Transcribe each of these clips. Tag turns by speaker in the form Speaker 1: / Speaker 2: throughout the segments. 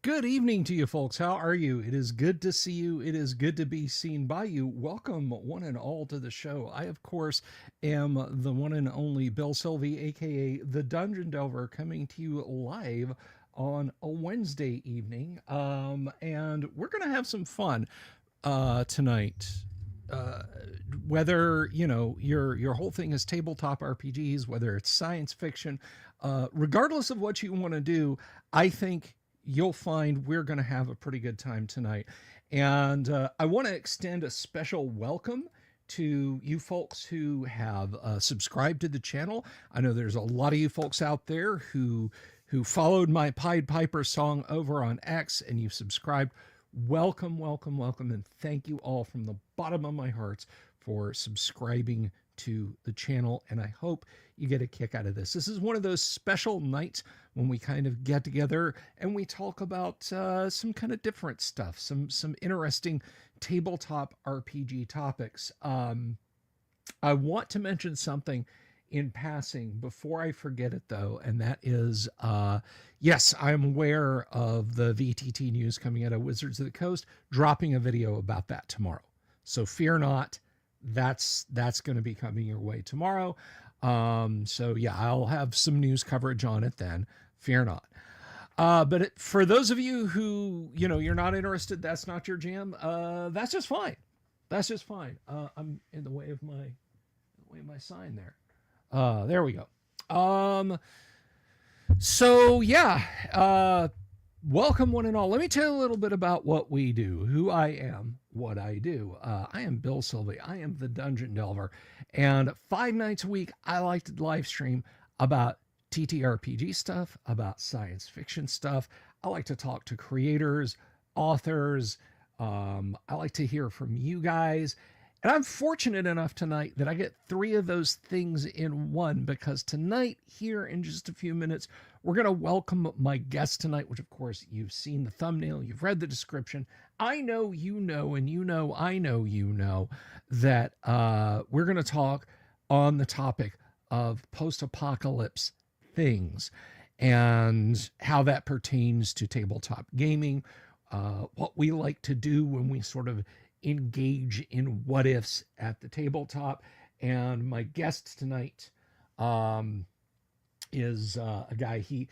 Speaker 1: Good evening to you folks. How are you? It is good to see you. It is good to be seen by you. Welcome one and all to the show. I, of course, am the one and only Bill Sylvie, aka the Dungeon Delver, coming to you live on a Wednesday evening. And we're going to have some fun tonight. Uh, Whether your whole thing is tabletop RPGs, whether it's science fiction, regardless of what you want to do, I think you'll find we're going to have a pretty good time tonight. And I want to extend a special welcome to you folks who have subscribed to the channel. I know there's a lot of you folks out there who followed my Pied Piper song over on X, and you've subscribed. Welcome, welcome, welcome, and thank you all from the bottom of my heart for subscribing to the channel, and I hope you get a kick out of this. This is one of those special nights when we kind of get together and we talk about some kind of different stuff, some interesting tabletop RPG topics. I want to mention something in passing before I forget it, though, and that is, yes, I'm aware of the VTT news coming out of Wizards of the Coast, dropping a video about that tomorrow. So fear not, that's going to be coming your way tomorrow. So yeah, I'll have some news coverage on it then. Fear not. But for those of you who, you're not interested, that's not your jam, that's just fine. That's just fine. I'm in the way of my sign there. There we go. So yeah, welcome one and all. Let me tell you a little bit about what we do, who I am, what I do. I am Bill Sylvie. I am the Dungeon Delver. And 5 nights a week, I like to live stream about TTRPG stuff, about science fiction stuff. I like to talk to creators, authors. I like to hear from you guys. And I'm fortunate enough tonight that I get 3 of those things in one, because tonight, here in just a few minutes, we're going to welcome my guest tonight, which of course you've seen the thumbnail, you've read the description. I know you know, and you know I know you know that we're going to talk on the topic of post-apocalypse things and how that pertains to tabletop gaming, what we like to do when we sort of engage in what ifs at the tabletop. And my guest tonight is a guy, he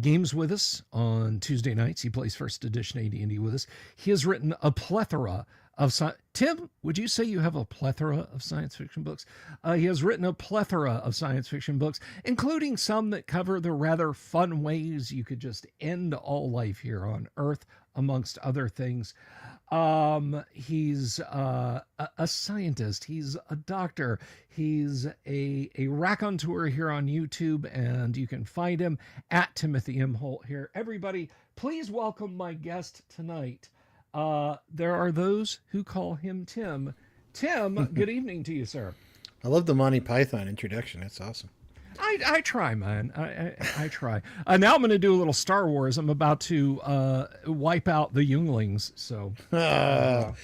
Speaker 1: games with us on Tuesday nights. He plays first edition AD&D with us. He has written a plethora of Tim, would you say you have a plethora of science fiction books? He has written a plethora of science fiction books, including some that cover the rather fun ways you could just end all life here on Earth, amongst other things. He's a scientist. He's a doctor. He's a raconteur here on YouTube, and you can find him at Timothy Imholt here. Everybody, please welcome my guest tonight. There are those who call him Tim. Tim, good evening to you, sir.
Speaker 2: I love the Monty Python introduction. That's awesome.
Speaker 1: I try, man. I try. Now I'm going to do a little Star Wars. I'm about to wipe out the younglings. So
Speaker 2: I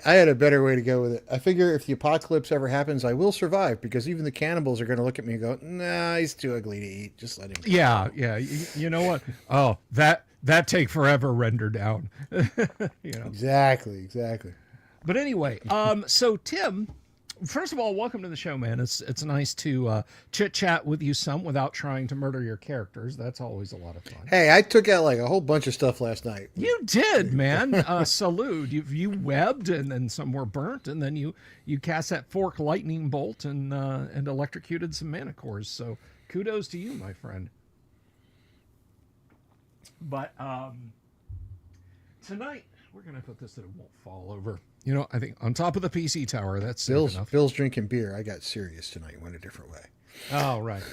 Speaker 2: had a better way to go with it. I figure if the apocalypse ever happens, I will survive, because even the cannibals are going to look at me and go, "Nah, he's too ugly to eat. Just let him go."
Speaker 1: Yeah. You know what? Oh, that take forever render down.
Speaker 2: Exactly.
Speaker 1: But anyway, so Tim, first of all, welcome to the show, man. It's nice to chit chat with you some without trying to murder your characters. That's always a lot of fun.
Speaker 2: Hey, I took out like a whole bunch of stuff last night.
Speaker 1: You did, man. Salute. You webbed, and then some were burnt, and then you cast that fork lightning bolt and electrocuted some mana cores. So kudos to you, my friend. But tonight we're gonna put this so it won't fall over. I think on top of the PC tower. That's safe enough.
Speaker 2: Bill's drinking beer. I got serious tonight. Went a different way.
Speaker 1: Oh, right.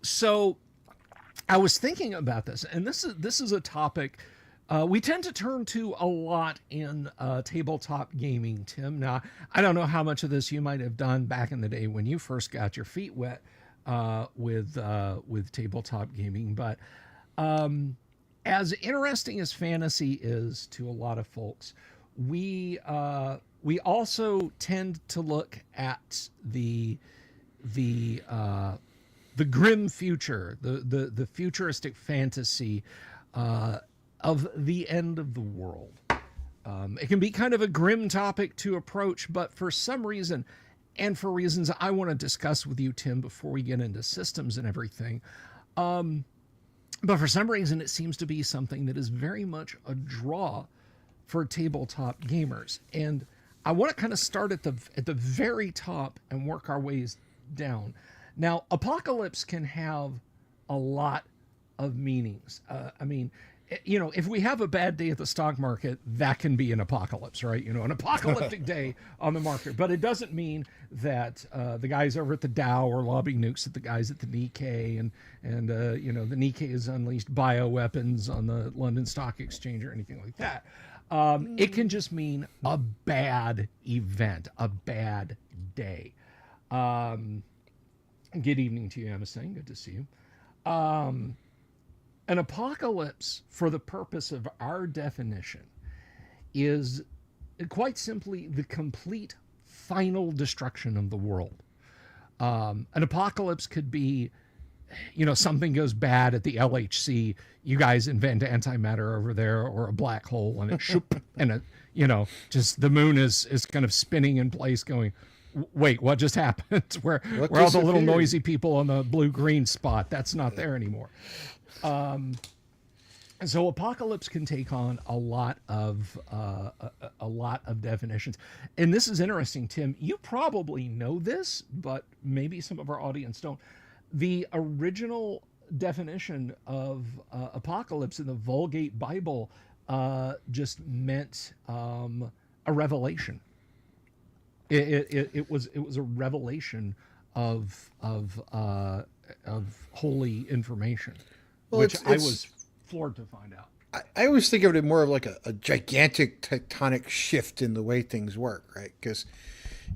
Speaker 1: So I was thinking about this, and this is a topic we tend to turn to a lot in tabletop gaming, Tim. Now, I don't know how much of this you might have done back in the day when you first got your feet wet with tabletop gaming, but as interesting as fantasy is to a lot of folks, we also tend to look at the the grim future, the futuristic fantasy of the end of the world. It can be kind of a grim topic to approach, but for some reason, and for reasons I want to discuss with you, Tim, before we get into systems and everything, but for some reason, it seems to be something that is very much a draw for tabletop gamers. And I want to kind of start at the very top and work our ways down. Now, apocalypse can have a lot of meanings. I mean, you know, if we have a bad day at the stock market, that can be an apocalypse, right? You know, an apocalyptic day on the market. But it doesn't mean that the guys over at the Dow are lobbing nukes at the guys at the Nikkei, and you know, the Nikkei has unleashed bioweapons on the London Stock Exchange or anything like that. It can just mean a bad event, a bad day. Good evening to you, Amasang. Good to see you. An apocalypse, for the purpose of our definition, is quite simply the complete final destruction of the world. An apocalypse could be, you know, something goes bad at the LHC, you guys invent antimatter over there, or a black hole, and it shoop, and it, you know, just the moon is kind of spinning in place going, wait, what just happened? where all the little noisy people on the blue-green spot, that's not there anymore. So apocalypse can take on a lot of definitions, and this is interesting, Tim. You probably know this, but maybe some of our audience don't. The original definition of apocalypse in the Vulgate Bible just meant a revelation. It was a revelation of holy information. Well, which I was floored to find out.
Speaker 2: I always think of it more of like a gigantic tectonic shift in the way things work, right? Because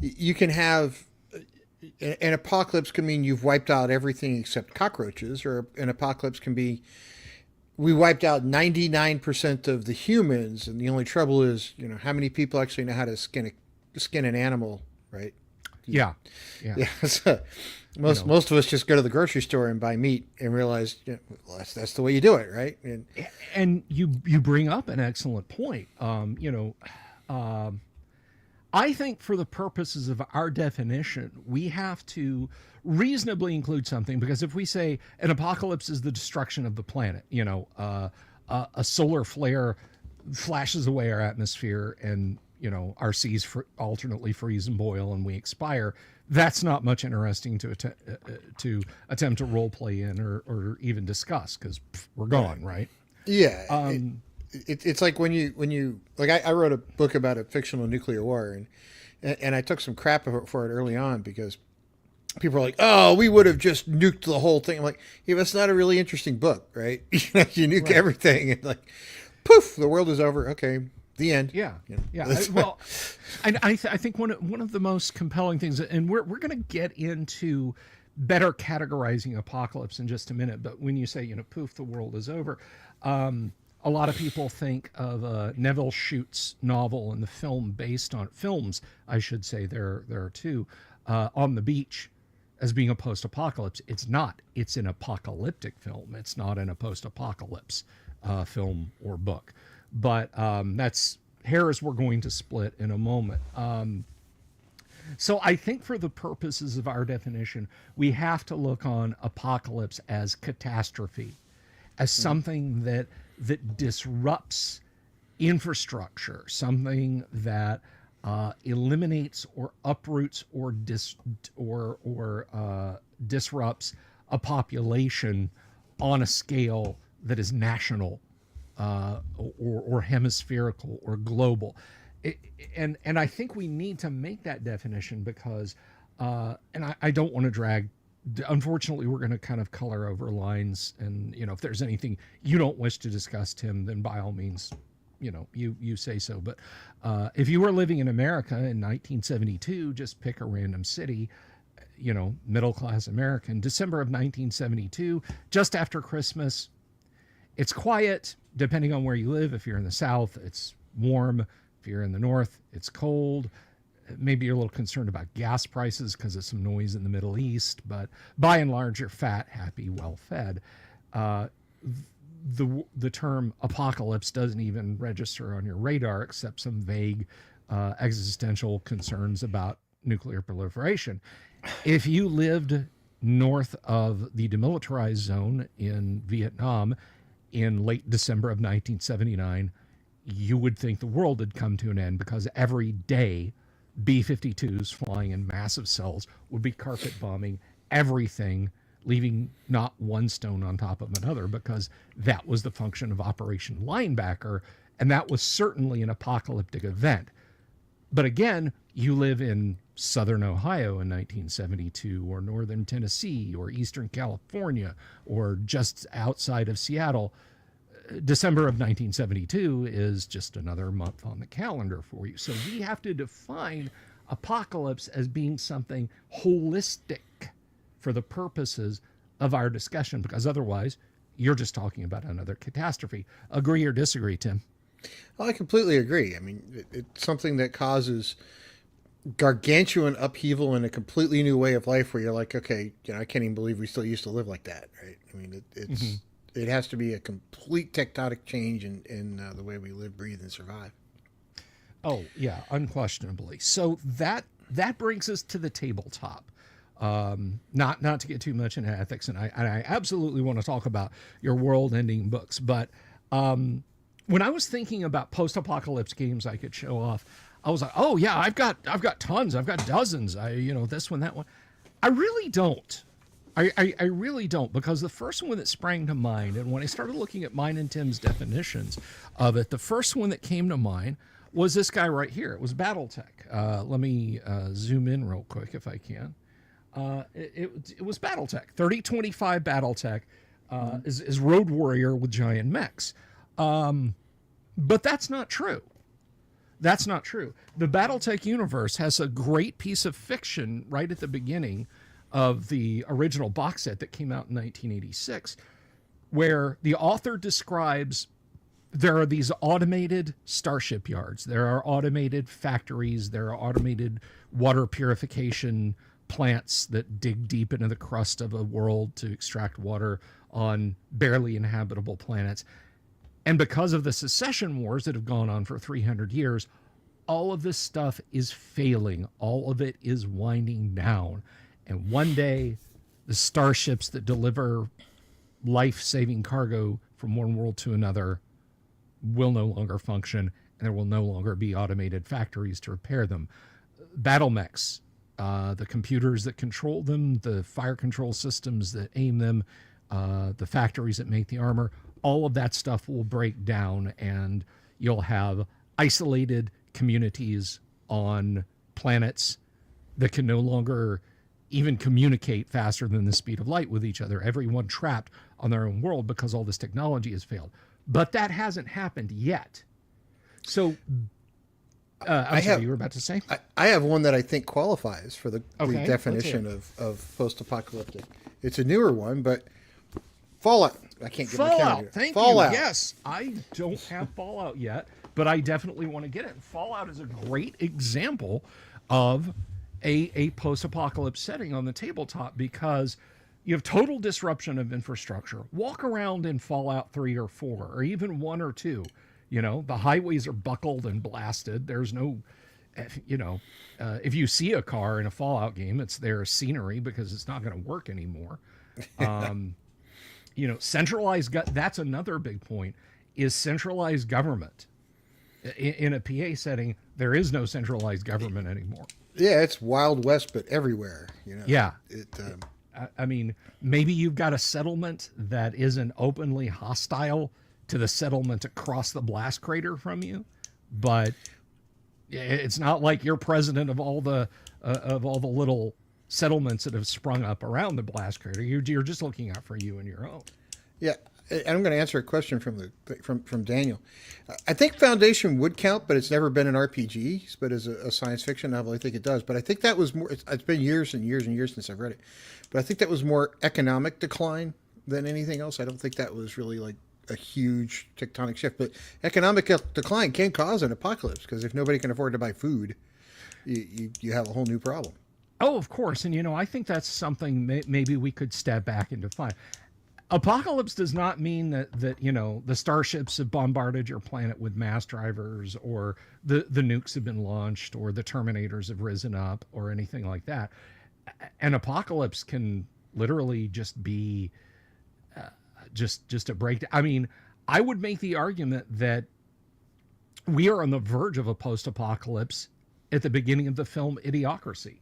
Speaker 2: you can have an apocalypse can mean you've wiped out everything except cockroaches, or an apocalypse can be we wiped out 99% of the humans, and the only trouble is, you know, how many people actually know how to skin an animal, right?
Speaker 1: Yeah.
Speaker 2: So most of us just go to the grocery store and buy meat and realize, you know, well, that's the way you do it, right?
Speaker 1: And you bring up an excellent point. I think for the purposes of our definition, we have to reasonably include something, because if we say an apocalypse is the destruction of the planet, you know, a solar flare flashes away our atmosphere, and you know, our seas alternately freeze and boil, and we expire. That's not much interesting to attempt to role play in or even discuss, because we're gone, right?
Speaker 2: Yeah. It's like when you like I wrote a book about a fictional nuclear war, and I took some crap for it early on, because people were like, "Oh, we would have just nuked the whole thing." I'm like, "Yeah, that's not a really interesting book, right? You nuke everything, and like, poof, the world is over. Okay." The end.
Speaker 1: Yeah. Well, I think one of the most compelling things, and we're going to get into better categorizing apocalypse in just a minute, but when you say, you know, poof, the world is over, a lot of people think of Neville Shute's novel and the film based on films, I should say, there are two, On the Beach, as being a post-apocalypse. It's not. It's an apocalyptic film. It's not in a post-apocalypse film or book. But that's hairs we're going to split in a moment. So I think for the purposes of our definition, we have to look on apocalypse as catastrophe, as something that disrupts infrastructure, something that eliminates or uproots or disrupts a population on a scale that is national. Or hemispherical or global. And I think we need to make that definition, because, and I don't want to drag, unfortunately, we're going to kind of color over lines, and, you know, if there's anything you don't wish to discuss, Tim, then by all means, you know, you say so. But if you were living in America in 1972, just pick a random city, you know, middle-class American, December of 1972, just after Christmas. It's quiet, depending on where you live. If you're in the South, it's warm. If you're in the North, it's cold. Maybe you're a little concerned about gas prices because of some noise in the Middle East, but by and large, you're fat, happy, well fed. Uh, the term apocalypse doesn't even register on your radar, except some vague existential concerns about nuclear proliferation. If you lived north of the demilitarized zone in Vietnam in late December of 1979, you would think the world had come to an end, because every day B-52s flying in massive cells would be carpet bombing everything, leaving not one stone on top of another, because that was the function of Operation Linebacker, and that was certainly an apocalyptic event. But again, you live in southern Ohio in 1972, or northern Tennessee, or eastern California, or just outside of Seattle. December of 1972 is just another month on the calendar for you. So we have to define apocalypse as being something holistic for the purposes of our discussion, because otherwise you're just talking about another catastrophe. Agree or disagree, Tim?
Speaker 2: Well, I completely agree. I mean, it's something that causes gargantuan upheaval in a completely new way of life, where you're like, okay, I can't even believe we still used to live like that, right? I mean, it has to be a complete tectonic change in the way we live, breathe, and survive.
Speaker 1: Oh, yeah, unquestionably. So that brings us to the tabletop. Not to get too much into ethics, and I absolutely want to talk about your world-ending books, but when I was thinking about post-apocalypse games I could show off, I was like, oh yeah, I've got tons, I've got dozens. This one, that one. I really don't. I really don't, because the first one that sprang to mind, and when I started looking at mine and Tim's definitions of it, the first one that came to mind was this guy right here. It was BattleTech. Let me zoom in real quick if I can. It was BattleTech. 3025 BattleTech is Road Warrior with giant mechs. But that's not true. That's not true. The BattleTech universe has a great piece of fiction right at the beginning of the original box set that came out in 1986, where the author describes there are these automated starship yards, there are automated factories, there are automated water purification plants that dig deep into the crust of a world to extract water on barely inhabitable planets. And because of the secession wars that have gone on for 300 years, all of this stuff is failing. All of it is winding down. And one day, the starships that deliver life-saving cargo from one world to another will no longer function, and there will no longer be automated factories to repair them. Battle mechs, the computers that control them, the fire control systems that aim them, the factories that make the armor, all of that stuff will break down, and you'll have isolated communities on planets that can no longer even communicate faster than the speed of light with each other, everyone trapped on their own world because all this technology has failed. But that hasn't happened yet. So, you were about to say?
Speaker 2: I have one that I think qualifies for the definition of post-apocalyptic. It's a newer one, but Fallout. I can't get my count here.
Speaker 1: Thank
Speaker 2: Fallout.
Speaker 1: you. Yes, I don't have Fallout yet, but I definitely want to get it. Fallout is a great example of a post-apocalypse setting on the tabletop, because you have total disruption of infrastructure. Walk around in Fallout 3 or 4, or even 1 or 2. The highways are buckled and blasted. There's no, if you see a car in a Fallout game, it's their scenery, because it's not going to work anymore. Centralized, that's another big point, is centralized government. In a PA setting, there is no centralized government anymore.
Speaker 2: Yeah, it's Wild West, but everywhere.
Speaker 1: Yeah. I mean, maybe you've got a settlement that isn't openly hostile to the settlement across the blast crater from you, but it's not like you're president of all the little settlements that have sprung up around the blast crater. You're just looking out for you and your own.
Speaker 2: Yeah, and I'm going to answer a question from Daniel. I think Foundation would count, but it's never been an RPG. But as a science fiction novel, I think it does. But I think that was more. It's been years and years and years since I've read it. But I think that was more economic decline than anything else. I don't think that was really like a huge tectonic shift. But economic decline can cause an apocalypse, because if nobody can afford to buy food, you have a whole new problem.
Speaker 1: Oh, of course. And, I think that's something maybe we could step back and define. Apocalypse does not mean that the starships have bombarded your planet with mass drivers, or the nukes have been launched, or the Terminators have risen up, or anything like that. An apocalypse can literally just be just a breakdown. I mean, I would make the argument that we are on the verge of a post-apocalypse at the beginning of the film Idiocracy.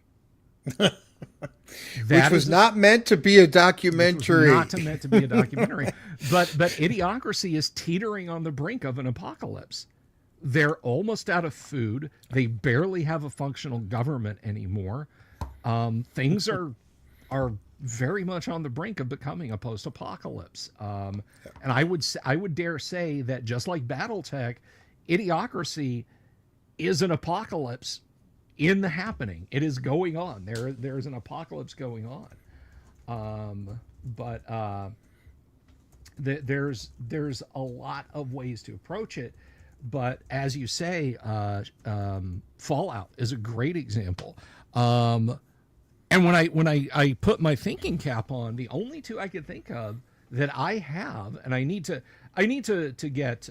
Speaker 2: Which was not meant to be a documentary.
Speaker 1: Not meant to be a documentary. but Idiocracy is teetering on the brink of an apocalypse. They're almost out of food. They barely have a functional government anymore. Things are very much on the brink of becoming a post-apocalypse. And I would dare say that just like BattleTech, Idiocracy is an apocalypse in the happening. It is going on. There's an apocalypse going on. There's a lot of ways to approach it. But as you say, Fallout is a great example. And when I put my thinking cap on, the only two I could think of that I have, and I need to get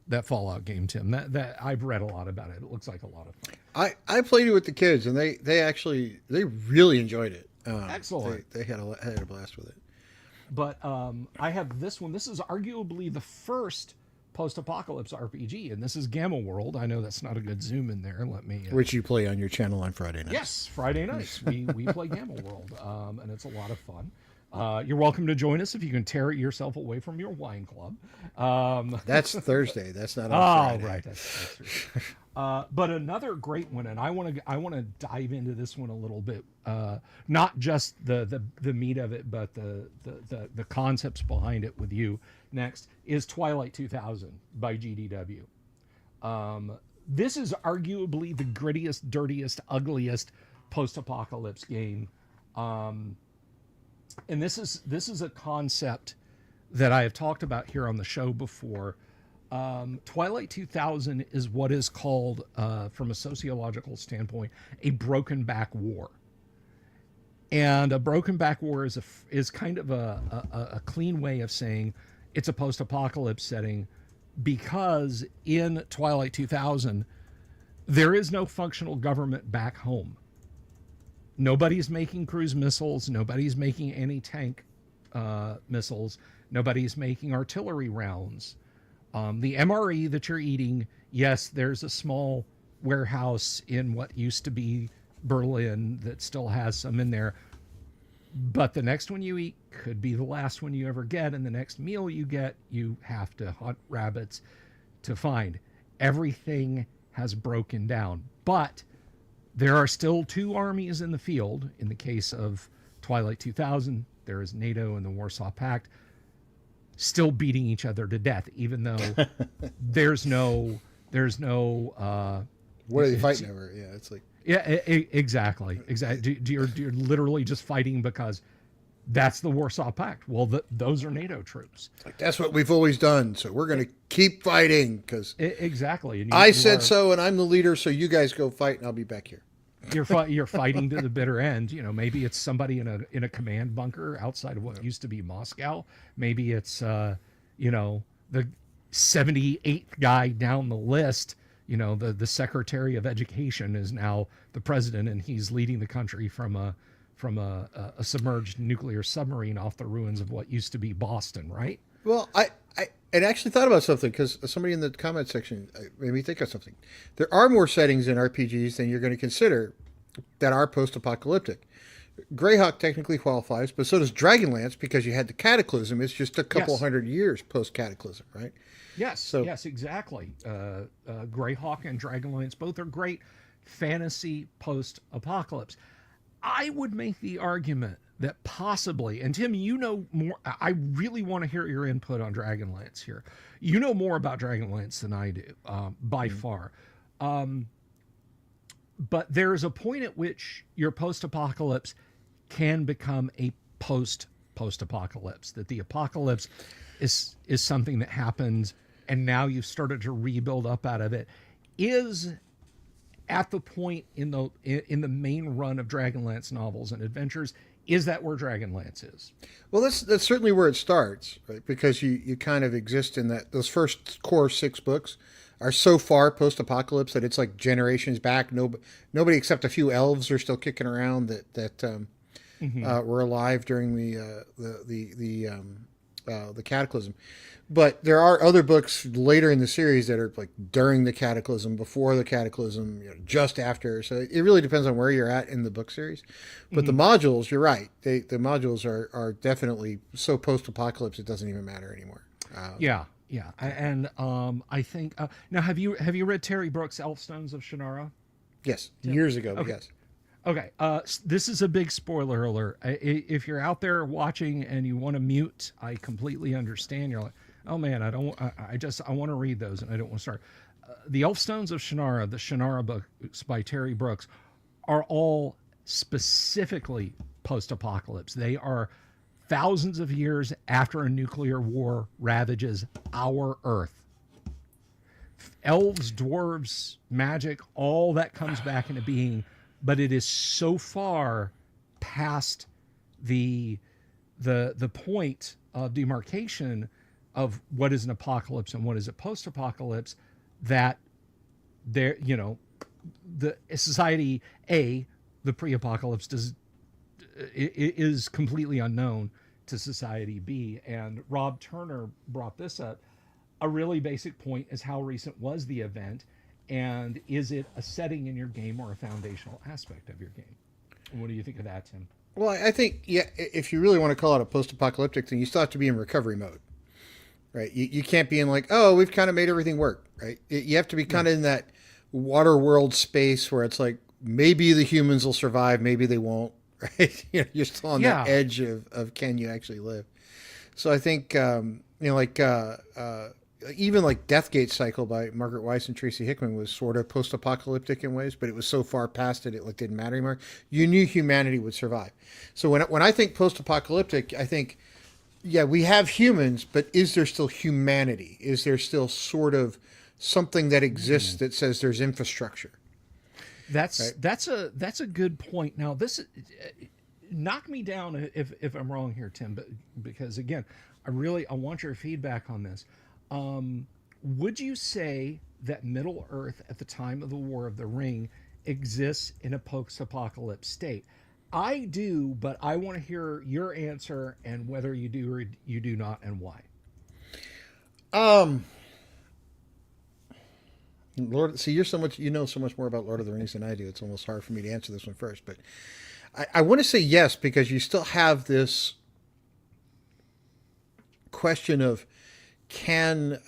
Speaker 1: that Fallout game, Tim. That I've read a lot about it. It looks like a lot of fun.
Speaker 2: I played it with the kids, and they really enjoyed it.
Speaker 1: Excellent.
Speaker 2: They had a blast with it.
Speaker 1: But I have this one. This is arguably the first post-apocalypse RPG, and this is Gamma World. I know that's not a good zoom in there. Let me.
Speaker 2: Which you play on your channel on Friday nights.
Speaker 1: Yes, Friday nights we play Gamma World, and it's a lot of fun. You're welcome to join us if you can tear yourself away from your wine club.
Speaker 2: That's Thursday. That's not on Friday.
Speaker 1: Oh, right. That's true. But another great one, and I want to dive into this one a little bit. Not just the meat of it, but the concepts behind it with you. Next is Twilight 2000 by GDW. This is arguably the grittiest, dirtiest, ugliest post-apocalypse game. And this is a concept that I have talked about here on the show before. Twilight 2000 is what is called, from a sociological standpoint, a broken back war. And a broken back war is kind of a clean way of saying it's a post-apocalypse setting, because in Twilight 2000, there is no functional government back home. Nobody's making cruise missiles. Nobody's making anti-tank missiles. Nobody's making artillery rounds. The MRE that you're eating, yes, there's a small warehouse in what used to be Berlin that still has some in there. But the next one you eat could be the last one you ever get. And the next meal you get, you have to hunt rabbits to find. Everything has broken down. But there are still two armies in the field. In the case of Twilight 2000, there is NATO and the Warsaw Pact still beating each other to death, even though there's no
Speaker 2: what are they fighting over? Yeah, it's like,
Speaker 1: yeah, exactly. You're literally just fighting because that's the Warsaw Pact. Well, those are NATO troops.
Speaker 2: Like, that's what we've always done, so we're going to keep fighting because
Speaker 1: exactly. And
Speaker 2: I said so, and I'm the leader, so you guys go fight, and I'll be back here.
Speaker 1: You're fighting to the bitter end. Maybe it's somebody in a command bunker outside of what used to be Moscow. Maybe it's the 78th guy down the list. The Secretary of Education is now the president, and he's leading the country from a submerged nuclear submarine off the ruins of what used to be Boston, right?
Speaker 2: Well, I actually thought about something, because somebody in the comment section made me think of something. There are more settings in RPGs than you're going to consider that are post-apocalyptic. Greyhawk technically qualifies, but so does Dragonlance, because you had the Cataclysm. It's just a couple hundred years post-Cataclysm, right?
Speaker 1: Yes, yes, exactly. Greyhawk and Dragonlance both are great fantasy post-apocalypse. I would make the argument that possibly, and Tim, you know more, I really want to hear your input on Dragonlance here. You know more about Dragonlance than I do, by far. But there's a point at which your post-apocalypse can become a post-apocalypse, that the apocalypse is something that happens, and now you've started to rebuild up out of it. Is at the point in the main run of Dragonlance novels and adventures? Is that where Dragonlance is?
Speaker 2: Well, that's certainly where it starts, right? Because you kind of exist in that those first core 6 books are so far post-apocalypse that it's like generations back. Nobody except a few elves are still kicking around that were alive during the cataclysm. But there are other books later in the series that are like during the cataclysm, before the cataclysm, just after. So it really depends on where you're at in the book series. But the modules, you're right. The modules are definitely so post-apocalypse it doesn't even matter anymore.
Speaker 1: Yeah, yeah. And I think now have you read Terry Brooks' Elfstones of Shannara?
Speaker 2: Yes, years ago.
Speaker 1: Okay.
Speaker 2: Yes.
Speaker 1: Okay, this is a big spoiler alert. If you're out there watching and you want to mute, I completely understand. You're like, oh man, I want to read those and I don't want to start. The Elfstones of Shannara, the Shannara books by Terry Brooks, are all specifically post-apocalypse. They are thousands of years after a nuclear war ravages our Earth. Elves, dwarves, magic, all that comes back into being, but it is so far past the point of demarcation of what is an apocalypse and what is a post-apocalypse that there, the society the pre-apocalypse is completely unknown to society B. And Rob Turner brought this up. A really basic point is how recent was the event, and is it a setting in your game or a foundational aspect of your game? And what do you think of that, Tim?
Speaker 2: Well, I think, if you really want to call it a post-apocalyptic thing, you still have to be in recovery mode, right? You can't be in like, oh, we've kind of made everything work, right? You have to be kind of in that water world space where it's like, maybe the humans will survive, maybe they won't, right? You're still on that edge of can you actually live? So I think, even like Deathgate Cycle by Margaret Weiss and Tracy Hickman was sort of post-apocalyptic in ways, but it was so far past it didn't matter anymore. You knew humanity would survive. So when I think post-apocalyptic, I think, we have humans, but is there still humanity? Is there still sort of something that exists that says there's infrastructure?
Speaker 1: That's a good point. Now, this knock me down if I'm wrong here, Tim, but because again, I want your feedback on this. Would you say that Middle Earth at the time of the War of the Ring exists in a post-apocalypse state? I do, but I want to hear your answer and whether you do or you do not, and why.
Speaker 2: Lord, see, you know so much more about Lord of the Rings than I do. It's almost hard for me to answer this one first, but I want to say yes, because you still have this question of, can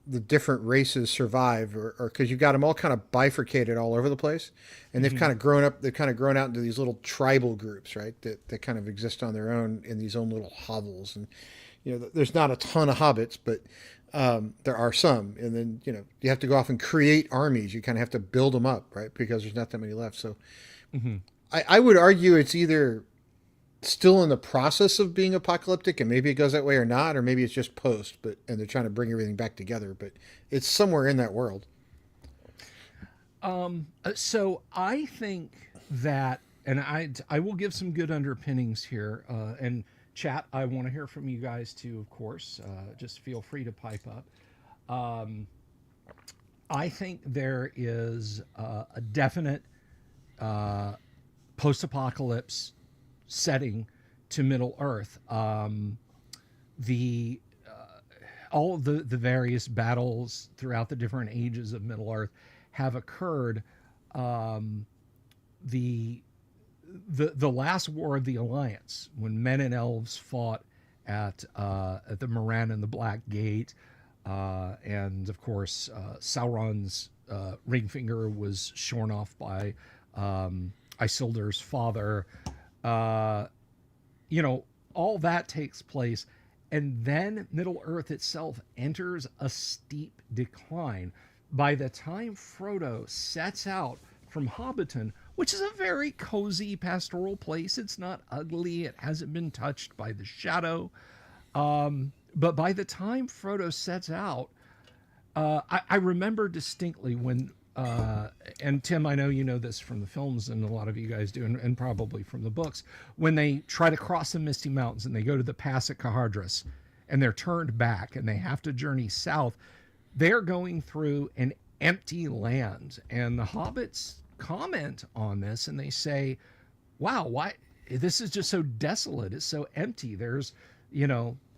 Speaker 2: the different races survive, or because you've got them all kind of bifurcated all over the place, and they've kind of grown up, they've kind of grown out into these little tribal groups, right, that kind of exist on their own in these own little hovels. And there's not a ton of hobbits, but there are some. And then you have to go off and create armies. You kind of have to build them up, right, because there's not that many left. So I would argue it's either still in the process of being apocalyptic, and maybe it goes that way or not, or maybe it's just post, and they're trying to bring everything back together, but it's somewhere in that world.
Speaker 1: So I think that, and I will give some good underpinnings here, and chat, I want to hear from you guys too, of course. Just feel free to pipe up. I think there is a definite post-apocalypse setting to Middle Earth. All of the various battles throughout the different ages of Middle Earth have occurred. The last war of the Alliance, when men and elves fought at the Moran and the Black Gate, and of course Sauron's ring finger was shorn off by Isildur's father. All that takes place, and then Middle Earth itself enters a steep decline. By the time Frodo sets out from Hobbiton, which is a very cozy pastoral place, it's not ugly, it hasn't been touched by the shadow, but by the time Frodo sets out, I remember distinctly when and Tim, I know you know this from the films, and a lot of you guys do, and probably from the books, when they try to cross the Misty Mountains and they go to the pass at Cahardras and they're turned back and they have to journey south, they're going through an empty land. And the hobbits comment on this and they say, wow, why this is just so desolate, it's so empty. There's,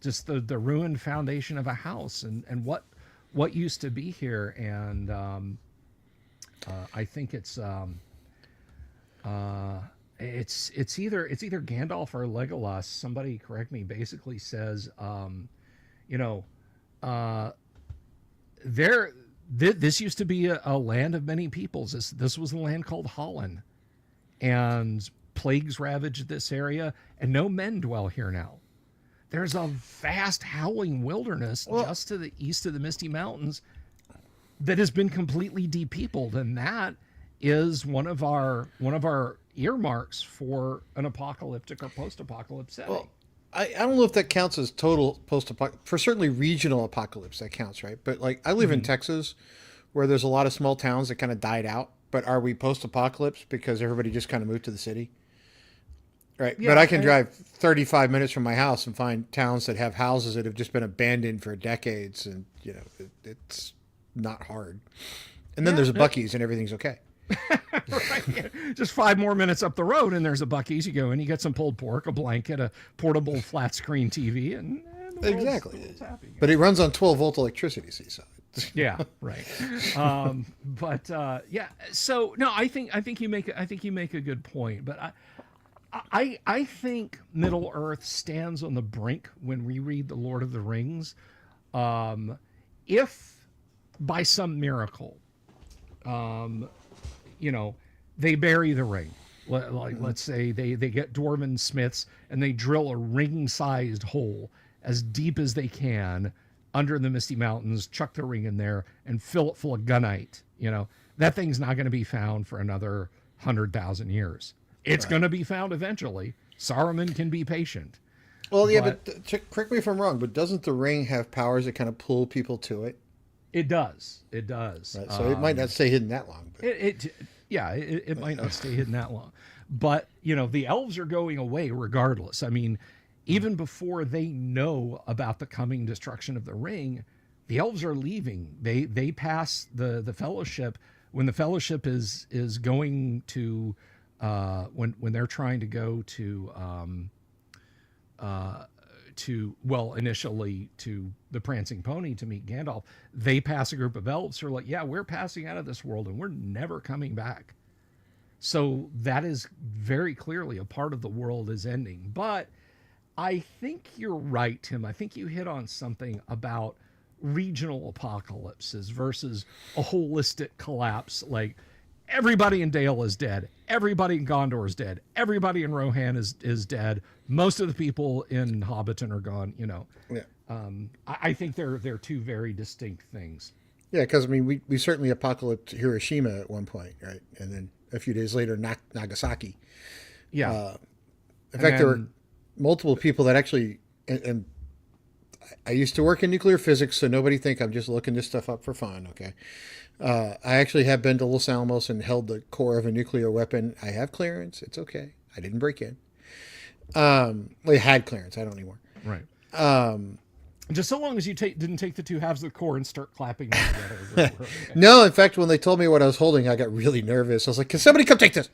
Speaker 1: just the ruined foundation of a house, and what used to be here. And I think it's either Gandalf or Legolas. Somebody correct me. Basically says, this used to be a land of many peoples. This was a land called Holland, and plagues ravaged this area, and no men dwell here now. There's a vast howling wilderness just to the east of the Misty Mountains that has been completely depeopled, and that is one of our earmarks for an apocalyptic or post-apocalypse setting.
Speaker 2: Well, I don't know if that counts as total post-apocalypse. For certainly regional apocalypse, that counts, right? But like I live in Texas, where there's a lot of small towns that kind of died out. But are we post-apocalypse because everybody just kind of moved to the city? Right. Yeah, but I can drive 35 minutes from my house and find towns that have houses that have just been abandoned for decades, and it's not hard. And then there's a Buc-ee's and everything's okay.
Speaker 1: Right. Yeah. Just 5 more minutes up the road and there's a Buc-ee's. You go in, you get some pulled pork, a blanket, a portable flat screen TV, and
Speaker 2: exactly.
Speaker 1: The world's happy.
Speaker 2: But it runs on 12-volt electricity, see, so.
Speaker 1: Yeah, right. So no, I think you make a good point, but I think Middle Earth stands on the brink when we read The Lord of the Rings. If by some miracle, they bury the ring, let's say they get dwarven smiths and they drill a ring-sized hole as deep as they can under the Misty Mountains, chuck the ring in there and fill it full of gunite. That thing's not going to be found for another 100,000 years. It's going to be found eventually. Saruman can be patient.
Speaker 2: Well, yeah, but correct me if I'm wrong, but doesn't the ring have powers that kind of pull people to it?
Speaker 1: It does. Right,
Speaker 2: so it might not stay hidden that long. But.
Speaker 1: It might not stay hidden that long. But, the elves are going away regardless. I mean, even before they know about the coming destruction of the ring, the elves are leaving. They pass the fellowship when the fellowship is going to when they're trying to go initially to the Prancing Pony to meet Gandalf, they pass a group of elves who are like, yeah, we're passing out of this world and we're never coming back. So that is very clearly a part of the world is ending. But I think you're right, Tim. I think you hit on something about regional apocalypses versus a holistic collapse. Like, everybody in Dale is dead. Everybody in Gondor is dead. Everybody in Rohan is dead. Most of the people in Hobbiton are gone.
Speaker 2: Yeah.
Speaker 1: I think they're two very distinct things.
Speaker 2: Yeah, because I mean, we certainly apocalypsed Hiroshima at one point, right? And then a few days later, Nagasaki.
Speaker 1: Yeah.
Speaker 2: In fact, there were multiple people that actually, and I used to work in nuclear physics, so nobody think I'm just looking this stuff up for fun, okay? I actually have been to Los Alamos and held the core of a nuclear weapon. I have clearance. It's okay. I didn't break in. I had clearance. I don't anymore.
Speaker 1: Right. Just so long as you didn't take the two halves of the core and start clapping them together. Okay.
Speaker 2: No, in fact, when they told me what I was holding, I got really nervous. I was like, can somebody come take this?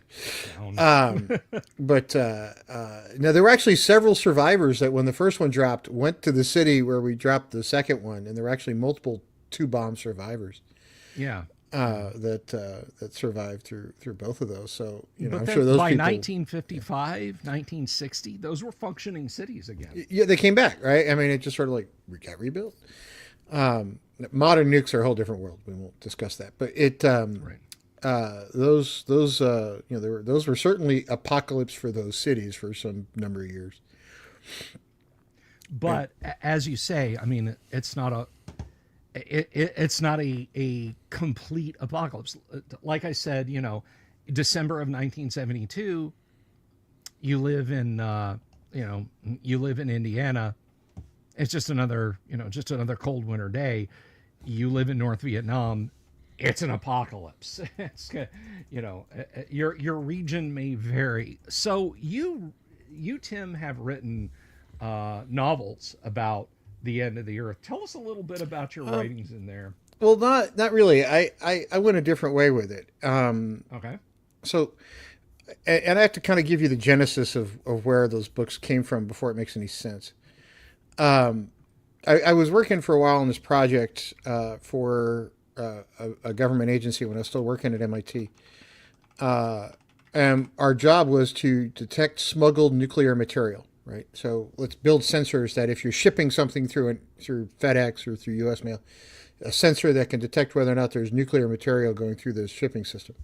Speaker 2: Oh, no. But no, there were actually several survivors that when the first one dropped, went to the city where we dropped the second one. And there were actually multiple 2-bomb survivors.
Speaker 1: Yeah.
Speaker 2: That survived through both of those. So,
Speaker 1: but
Speaker 2: I'm sure those
Speaker 1: by
Speaker 2: people...
Speaker 1: 1955, 1960, those were functioning cities again.
Speaker 2: Yeah, they came back, right? I mean, it just sort of got rebuilt. Modern nukes are a whole different world. We won't discuss that. But those were certainly apocalypse for those cities for some number of years.
Speaker 1: But as you say, I mean, it's not a complete apocalypse. Like I said, December of 1972, you live in Indiana. It's just another cold winter day. You live in North Vietnam. it's an apocalypse. Your region may vary. So you Tim have written novels about the end of the earth. Tell us a little bit about your writings in there.
Speaker 2: Well, not really. I went a different way with it.
Speaker 1: Okay.
Speaker 2: So, and I have to kind of give you the genesis of where those books came from before it makes any sense. I was working for a while on this project for a government agency when I was still working at MIT. And our job was to detect smuggled nuclear material, right? So let's build sensors that if you're shipping something through FedEx or through U.S. mail, a sensor that can detect whether or not there's nuclear material going through the shipping system.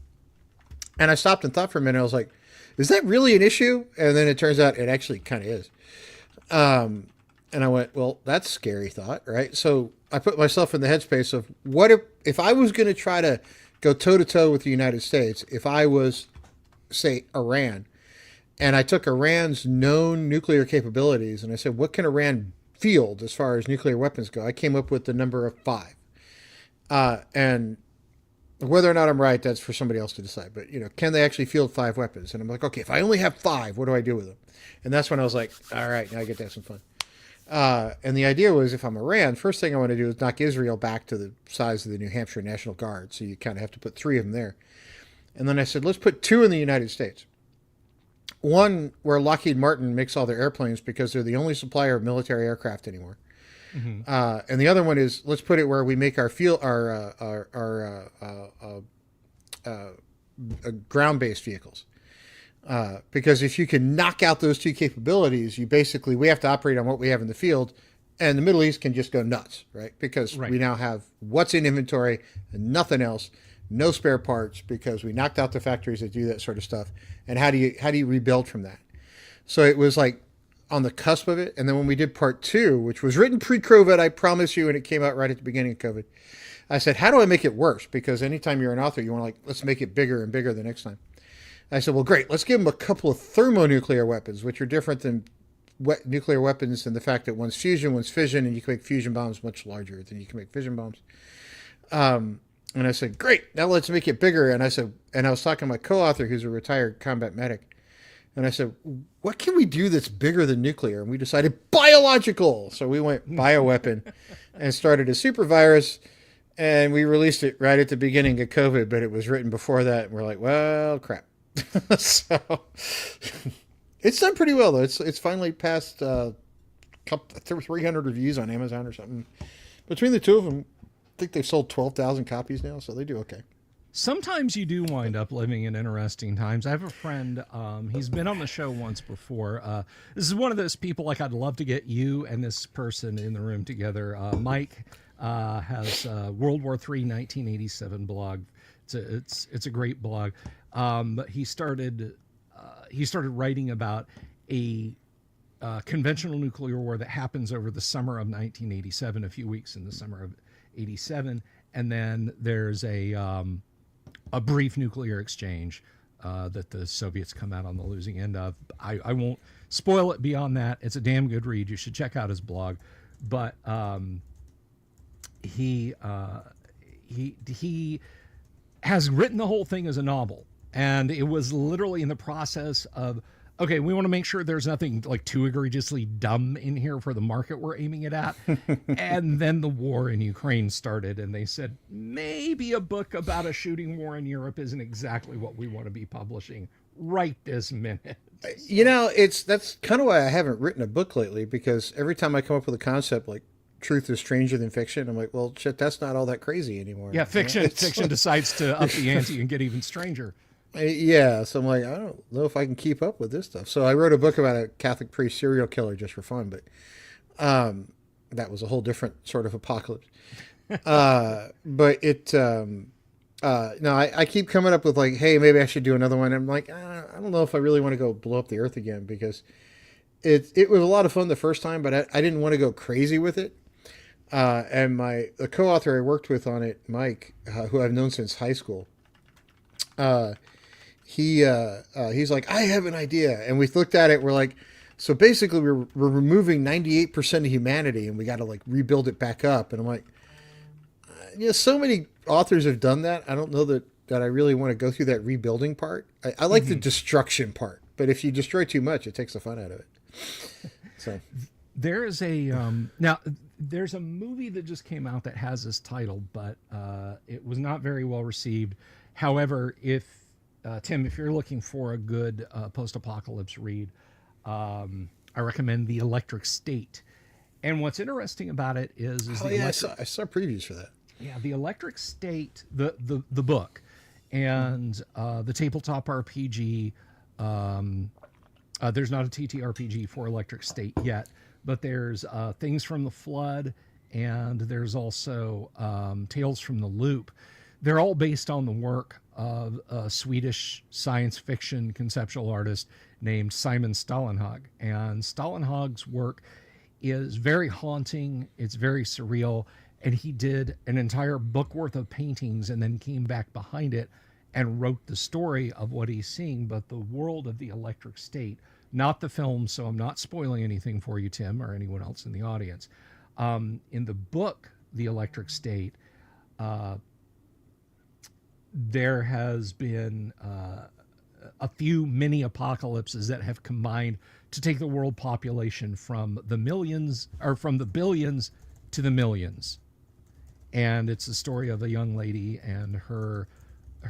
Speaker 2: And I stopped and thought for a minute. I was like, is that really an issue? And then it turns out it actually kind of is. And I went, well, that's a scary thought, right? So I put myself in the headspace of what if I was going to try to go toe-to-toe with the United States, if I was, say, Iran, and I took Iran's known nuclear capabilities, and I said, what can Iran field as far as nuclear weapons go? I came up with the number of 5. And whether or not I'm right, that's for somebody else to decide. But, can they actually field 5 weapons? And I'm like, okay, if I only have 5, what do I do with them? And that's when I was like, all right, now I get to have some fun. And the idea was, if I'm Iran, first thing I want to do is knock Israel back to the size of the New Hampshire National Guard. So you kind of have to put 3 of them there. And then I said, let's put 2 in the United States. One where Lockheed Martin makes all their airplanes because they're the only supplier of military aircraft anymore. Mm-hmm. And the other one is, let's put it where we make our ground-based vehicles. Because if you can knock out those 2 capabilities, we have to operate on what we have in the field, and the Middle East can just go nuts, right? Because we now have what's in inventory and nothing else, no spare parts, because we knocked out the factories that do that sort of stuff. And how do you rebuild from that? So it was like on the cusp of it. And then when we did part 2, which was written pre-COVID, I promise you, and it came out right at the beginning of COVID, I said, how do I make it worse? Because anytime you're an author, you want to let's make it bigger and bigger the next time. I said, well, great. Let's give them a couple of thermonuclear weapons, which are different than nuclear weapons in the fact that one's fusion, one's fission, and you can make fusion bombs much larger than you can make fission bombs. And I said, great. Now let's make it bigger. And I was talking to my co-author, who's a retired combat medic. And I said, what can we do that's bigger than nuclear? And we decided biological. So we went bioweapon and started a super virus. And we released it right at the beginning of COVID, but it was written before that. And we're like, well, crap. So it's done pretty well, though. It's finally passed 300 reviews on Amazon or something. Between the 2 of them, I think they've sold 12,000 copies now, so they do okay.
Speaker 1: Sometimes you do wind up living in interesting times. I have a friend, he's been on the show once before. This is one of those people, I'd love to get you and this person in the room together. Mike has World War III 1987 blog. It's a great blog. But he started writing about a conventional nuclear war that happens over the summer of 1987, a few weeks in the summer of 87, and then there's a brief nuclear exchange that the Soviets come out on the losing end of. I won't spoil it beyond that. It's a damn good read. You should check out his blog. But he has written the whole thing as a novel. And it was literally in the process of, okay, we want to make sure there's nothing too egregiously dumb in here for the market we're aiming it at. And then the war in Ukraine started, and they said, maybe a book about a shooting war in Europe isn't exactly what we want to be publishing right this minute. So.
Speaker 2: That's kind of why I haven't written a book lately, because every time I come up with a concept like truth is stranger than fiction, I'm like, well, shit, that's not all that crazy anymore.
Speaker 1: Yeah, fiction decides to up the ante and get even stranger.
Speaker 2: Yeah, so I'm like, I don't know if I can keep up with this stuff. So I wrote a book about a Catholic priest serial killer just for fun, but that was a whole different sort of apocalypse. But it, no, I keep coming up with hey, maybe I should do another one. I'm like, I don't know if I really want to go blow up the earth again, because it was a lot of fun the first time, but I didn't want to go crazy with it. And the co-author I worked with on it, Mike, who I've known since high school, he's like, I have an idea. And we looked at it. We're like, so basically we're removing 98% of humanity, and we got to rebuild it back up. And I'm like, so many authors have done that. I don't know that I really want to go through that rebuilding part. I like the destruction part, but if you destroy too much, it takes the fun out of it. So
Speaker 1: there is a now there's a movie that just came out that has this title, but it was not very well received. However, if Tim, if you're looking for a good post-apocalypse read, I recommend The Electric State. And what's interesting about it is
Speaker 2: I saw previews for that.
Speaker 1: Yeah, The Electric State, the book, and the tabletop RPG. There's not a TTRPG for Electric State yet, but there's Things from the Flood, and there's also Tales from the Loop. They're all based on the work of a Swedish science fiction conceptual artist named Simon Stålenhag. And Stålenhag's work is very haunting. It's very surreal. And he did an entire book worth of paintings and then came back behind it and wrote the story of what he's seeing, but the world of The Electric State, not the film. So I'm not spoiling anything for you, Tim, or anyone else in the audience. In the book, The Electric State, there has been a few mini apocalypses that have combined to take the world population from the millions, or from the billions to the millions. And it's the story of a young lady and her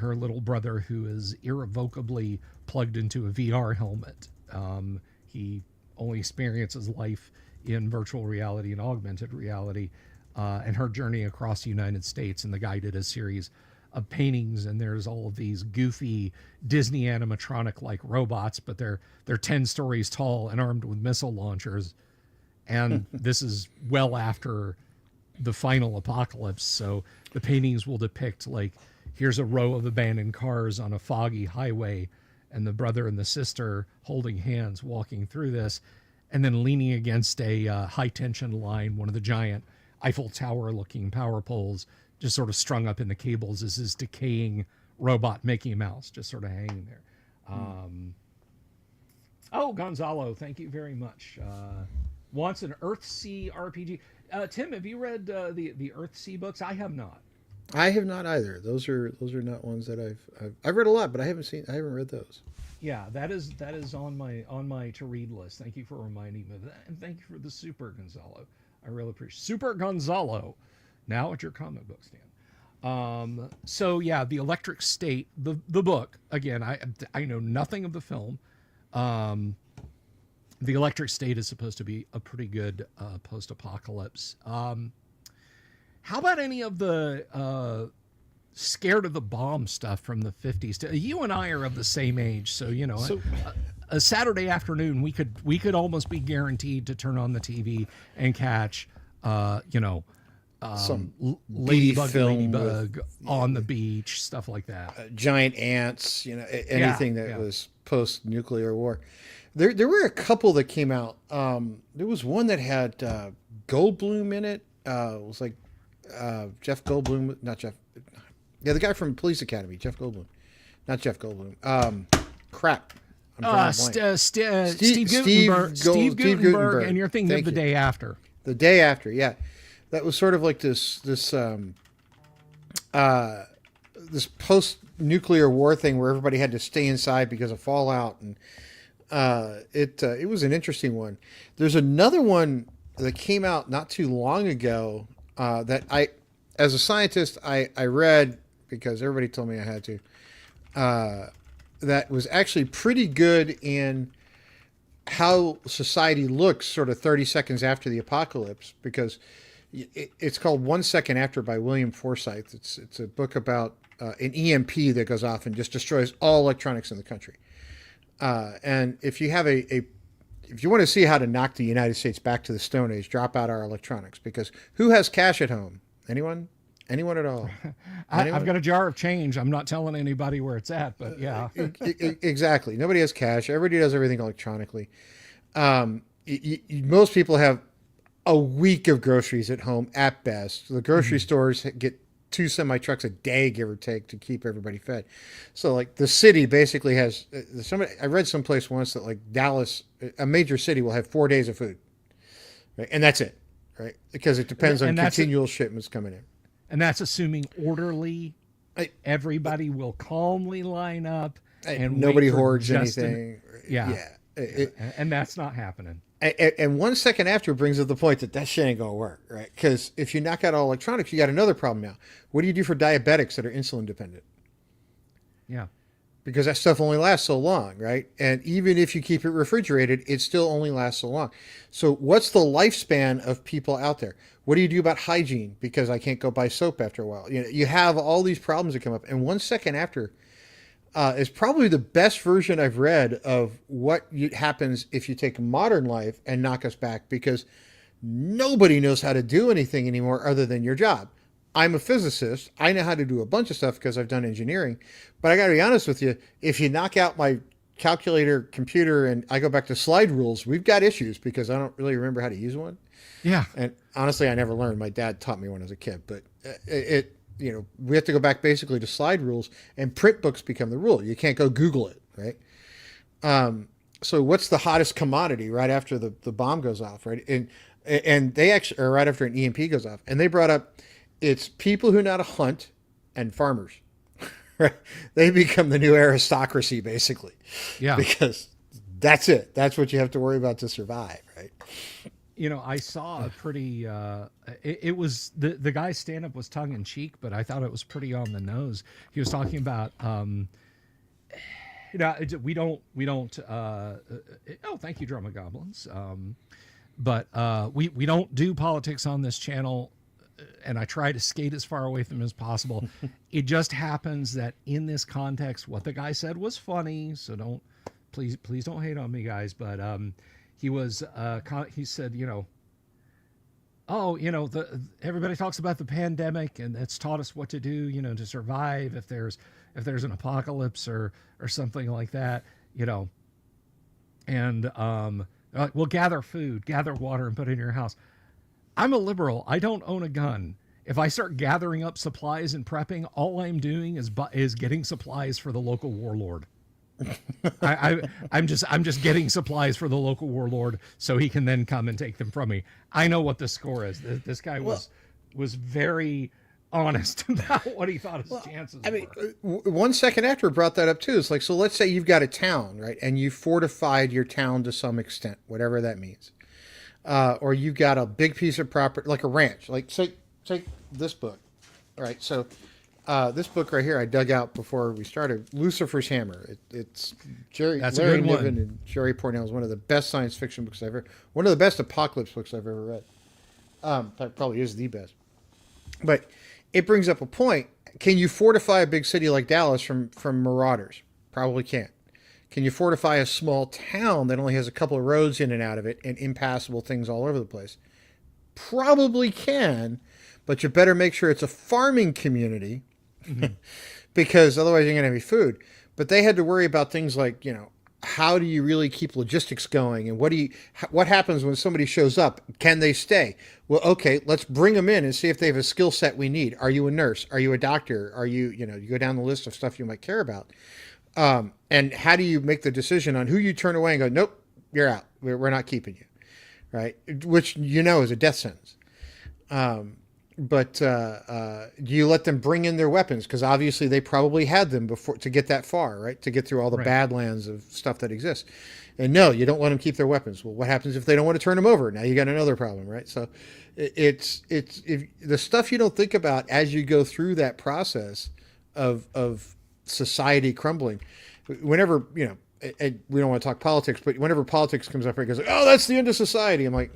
Speaker 1: little brother who is irrevocably plugged into a VR helmet. He only experiences life in virtual reality and augmented reality, and her journey across the United States. And the guy did a series of paintings, and there's all of these goofy Disney animatronic like robots, but they're 10 stories tall and armed with missile launchers. And this is well after the final apocalypse. So the paintings will depict, like, here's a row of abandoned cars on a foggy highway, and the brother and the sister holding hands walking through this, and then leaning against a high tension line, one of the giant Eiffel Tower looking power poles, just sort of strung up in the cables, is this decaying robot Mickey Mouse just sort of hanging there. Oh, Gonzalo, thank you very much. Wants an Earthsea RPG. Tim, have you read the Earthsea books? I have not.
Speaker 2: I have not either. Those are not ones that I've read a lot, but I haven't read those.
Speaker 1: Yeah, that is on my to read list. Thank you for reminding me of that, and thank you for the super, Gonzalo. I really appreciate Super Gonzalo. Now at your comic book stand. So yeah, The Electric State, the book, again, I know nothing of the film. The Electric State is supposed to be a pretty good post-apocalypse. How about any of the scared of the bomb stuff from the 50s? You and I are of the same age, so you know, a Saturday afternoon we could almost be guaranteed to turn on the TV and catch
Speaker 2: some
Speaker 1: ladybug on the beach, stuff like that.
Speaker 2: Giant ants, anything that was post-nuclear war. There were a couple that came out. There was one that had Goldblum in it. It was like Jeff Goldblum, not Jeff. Yeah, the guy from Police Academy, Jeff Goldblum, not Jeff Goldblum. Crap.
Speaker 1: Steve Guttenberg, and you're thinking of The Day After.
Speaker 2: The Day After, yeah. That was sort of like this post-nuclear war thing where everybody had to stay inside because of fallout, and it was an interesting one. There's another one that came out not too long ago that as a scientist, I read because everybody told me I had to. That was actually pretty good in how society looks sort of 30 seconds after the apocalypse, because it's called 1 Second After by William Forsythe. It's a book about an EMP that goes off and just destroys all electronics in the country. And if you have if you want to see how to knock the United States back to the Stone Age, drop out our electronics, because who has cash at home? Anyone? Anyone at all?
Speaker 1: I've got a jar of change. I'm not telling anybody where it's at, but yeah.
Speaker 2: Exactly. Nobody has cash. Everybody does everything electronically. Most people have a week of groceries at home at best. The grocery stores get 2 semi-trucks a day, give or take, to keep everybody fed. So like the city basically has I read someplace once that like Dallas, a major city, will have 4 days of food, right? And that's it, right? Because it depends on continual shipments coming in.
Speaker 1: And that's assuming orderly.
Speaker 2: I,
Speaker 1: Everybody will calmly line up and wait
Speaker 2: nobody
Speaker 1: for
Speaker 2: hoards
Speaker 1: just
Speaker 2: anything.
Speaker 1: yeah.
Speaker 2: Yeah.
Speaker 1: And that's not happening.
Speaker 2: And 1 second after brings up the point that shit ain't gonna work, right? Because if you knock out all electronics, you got another problem now. What do you do for diabetics that are insulin dependent?
Speaker 1: Yeah.
Speaker 2: Because that stuff only lasts so long, right? And even if you keep it refrigerated, it still only lasts so long. So what's the lifespan of people out there? What do you do about hygiene? Because I can't go buy soap after a while. You have all these problems that come up. And 1 second after is probably the best version I've read of what happens if you take modern life and knock us back, because nobody knows how to do anything anymore other than your job. I'm a physicist. I know how to do a bunch of stuff because I've done engineering. But I got to be honest with you, if you knock out my calculator, computer, and I go back to slide rules, we've got issues because I don't really remember how to use one.
Speaker 1: Yeah.
Speaker 2: And honestly, I never learned. My dad taught me when I was a kid. But we have to go back basically to slide rules, and print books become the rule. You can't go Google it, right? So what's the hottest commodity right after the bomb goes off, right? And they actually, or right after an EMP goes off, and they brought up, it's people who know how to hunt and farmers. Right? They become the new aristocracy, basically.
Speaker 1: Yeah.
Speaker 2: Because that's it. That's what you have to worry about to survive, right?
Speaker 1: I saw a pretty, it was, the guy's stand-up was tongue-in-cheek, but I thought it was pretty on the nose. He was talking about, we don't, thank you, Drama Goblins. But we don't do politics on this channel, and I try to skate as far away from it as possible. It just happens that in this context, what the guy said was funny, so please don't hate on me, guys, but he said, everybody talks about the pandemic, and it's taught us what to do, to survive if there's an apocalypse or something like that, and we'll gather food, gather water, and put it in your house. I'm a liberal. I don't own a gun. If I start gathering up supplies and prepping, all I'm doing is getting supplies for the local warlord. I'm just getting supplies for the local warlord so he can then come and take them from me. I know what the score is. This guy was very honest about what he thought his chances were.
Speaker 2: 1 second after brought that up too. It's like, so let's say you've got a town, right? And you fortified your town to some extent, whatever that means. Or you've got a big piece of property, like a ranch. Like, take this book. All right, so this book right here I dug out before we started, Lucifer's Hammer. It's Larry Niven and Jerry Pournelle is one of the best science fiction books I've ever, one of the best apocalypse books I've ever read. That probably is the best. But it brings up a point. Can you fortify a big city like Dallas from marauders? Probably can't. Can you fortify a small town that only has a couple of roads in and out of it and impassable things all over the place? Probably can, but you better make sure it's a farming community, because otherwise you're going to have any food. But they had to worry about things like, how do you really keep logistics going? And what happens when somebody shows up? Can they stay? Well, okay, let's bring them in and see if they have a skill set we need. Are you a nurse? Are you a doctor? Are you, you go down the list of stuff you might care about. And how do you make the decision on who you turn away and go, nope, you're out. We're not keeping you, right? Which is a death sentence. But do you let them bring in their weapons? Because obviously they probably had them before to get that far, right? To get through all the badlands of stuff that exists. And no, you don't let them keep their weapons. Well, what happens if they don't want to turn them over? Now you got another problem, right? So it's the stuff you don't think about as you go through that process of society crumbling. Whenever, and we don't want to talk politics, but whenever politics comes up, it goes, oh, that's the end of society. I'm like,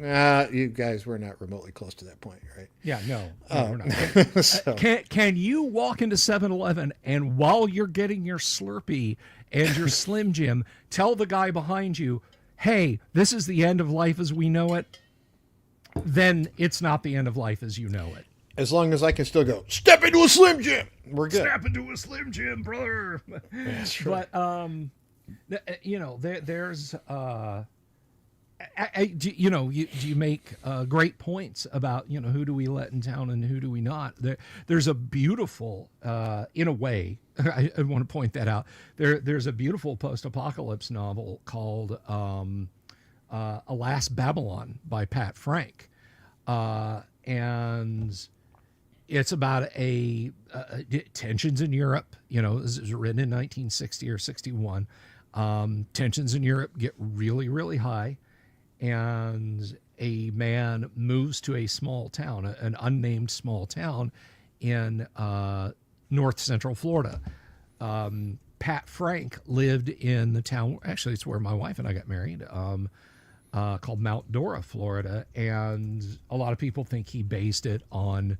Speaker 2: you guys, we're not remotely close to that point, right?
Speaker 1: Yeah, no we're not. So. Can you walk into 7-Eleven and while you're getting your Slurpee and your Slim Jim, tell the guy behind you, hey, this is the end of life as we know it? Then it's not the end of life as you know it.
Speaker 2: As long as I can still go, step into a Slim Jim, we're good.
Speaker 1: Step into a Slim Jim, brother.
Speaker 2: That's true.
Speaker 1: But there's do you make great points about who do we let in town and who do we not. There's a beautiful in a way I want to point that out. There's a beautiful post-apocalypse novel called Alas Babylon by Pat Frank, and it's about tensions in Europe. This was written in 1960 or 61. Tensions in Europe get really, really high, and a man moves to a small town, an unnamed small town in north central Florida. Pat Frank lived in the town. Actually, it's where my wife and I got married. Called Mount Dora, Florida, and a lot of people think he based it on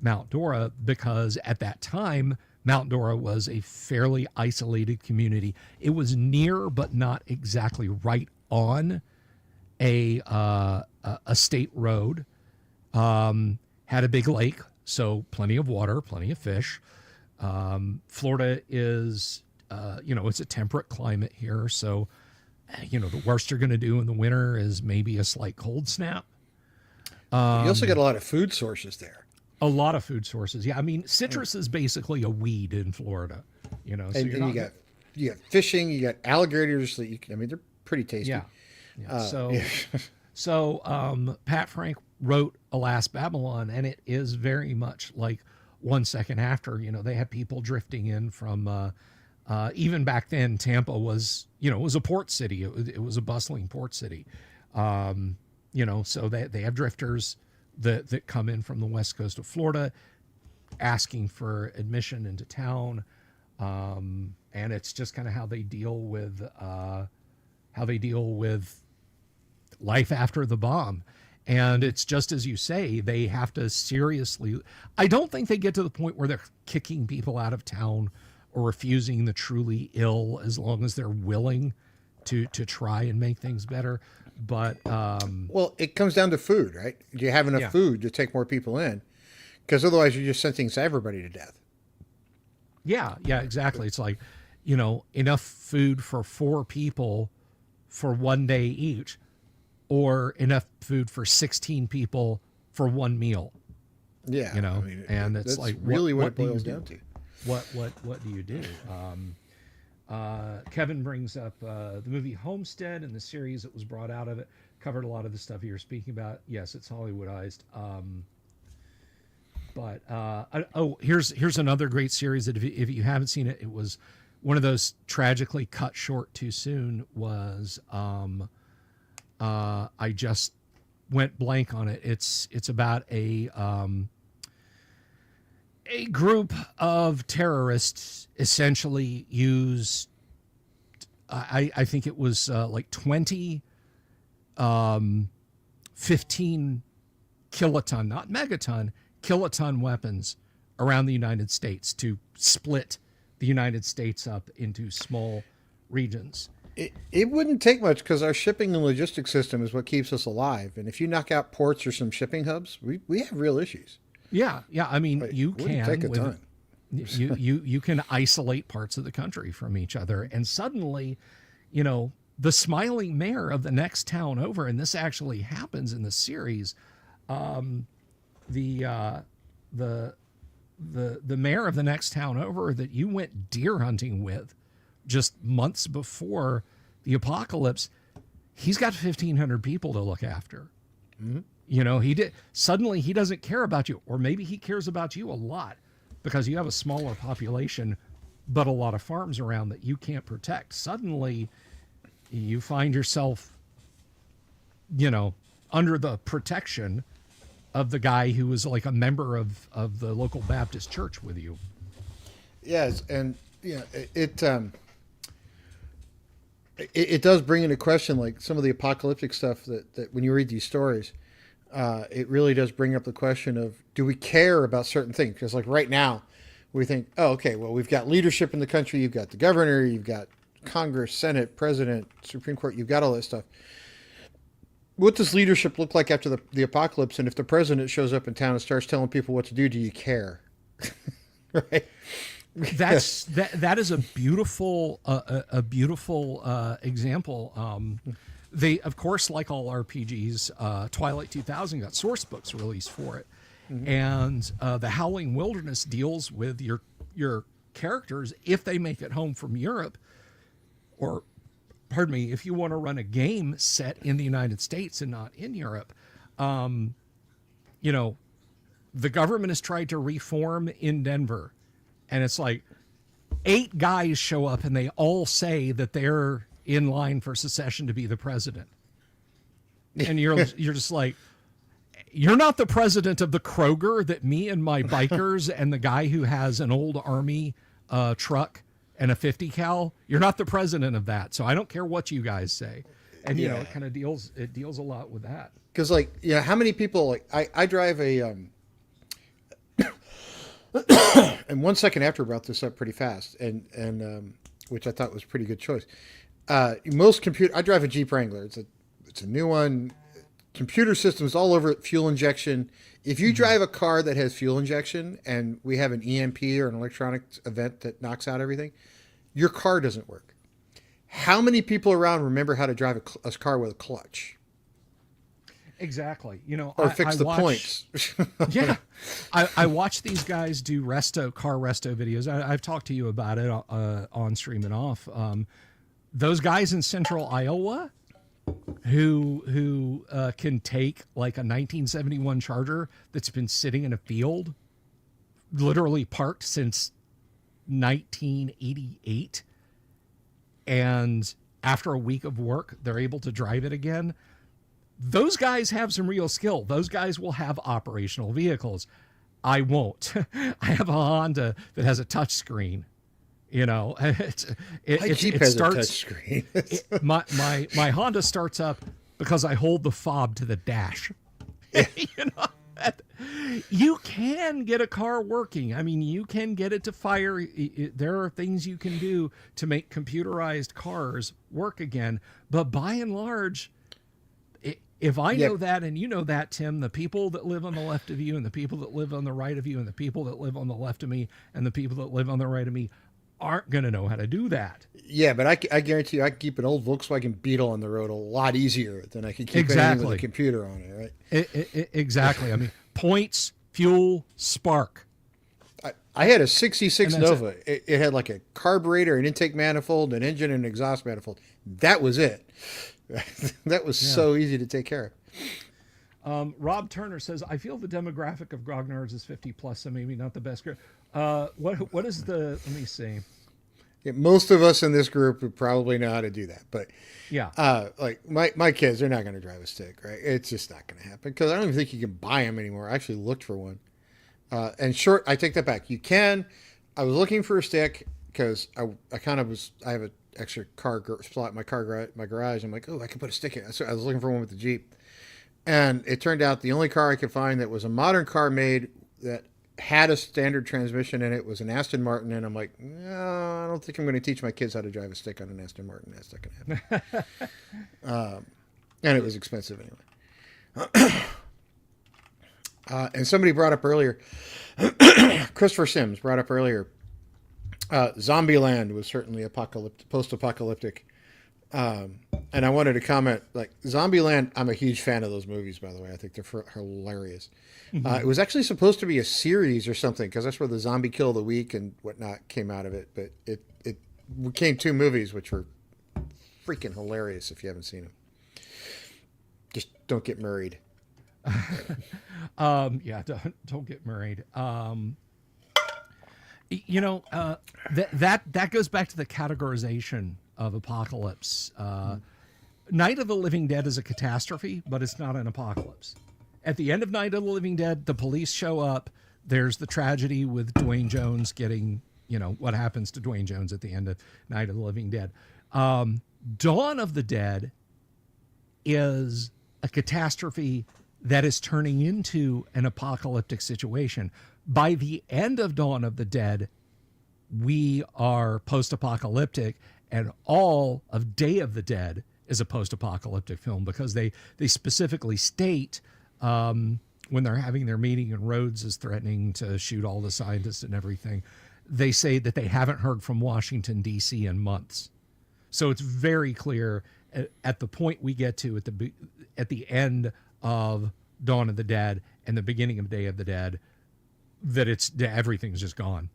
Speaker 1: Mount Dora because at that time Mount Dora was a fairly isolated community. It was near but not exactly right on a state road. Had a big lake, so plenty of water, plenty of fish. Florida is it's a temperate climate here, so the worst you're going to do in the winter is maybe a slight cold snap.
Speaker 2: You also got a lot of food sources there.
Speaker 1: A lot of food sources. Yeah. I mean, citrus is basically a weed in Florida, so
Speaker 2: and you got fishing, you got alligators that they're pretty tasty.
Speaker 1: Yeah. So Pat Frank wrote Alas Babylon, and it is very much like 1 second after. They had people drifting in from, even back then, Tampa was, it was a port city. It was a bustling port city. So they have drifters that come in from the west coast of Florida asking for admission into town. And it's just kind of how they deal with life after the bomb. And it's just as you say, they have to seriously, I don't think they get to the point where they're kicking people out of town or refusing the truly ill as long as they're willing to try and make things better. But
Speaker 2: well, it comes down to food, right? Do you have enough food to take more people in? Because otherwise you're just sentencing everybody to death.
Speaker 1: Yeah, exactly. It's like, enough food for 4 people for 1 day each, or enough food for 16 people for 1 meal.
Speaker 2: Yeah.
Speaker 1: And it's
Speaker 2: that's
Speaker 1: like,
Speaker 2: really what it boils down to.
Speaker 1: What do you do? Kevin brings up the movie Homestead and the series that was brought out of it. Covered a lot of the stuff you're speaking about. Yes, it's Hollywoodized. Here's another great series that if you haven't seen it, it was one of those tragically cut short too soon. Was I just went blank on it. It's about a group of terrorists essentially used, I think it was like 20, 15 kiloton, not megaton, kiloton weapons around the United States to split the United States up into small regions.
Speaker 2: It wouldn't take much because our shipping and logistics system is what keeps us alive. And if you knock out ports or some shipping hubs, we have real issues.
Speaker 1: Yeah. I mean,
Speaker 2: But
Speaker 1: you
Speaker 2: it wouldn't take a ton.
Speaker 1: you can isolate parts of the country from each other, and suddenly, the smiling mayor of the next town over, and this actually happens in the series, the mayor of the next town over that you went deer hunting with just months before the apocalypse, he's got 1,500 people to look after. Mm-hmm. Suddenly he doesn't care about you, or maybe he cares about you a lot because you have a smaller population, but a lot of farms around that you can't protect. Suddenly you find yourself, under the protection of the guy who was like a member of the local Baptist church with you.
Speaker 2: Yes. And it does bring into question like some of the apocalyptic stuff that when you read these stories, it really does bring up the question of, do we care about certain things? Because like right now we think, oh, okay, well, we've got leadership in the country. You've got the governor, you've got Congress, Senate, President, Supreme Court, you've got all that stuff. What does leadership look like after the apocalypse? And if the president shows up in town and starts telling people what to do you care? Right.
Speaker 1: That is a beautiful example. They, of course, like all RPGs, Twilight 2000 got source books released for it. Mm-hmm. And the Howling Wilderness deals with your characters if they make it home from Europe, or, pardon me, if you want to run a game set in the United States and not in Europe, the government has tried to reform in Denver, and it's like 8 guys show up and they all say that they're in line for secession to be the president. And you're just like, you're not the president of the Kroger that me and my bikers and the guy who has an old army truck and a 50 cal, you're not the president of that. So I don't care what you guys say. And, you know, it kind of deals a lot with that.
Speaker 2: Because, like, yeah, how many people, like, I drive a, and 1 second after I brought this up pretty fast, and which I thought was a pretty good choice. I drive a Jeep Wrangler. It's a new one. Computer systems all over it, fuel injection. If you drive a car that has fuel injection and we have an EMP or an electronic event that knocks out everything, your car doesn't work. How many people around remember how to drive a car with a clutch?
Speaker 1: Exactly. You know,
Speaker 2: or fix the points.
Speaker 1: Yeah. I watch these guys do car resto videos. I've talked to you about it on stream and off. Those guys in central Iowa who can take like a 1971 Charger that's been sitting in a field, literally parked since 1988, and after a week of work, they're able to drive it again. Those guys have some real skill. Those guys will have operational vehicles. I won't. I have a Honda that has a touch screen. You know,
Speaker 2: My Jeep has a touch screen.
Speaker 1: my Honda starts up because I hold the fob to the dash. You know, you can get a car working. I mean, you can get it to fire. There are things you can do to make computerized cars work again. But by and large, if I know that and you know that, Tim, the people that live on the left of you and the people that live on the right of you and the people that live on the left of me and the people that live on the right of me aren't going to know how to do that.
Speaker 2: Yeah, but I guarantee you I can keep an old Volkswagen Beetle on the road a lot easier than I could keep anything with a computer on it, right?
Speaker 1: Exactly. I mean, points, fuel, spark.
Speaker 2: I had a 66 Nova. It had like a carburetor, an intake manifold, an engine, and an exhaust manifold. That was it. That was so easy to take care
Speaker 1: of. Rob Turner says, I feel the demographic of grognards is 50 plus, so maybe not the best group. What is the, let me see.
Speaker 2: Yeah, most of us in this group would probably know how to do that, but like my kids, they're not going to drive a stick, right? It's just not going to happen because I don't even think you can buy them anymore. I actually looked for one. I take that back. You can. I was looking for a stick because I have an extra car spot in my garage. I'm like, oh, I could put a stick in. So I was looking for one with the Jeep. And it turned out the only car I could find that was a modern car made that had a standard transmission in it was an Aston Martin. And I'm like, no, I don't think I'm going to teach my kids how to drive a stick on an Aston Martin. That's not going to happen. And it was expensive anyway. And somebody brought up earlier, Christopher Sims brought up earlier, Zombieland was certainly post-apocalyptic. And I wanted to comment, like, Zombieland, I'm a huge fan of those movies, by the way. I think they're hilarious. Mm-hmm. It was actually supposed to be a series or something, because that's where the Zombie Kill of the Week and whatnot came out of it. But it became 2 movies, which were freaking hilarious if you haven't seen them. Just don't get married.
Speaker 1: Yeah, don't get married. You know, that goes back to the categorization of apocalypse. Night of the Living Dead is a catastrophe, but it's not an apocalypse. At the end of Night of the Living Dead, the police show up. There's the tragedy with Dwayne Jones getting, you know, what happens to Dwayne Jones at the end of Night of the Living Dead. Dawn of the Dead is a catastrophe that is turning into an apocalyptic situation. By the end of Dawn of the Dead, we are post-apocalyptic, and all of Day of the Dead is a post-apocalyptic film because they specifically state when they're having their meeting and Rhodes is threatening to shoot all the scientists and everything, they say that they haven't heard from Washington, D.C. in months. So it's very clear at the point we get to at the end of Dawn of the Dead and the beginning of Day of the Dead that everything's just gone.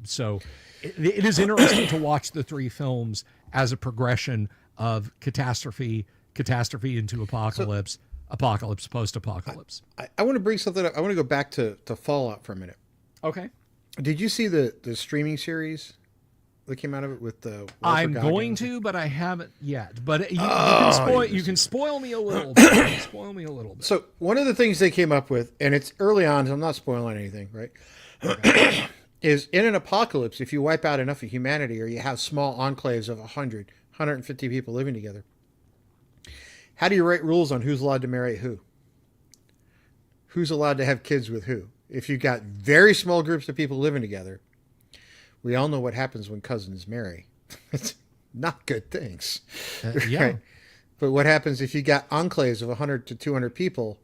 Speaker 1: So it is interesting to watch the 3 films as a progression of catastrophe into apocalypse, apocalypse, post-apocalypse.
Speaker 2: I want to bring something up. I want to go back to Fallout for a minute.
Speaker 1: Okay.
Speaker 2: Did you see the streaming series that came out of it with the?
Speaker 1: I'm going to, but I haven't yet. But you can spoil me a little bit. Spoil me a little bit.
Speaker 2: So one of the things they came up with, and it's early on, so I'm not spoiling anything, right? Okay. Is in an apocalypse, if you wipe out enough of humanity, or you have small enclaves of 100, 150 people living together, how do you write rules on who's allowed to marry who? Who's allowed to have kids with who? If you've got very small groups of people living together, we all know what happens when cousins marry. It's not good things.
Speaker 1: Yeah.
Speaker 2: Right? But what happens if you got enclaves of 100 to 200 people?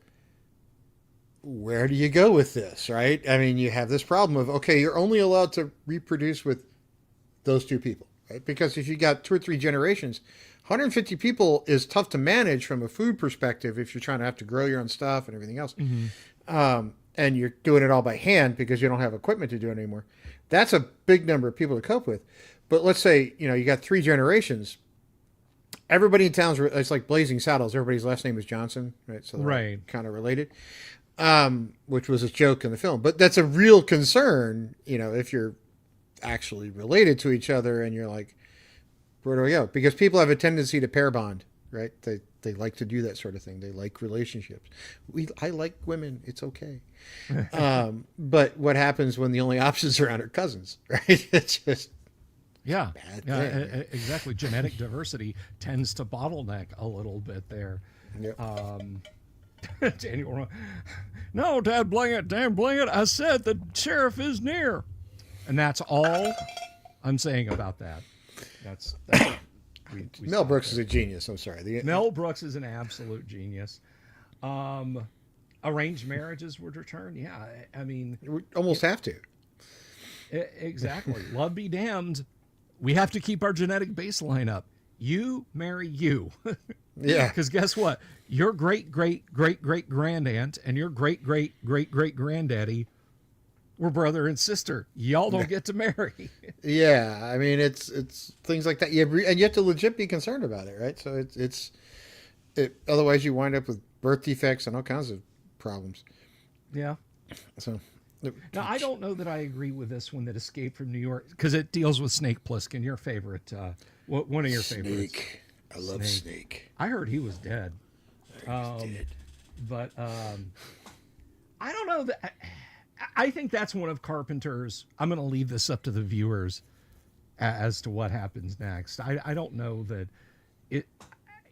Speaker 2: Where do you go with this, right? I mean, you have this problem of, okay, you're only allowed to reproduce with those two people, right? Because if you got 2 or 3 generations, 150 people is tough to manage from a food perspective if you're trying to have to grow your own stuff and everything else. Mm-hmm. And you're doing it all by hand because you don't have equipment to do it anymore. That's a big number of people to cope with. But let's say, you got 3 generations. Everybody in town's, it's like Blazing Saddles. Everybody's last name is Johnson, right? So they're kind of related, which was a joke in the film. But that's a real concern, if you're actually related to each other and you're like, where do we go? Because people have a tendency to pair bond, right? They like to do that sort of thing. They like relationships. I like women. It's okay. But what happens when the only options around are cousins, right? It's just bad thing.
Speaker 1: Exactly. Genetic diversity tends to bottleneck a little bit there.
Speaker 2: Yep.
Speaker 1: Daniel, no, Dad, damn bling it. I said the sheriff is near. And that's all I'm saying about that. That's we
Speaker 2: Mel Brooks is a genius. I'm sorry.
Speaker 1: Mel Brooks is an absolute genius. Arranged marriages would return. Yeah, I mean,
Speaker 2: we almost have to.
Speaker 1: Exactly. Love be damned. We have to keep our genetic baseline up. You marry you.
Speaker 2: Yeah.
Speaker 1: Because guess what? Your great-great-great-great-grandaunt and your great-great-great-great-granddaddy were brother and sister. Y'all don't get to marry.
Speaker 2: Yeah, I mean, it's things like that. And you have to legit be concerned about it, right? So it's otherwise you wind up with birth defects and all kinds of problems.
Speaker 1: Yeah.
Speaker 2: So
Speaker 1: now I don't know that I agree with this one that Escape from New York, because it deals with Snake Plissken, your favorite, one of your favorites.
Speaker 2: I love Snake.
Speaker 1: I heard he was dead.
Speaker 2: Dead.
Speaker 1: But I don't know that. I think that's one of Carpenter's. I'm going to leave this up to the viewers as to what happens next. I don't know that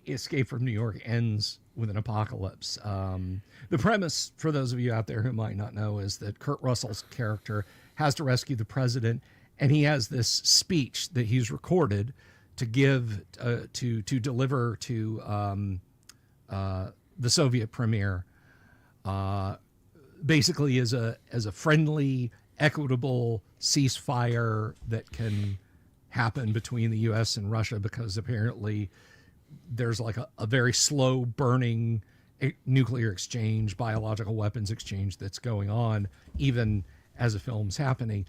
Speaker 1: Escape from New York ends with an apocalypse. The premise, for those of you out there who might not know, is that Kurt Russell's character has to rescue the president, and he has this speech that he's recorded to give to deliver to the Soviet premier. Basically as a friendly, equitable ceasefire that can happen between the U.S. and Russia, because apparently there's like a very slow burning nuclear exchange, biological weapons exchange that's going on even as the film's happening.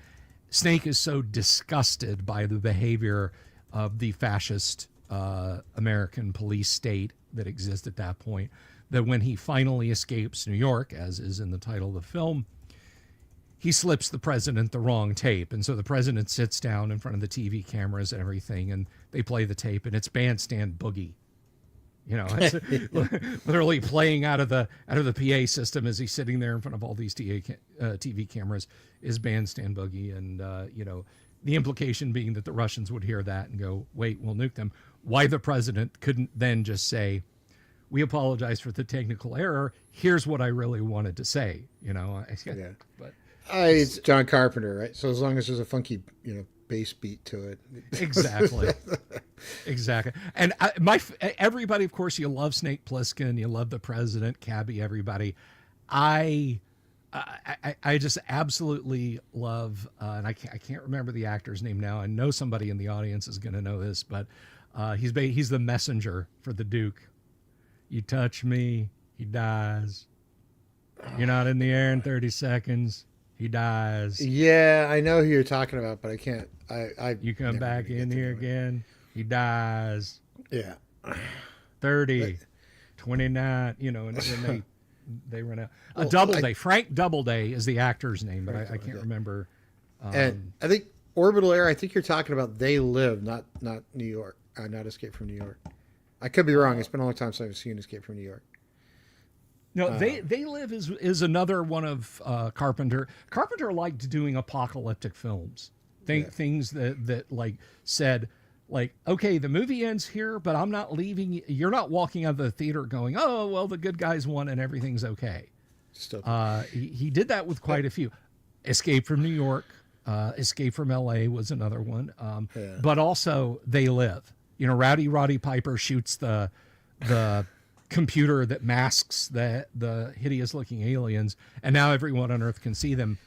Speaker 1: Snake is so disgusted by the behavior of the fascist American police state that exists at that point, that when he finally escapes New York, as is in the title of the film, he slips the president the wrong tape. And so the president sits down in front of the TV cameras and everything, and they play the tape, and it's Bandstand Boogie. It's literally playing out of the PA system as he's sitting there in front of all these TV cameras is Bandstand Boogie. And, the implication being that the Russians would hear that and go, wait, we'll nuke them. Why the president couldn't then just say, we apologize for the technical error. Here's what I really wanted to say,
Speaker 2: Yeah.
Speaker 1: But
Speaker 2: it's John Carpenter, right? So as long as there's a funky, bass beat to it.
Speaker 1: Exactly. Exactly. And everybody, of course, you love Snake Plissken, you love the president, Cabby, everybody. I just absolutely love, and I can't remember the actor's name now. I know somebody in the audience is going to know this, but he's the messenger for the Duke. You touch me, he dies. You're not in the air in 30 seconds, he dies.
Speaker 2: Yeah, I know who you're talking about, but I can't.
Speaker 1: You come back in here again, he dies.
Speaker 2: Yeah.
Speaker 1: 30, 29, and then they run out. Doubleday. Frank Doubleday is the actor's name, but I can't remember.
Speaker 2: And I think Orbital Air, I think you're talking about They Live, not New York, not Escape from New York. I could be wrong. It's been a long time since I've seen Escape from New York.
Speaker 1: No, They Live is another one of Carpenter. Carpenter liked doing apocalyptic films. Things that like said, like, okay, the movie ends here, but I'm not leaving. You're not walking out of the theater going, oh, well, the good guys won and everything's okay. He did that with quite a few. Escape from New York, Escape from LA was another one. But also They Live. Rowdy Roddy Piper shoots the computer that masks the hideous looking aliens, and now everyone on Earth can see them,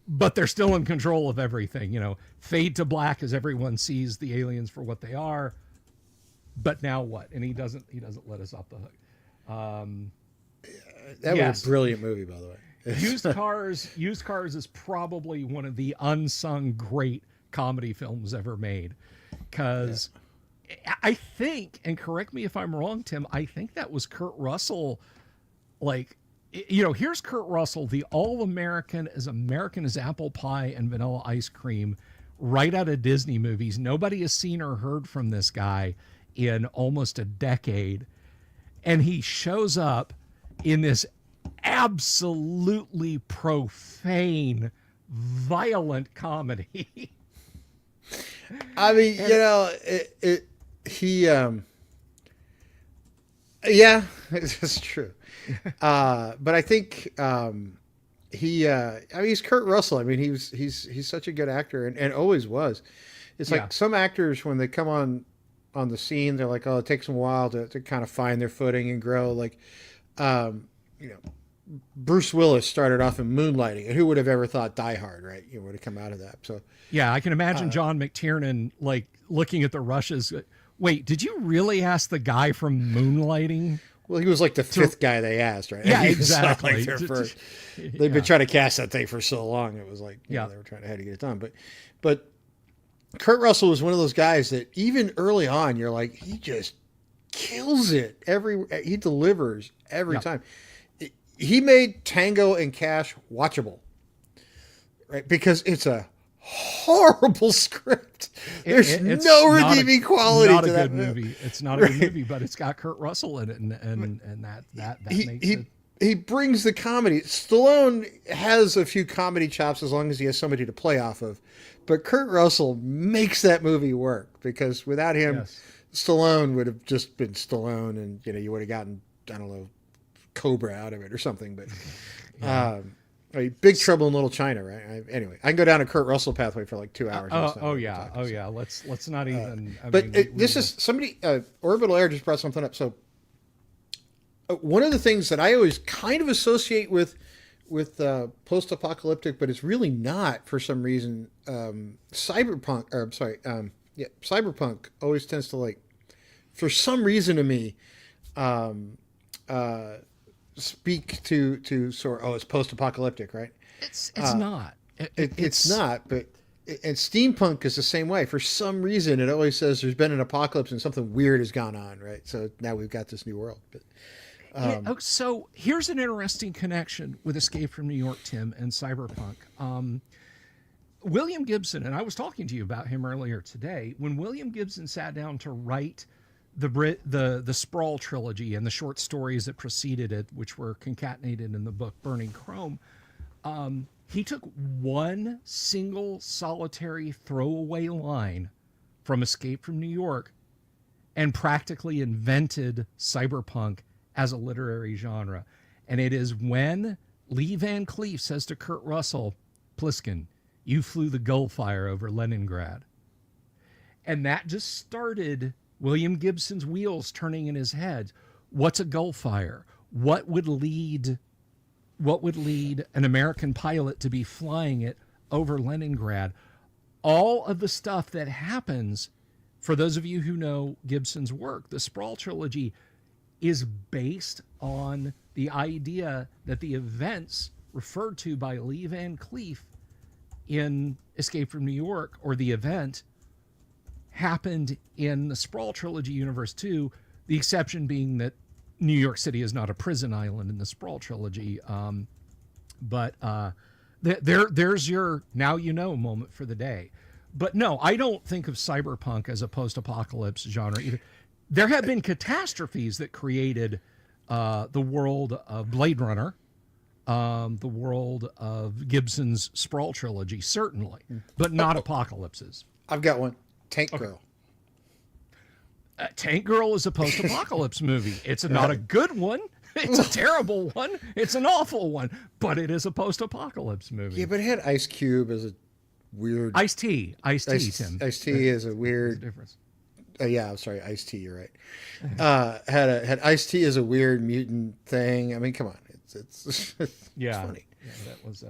Speaker 1: but they're still in control of everything. Fade to black as everyone sees the aliens for what they are. But now what? And he doesn't let us off the hook.
Speaker 2: That was a brilliant movie, by the way.
Speaker 1: Used Cars is probably one of the unsung great comedy films ever made, because I think, and correct me if I'm wrong, Tim, I think that was Kurt Russell. Like, here's Kurt Russell, the all-American, as American as apple pie and vanilla ice cream, right out of Disney movies. Nobody has seen or heard from this guy in almost a decade. And he shows up in this absolutely profane, violent comedy.
Speaker 2: I mean, it's true. But I think he's Kurt Russell. I mean, he's such a good actor and always was. It's like some actors, when they come on the scene, they're like, oh, it takes them a while to kind of find their footing and grow. Like, Bruce Willis started off in Moonlighting, and who would have ever thought Die Hard, right? Would have come out of that. So
Speaker 1: I can imagine John McTiernan like looking at the rushes. Wait, did you really ask the guy from Moonlighting?
Speaker 2: Well, he was like the fifth guy they asked, right?
Speaker 1: Yeah, exactly.
Speaker 2: They've been trying to cast that thing for so long. It was like, they were trying to get it done. But Kurt Russell was one of those guys that even early on, you're like, he just kills it. He delivers every time. He made Tango and Cash watchable, right? Because it's a horrible script. There's no redeeming quality to that movie.
Speaker 1: It's not a good movie, but it's got Kurt Russell in it, and that makes it.
Speaker 2: He brings the comedy. Stallone has a few comedy chops as long as he has somebody to play off of, but Kurt Russell makes that movie work, because without him, Stallone would have just been Stallone, and you would have gotten, I don't know, Cobra out of it or something. But Big Trouble in Little China, right? Anyway, I can go down a Kurt Russell pathway for like 2 hours.
Speaker 1: Let's not even.
Speaker 2: This is somebody. Orbital Air just brought something up. So one of the things that I always kind of associate with post-apocalyptic, but it's really not for some reason. Cyberpunk always tends to, like, for some reason to me, speak to sort of, it's post-apocalyptic, right?
Speaker 1: It's not.
Speaker 2: It's not, but and steampunk is the same way. For some reason, it always says there's been an apocalypse and something weird has gone on, right? So now we've got this new world. But
Speaker 1: so here's an interesting connection with Escape from New York, Tim, and cyberpunk. William Gibson, and I was talking to you about him earlier today. When William Gibson sat down to write the Sprawl trilogy and the short stories that preceded it, which were concatenated in the book Burning Chrome, he took one single solitary throwaway line from Escape from New York and practically invented cyberpunk as a literary genre. And it is when Lee Van Cleef says to Kurt Russell, Pliskin, you flew the Gullfire over Leningrad. And that just started William Gibson's wheels turning in his head. What's a Gullfire? What would lead an American pilot to be flying it over Leningrad? All of the stuff that happens, for those of you who know Gibson's work, the Sprawl trilogy is based on the idea that the events referred to by Lee Van Cleef in Escape from New York, or the event, happened in the Sprawl trilogy universe too, the exception being that New York City is not a prison island in the Sprawl trilogy. But there's your now you know moment for the day. But no, I don't think of cyberpunk as a post-apocalypse genre either. There have been catastrophes that created the world of Blade Runner, the world of Gibson's Sprawl trilogy, certainly, but not apocalypses.
Speaker 2: I've got one. Tank Girl.
Speaker 1: Tank Girl is a post-apocalypse movie. It's not a good one. It's a terrible one. It's an awful one, but it is a post-apocalypse movie.
Speaker 2: Yeah, but it had Ice Cube as a weird...
Speaker 1: Ice-T, Tim.
Speaker 2: Ice-T is a weird...
Speaker 1: difference.
Speaker 2: Yeah, I'm sorry, Ice-T, you're right. Had Ice-T as a weird mutant thing. I mean, come on. It's
Speaker 1: yeah,
Speaker 2: funny.
Speaker 1: Yeah, that was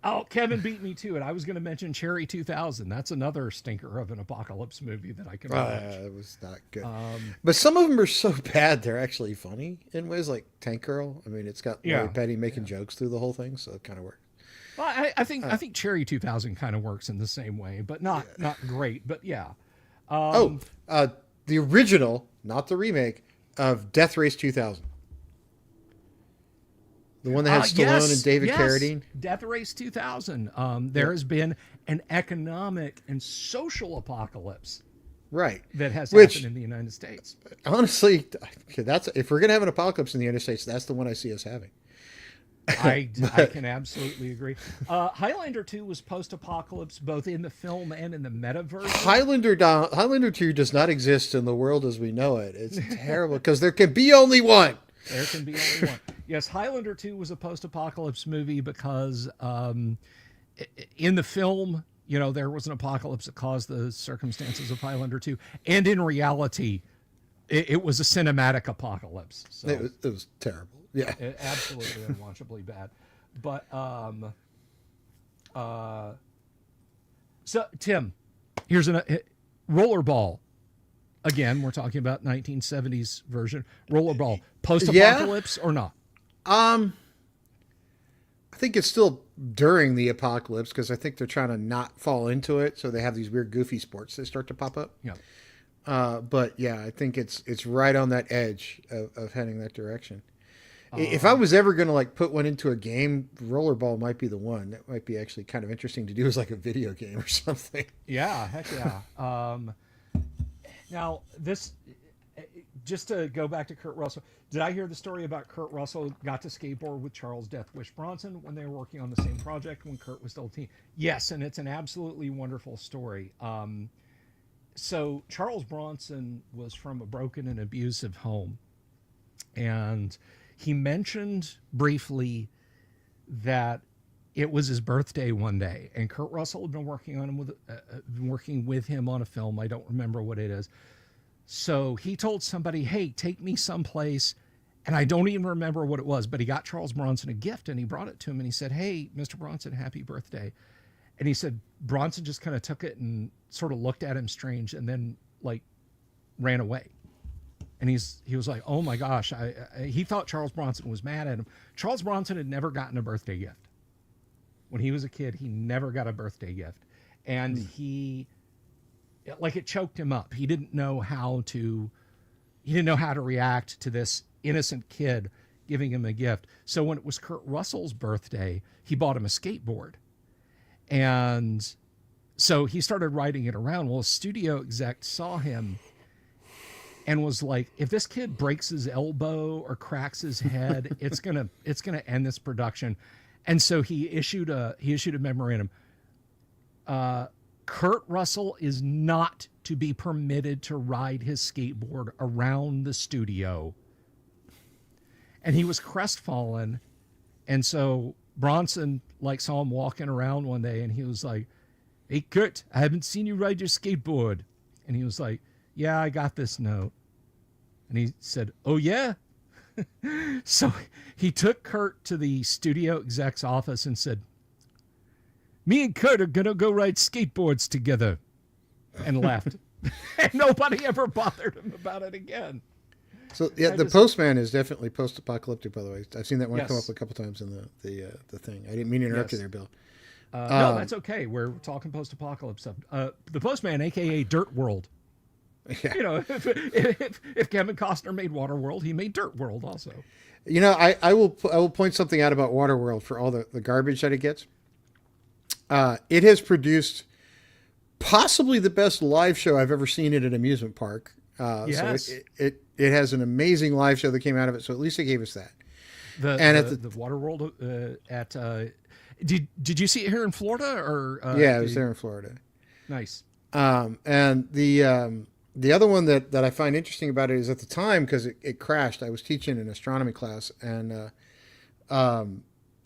Speaker 1: Oh, Kevin beat me to it. I was going to mention Cherry 2000. That's another stinker of an apocalypse movie that I can watch.
Speaker 2: It was not good. But some of them are so bad they're actually funny in ways, like Tank Girl. I mean, it's got Lori Petty making jokes through the whole thing, so it kind of works.
Speaker 1: Well, I think Cherry 2000 kind of works in the same way, but not great. But yeah.
Speaker 2: The original, not the remake, of Death Race 2000. The one that had Stallone and David Carradine?
Speaker 1: Death Race 2000. There has been an economic and social apocalypse.
Speaker 2: Right.
Speaker 1: That has happened in the United States.
Speaker 2: Honestly, that's if we're going to have an apocalypse in the United States, that's the one I see us having.
Speaker 1: I can absolutely agree. Highlander 2 was post-apocalypse, both in the film and in the metaverse.
Speaker 2: Highlander 2 does not exist in the world as we know it. It's terrible because there can be only one.
Speaker 1: There can be only one. Yes, Highlander 2 was a post-apocalypse movie because in the film, there was an apocalypse that caused the circumstances of Highlander 2. And in reality, it was a cinematic apocalypse. So
Speaker 2: it was terrible. Yeah.
Speaker 1: Absolutely unwatchably bad. But, so, Tim, here's Rollerball. Again, we're talking about 1970s version. Rollerball. Post-apocalypse or not?
Speaker 2: I think it's still during the apocalypse because I think they're trying to not fall into it. So they have these weird, goofy sports that start to pop up.
Speaker 1: Yeah.
Speaker 2: But yeah, I think it's right on that edge of heading that direction. If I was ever going to put one into a game, Rollerball might be the one. That might be actually kind of interesting to do as a video game or something.
Speaker 1: Yeah, heck yeah. Now, just to go back to Kurt Russell, did I hear the story about Kurt Russell got to skateboard with Charles Death Wish Bronson when they were working on the same project when Kurt was still a teen? Yes, and it's an absolutely wonderful story. So Charles Bronson was from a broken and abusive home, and he mentioned briefly that it was his birthday one day, and Kurt Russell had been working with him on a film. I don't remember what it is. So he told somebody, "Hey, take me someplace," and I don't even remember what it was, but he got Charles Bronson a gift, and he brought it to him, and he said, "Hey, Mr. Bronson, happy birthday." And he said Bronson just kind of took it and sort of looked at him strange, and then ran away. And he was like, "Oh my gosh!" He thought Charles Bronson was mad at him. Charles Bronson had never gotten a birthday gift. When he was a kid, he never got a birthday gift, and it choked him up. He didn't know how to react to this innocent kid giving him a gift. So when it was Kurt Russell's birthday, he bought him a skateboard, and so he started riding it around. Well, a studio exec saw him and was like, "If this kid breaks his elbow or cracks his head, it's gonna end this production." And so he issued a memorandum. Kurt Russell is not to be permitted to ride his skateboard around the studio. And he was crestfallen. And so Bronson saw him walking around one day, and he was like, "Hey, Kurt, I haven't seen you ride your skateboard." And he was like, "Yeah, I got this note." And he said, "Oh yeah?" So he took Kurt to the studio exec's office and said, "Me and Kurt are going to go ride skateboards together," and left. And nobody ever bothered him about it again.
Speaker 2: So yeah, the Postman is definitely post-apocalyptic, by the way. I've seen that one come up a couple times in the thing. I didn't mean to interrupt you there, Bill.
Speaker 1: No, that's okay. We're talking post-apocalypse stuff. The Postman, a.k.a. Dirt World.
Speaker 2: Yeah.
Speaker 1: You know, if Kevin Costner made Waterworld, he made Dirt World also.
Speaker 2: You know, I will point something out about Waterworld for all the garbage that it gets. It has produced possibly the best live show I've ever seen at an amusement park.
Speaker 1: Yes.
Speaker 2: So it has an amazing live show that came out of it. So at least they gave us that.
Speaker 1: The Waterworld at did you see it here in Florida or
Speaker 2: yeah, it was there in Florida.
Speaker 1: Nice.
Speaker 2: And the other one that I find interesting about it is at the time, because it crashed. I was teaching an astronomy class, and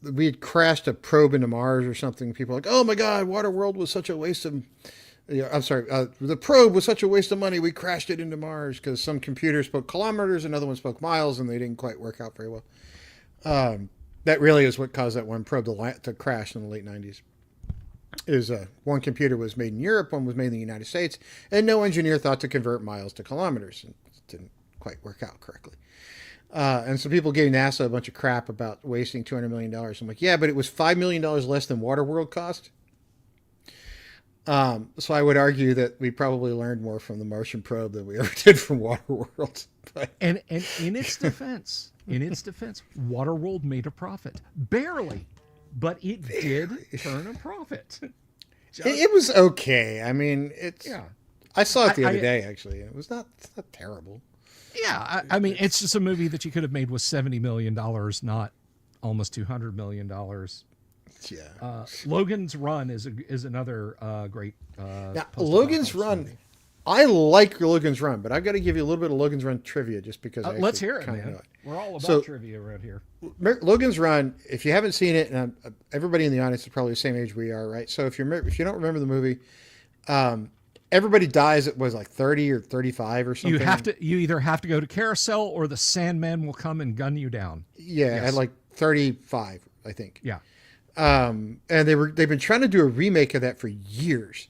Speaker 2: we had crashed a probe into Mars or something. People were like, "Oh my God, Waterworld was such a waste of." Yeah, I'm sorry. The probe was such a waste of money. We crashed it into Mars because some computer spoke kilometers, another one spoke miles, and they didn't quite work out very well. That really is what caused that one probe to crash in the late 90s. Is one computer was made in Europe, one was made in the United States, and no engineer thought to convert miles to kilometers, and it didn't quite work out correctly. And so people gave NASA a bunch of crap about wasting $200 million. I'm like, yeah, but it was $5 million less than Waterworld cost. So I would argue that we probably learned more from the Martian probe than we ever did from Waterworld. But...
Speaker 1: And in its defense, Waterworld made a profit. Barely, but it did turn a profit.
Speaker 2: It was okay. I mean,
Speaker 1: yeah.
Speaker 2: I saw it the other day, actually. It's not terrible.
Speaker 1: Yeah, I mean, it's just a movie that you could have made with $70 million, not almost $200 million.
Speaker 2: Yeah.
Speaker 1: Logan's Run is another great.
Speaker 2: Now, Logan's Run,
Speaker 1: movie.
Speaker 2: I like Logan's Run, but I've got to give you a little bit of Logan's Run trivia just because.
Speaker 1: Let's hear it, man. We're all about trivia around here.
Speaker 2: Logan's Run, if you haven't seen it, and everybody in the audience is probably the same age we are, right? So if you don't remember the movie, everybody dies at like 30 or 35 or something.
Speaker 1: You either have to go to Carousel or the Sandman will come and gun you down.
Speaker 2: Yeah, yes. At like 35, I think.
Speaker 1: Yeah.
Speaker 2: And they've been trying to do a remake of that for years.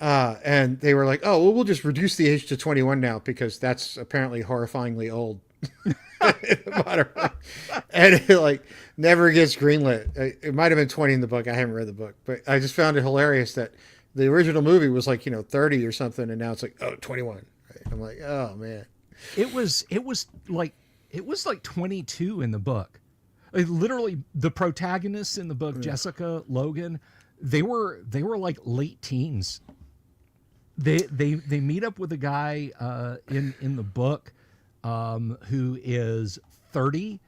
Speaker 2: And they were like, oh, well, we'll just reduce the age to 21 now because that's apparently horrifyingly old. And it like never gets greenlit. It might have been 20 in the book. I haven't read the book, but I just found it hilarious that the original movie was like, 30 or something. And now it's like, 21. Right? I'm like, oh man.
Speaker 1: It was like 22 in the book. Like, literally the protagonists in the book, Jessica, Logan, they were like late teens. They meet up with a guy in the book who is 30,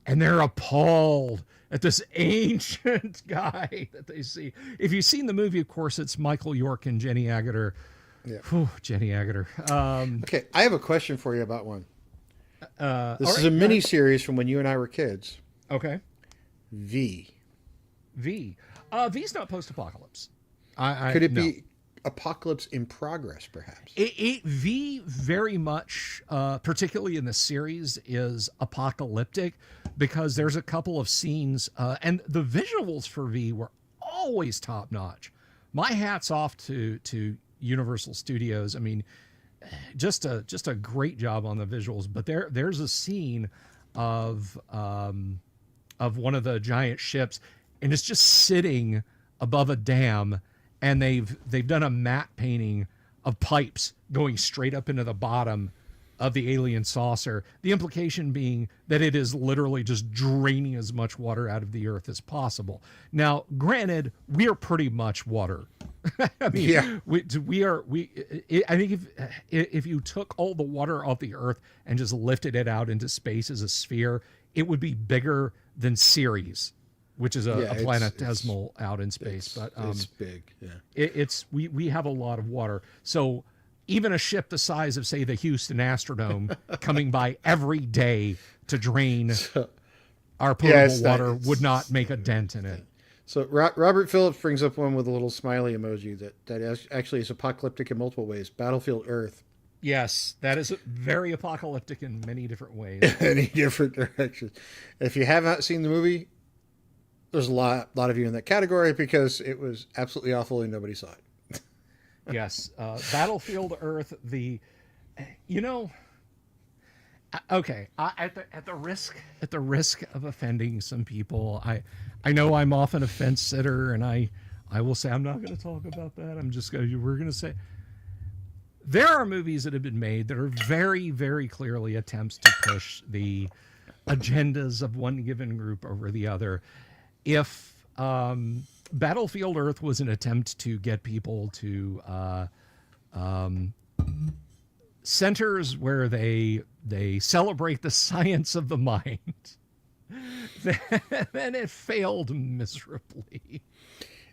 Speaker 1: and they're appalled at this ancient guy that they see. If you've seen the movie, of course, it's Michael York and Jenny Agutter. Yeah. Whew, Jenny Agutter.
Speaker 2: Okay, I have a question for you about one. This is a mini series from when you and I were kids.
Speaker 1: Okay.
Speaker 2: V.
Speaker 1: V's not post-apocalypse.
Speaker 2: Could it be apocalypse in progress, perhaps?
Speaker 1: V very much, particularly in the series, is apocalyptic because there's a couple of scenes, and the visuals for V were always top-notch. My hat's off to Universal Studios. I mean, just a great job on the visuals. But there's a scene of one of the giant ships, and it's just sitting above a dam, and they've done a matte painting of pipes going straight up into the bottom of the alien saucer. The implication being that it is literally just draining as much water out of the earth as possible. Now, granted, we are pretty much water. I mean, yeah. I think if you took all the water off the earth and just lifted it out into space as a sphere, it would be bigger than Ceres, which is a planetesimal out in space. But
Speaker 2: it's big. Yeah,
Speaker 1: we have a lot of water. So even a ship the size of, say, the Houston Astrodome coming by every day to drain our potable water would not make a dent in it.
Speaker 2: So Robert Phillips brings up one with a little smiley emoji that actually is apocalyptic in multiple ways. Battlefield Earth.
Speaker 1: Yes, that is very apocalyptic in many different ways.
Speaker 2: Many different directions. If you have not seen the movie, there's a lot of you in that category because it was absolutely awful and nobody saw it.
Speaker 1: Yes, Battlefield Earth. Okay. At the risk of offending some people, I know I'm often a fence sitter, and I will say I'm not going to talk about that. We're going to say there are movies that have been made that are very, very clearly attempts to push the agendas of one given group over the other. If Battlefield Earth was an attempt to get people to centers where they celebrate the science of the mind, then it failed miserably.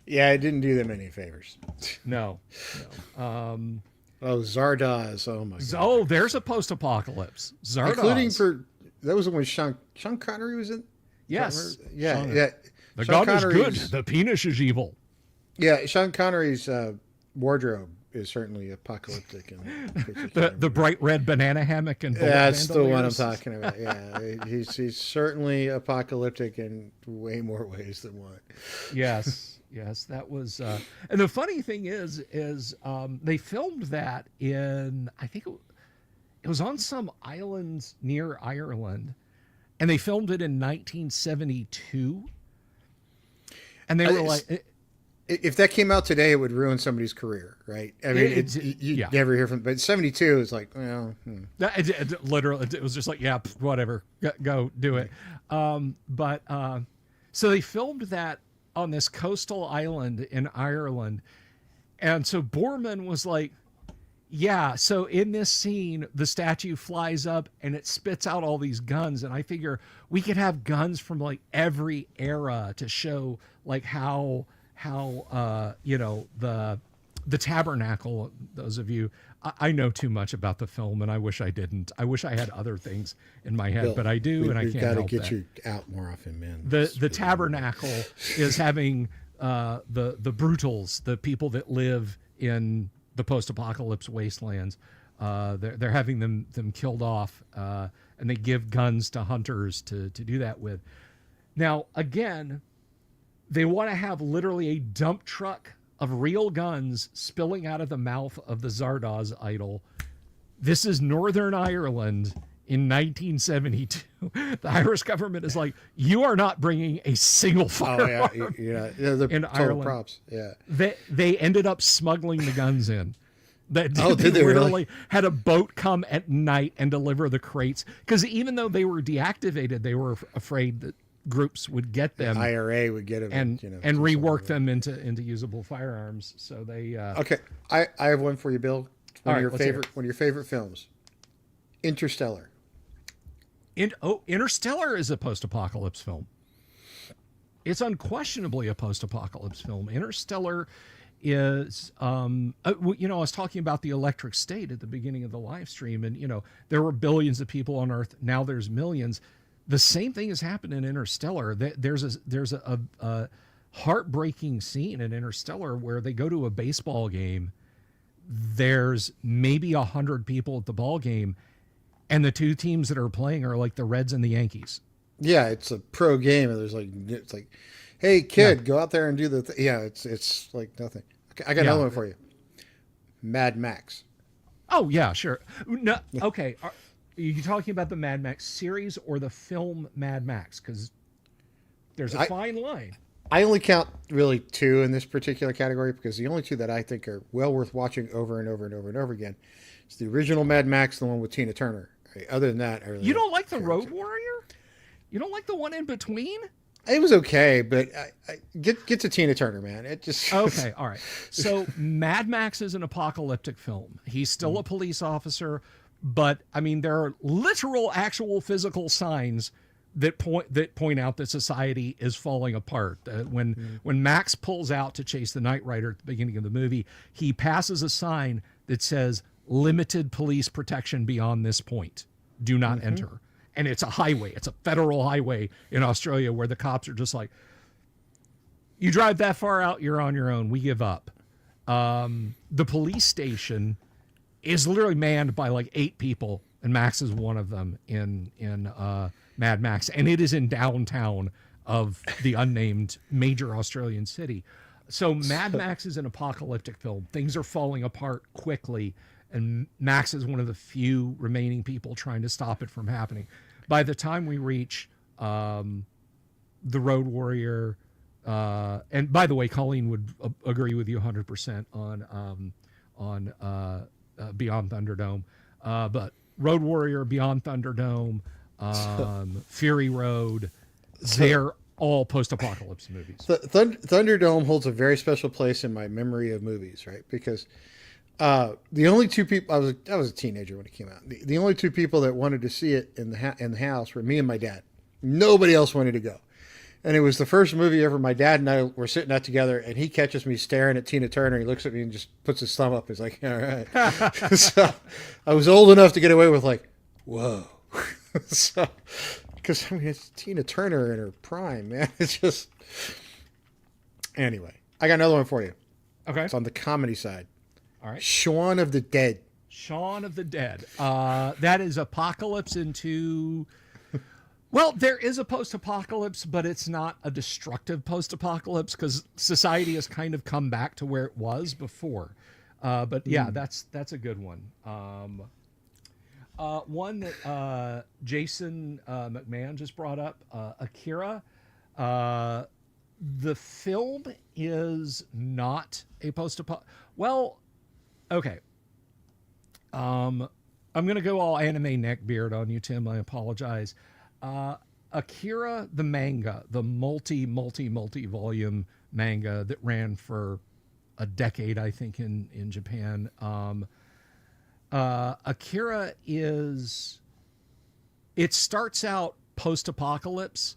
Speaker 2: Yeah, it didn't do them any favors.
Speaker 1: No.
Speaker 2: Oh, Zardoz. Oh my god.
Speaker 1: Oh, there's a post-apocalypse. Zardoz.
Speaker 2: Including that was the one Sean Connery was in.
Speaker 1: Yes.
Speaker 2: Yeah,
Speaker 1: Sean,
Speaker 2: yeah.
Speaker 1: The
Speaker 2: Sean
Speaker 1: gun is good.
Speaker 2: Connery's-
Speaker 1: The penis is evil.
Speaker 2: Yeah, Sean Connery's wardrobe is certainly apocalyptic.
Speaker 1: The bright red banana hammock and bullet
Speaker 2: That's the one I'm
Speaker 1: bandoliers.
Speaker 2: talking about. Yeah, he's certainly apocalyptic in way more ways than one.
Speaker 1: Yes, that was. And the funny thing is they filmed that in, I think it was on some island near Ireland, and they filmed it in 1972. And they were like,
Speaker 2: If that came out today, it would ruin somebody's career, right? I mean, you
Speaker 1: yeah.
Speaker 2: never hear from. But 72 is like, well,
Speaker 1: literally, it was just like, yeah, whatever, go do it. So they filmed that on this coastal island in Ireland, and so Borman was like, yeah, so in this scene, the statue flies up and it spits out all these guns. And I figure we could have guns from like every era to show like how the tabernacle, those of you, I know too much about the film and I wish I didn't. I wish I had other things in my head,
Speaker 2: Bill,
Speaker 1: but I do, and I can't help
Speaker 2: get
Speaker 1: that.
Speaker 2: you out more often, man.
Speaker 1: The tabernacle is having the brutals, the people that live in the post-apocalypse wastelands, they're having them killed off, and they give guns to hunters to do that with. Now, again, they want to have literally a dump truck of real guns spilling out of the mouth of the Zardoz idol. This is Northern Ireland in 1972. The Irish government is like, you are not bringing a single firearm.
Speaker 2: Oh yeah, the
Speaker 1: in
Speaker 2: total
Speaker 1: Ireland.
Speaker 2: props. Yeah,
Speaker 1: They ended up smuggling the guns in. They
Speaker 2: did they really?
Speaker 1: literally had a boat come at night and deliver the crates, because even though they were deactivated, they were afraid that groups would get them,
Speaker 2: IRA would get them,
Speaker 1: and rework them into usable firearms. So they
Speaker 2: Okay, I have one for you, Bill. One
Speaker 1: All
Speaker 2: of
Speaker 1: right, let's hear it.
Speaker 2: your favorite films, Interstellar.
Speaker 1: Interstellar is a post-apocalypse film. It's unquestionably a post-apocalypse film. Interstellar is, I was talking about the electric state at the beginning of the live stream, and there were billions of people on Earth. Now there's millions. The same thing has happened in Interstellar. There's a heartbreaking scene in Interstellar where they go to a baseball game. There's maybe 100 people at the ball game, and the two teams that are playing are like the Reds and the Yankees.
Speaker 2: Yeah, it's a pro game, and it's like, hey kid, go out there and do the. Yeah, it's like nothing. Okay, I got another one for you. Mad Max.
Speaker 1: Oh yeah, sure. No, okay. Are you talking about the Mad Max series or the film Mad Max? Because there's a fine line.
Speaker 2: I only count really two in this particular category, because the only two that I think are well worth watching over and over and over and over again is the original Mad Max, the one with Tina Turner. Right? Other than that, I really
Speaker 1: you don't like the Road Warrior? You don't like the one in between?
Speaker 2: It was okay, but I get to Tina Turner, man. It just
Speaker 1: okay. All right. So Mad Max is an apocalyptic film. He's still a police officer, but I mean, there are literal, actual, physical signs that point out that society is falling apart. When Max pulls out to chase the Knight Rider at the beginning of the movie, he passes a sign that says "Limited police protection beyond this point. Do not enter." And it's a highway. It's a federal highway in Australia where the cops are just like, you drive that far out, you're on your own. We give up. The police station is literally manned by like 8 people, and Max is one of them in Mad Max. And it is in downtown of the unnamed major Australian city. So Mad Max is an apocalyptic film. Things are falling apart quickly, and Max is one of the few remaining people trying to stop it from happening. By the time we reach the Road Warrior, and by the way, Colleen would agree with you 100% on Beyond Thunderdome, but Road Warrior, Beyond Thunderdome, Fury Road, they're all post-apocalypse movies.
Speaker 2: Thunderdome holds a very special place in my memory of movies, right? Because the only two people I was a teenager when it came out. The only two people that wanted to see it in the house were me and my dad. Nobody else wanted to go. And it was the first movie ever. My dad and I were sitting out together, and he catches me staring at Tina Turner. He looks at me and just puts his thumb up. He's like, "All right." So I was old enough to get away with like, "Whoa," so because I mean it's Tina Turner in her prime, man. It's just anyway. I got another one for you.
Speaker 1: Okay,
Speaker 2: it's on the comedy side.
Speaker 1: All right,
Speaker 2: Shaun of the Dead.
Speaker 1: Shaun of the Dead. That is apocalypse into. Well, there is a post-apocalypse, but it's not a destructive post-apocalypse because society has kind of come back to where it was before. But yeah, that's a good one. One that Jason McMahon just brought up, Akira. The film is not a post-apocalypse. Well, okay. I'm going to go all anime neckbeard on you, Tim. I apologize. Akira, the manga, the multi-volume manga that ran for a decade, I think, in Japan. Akira it starts out post-apocalypse,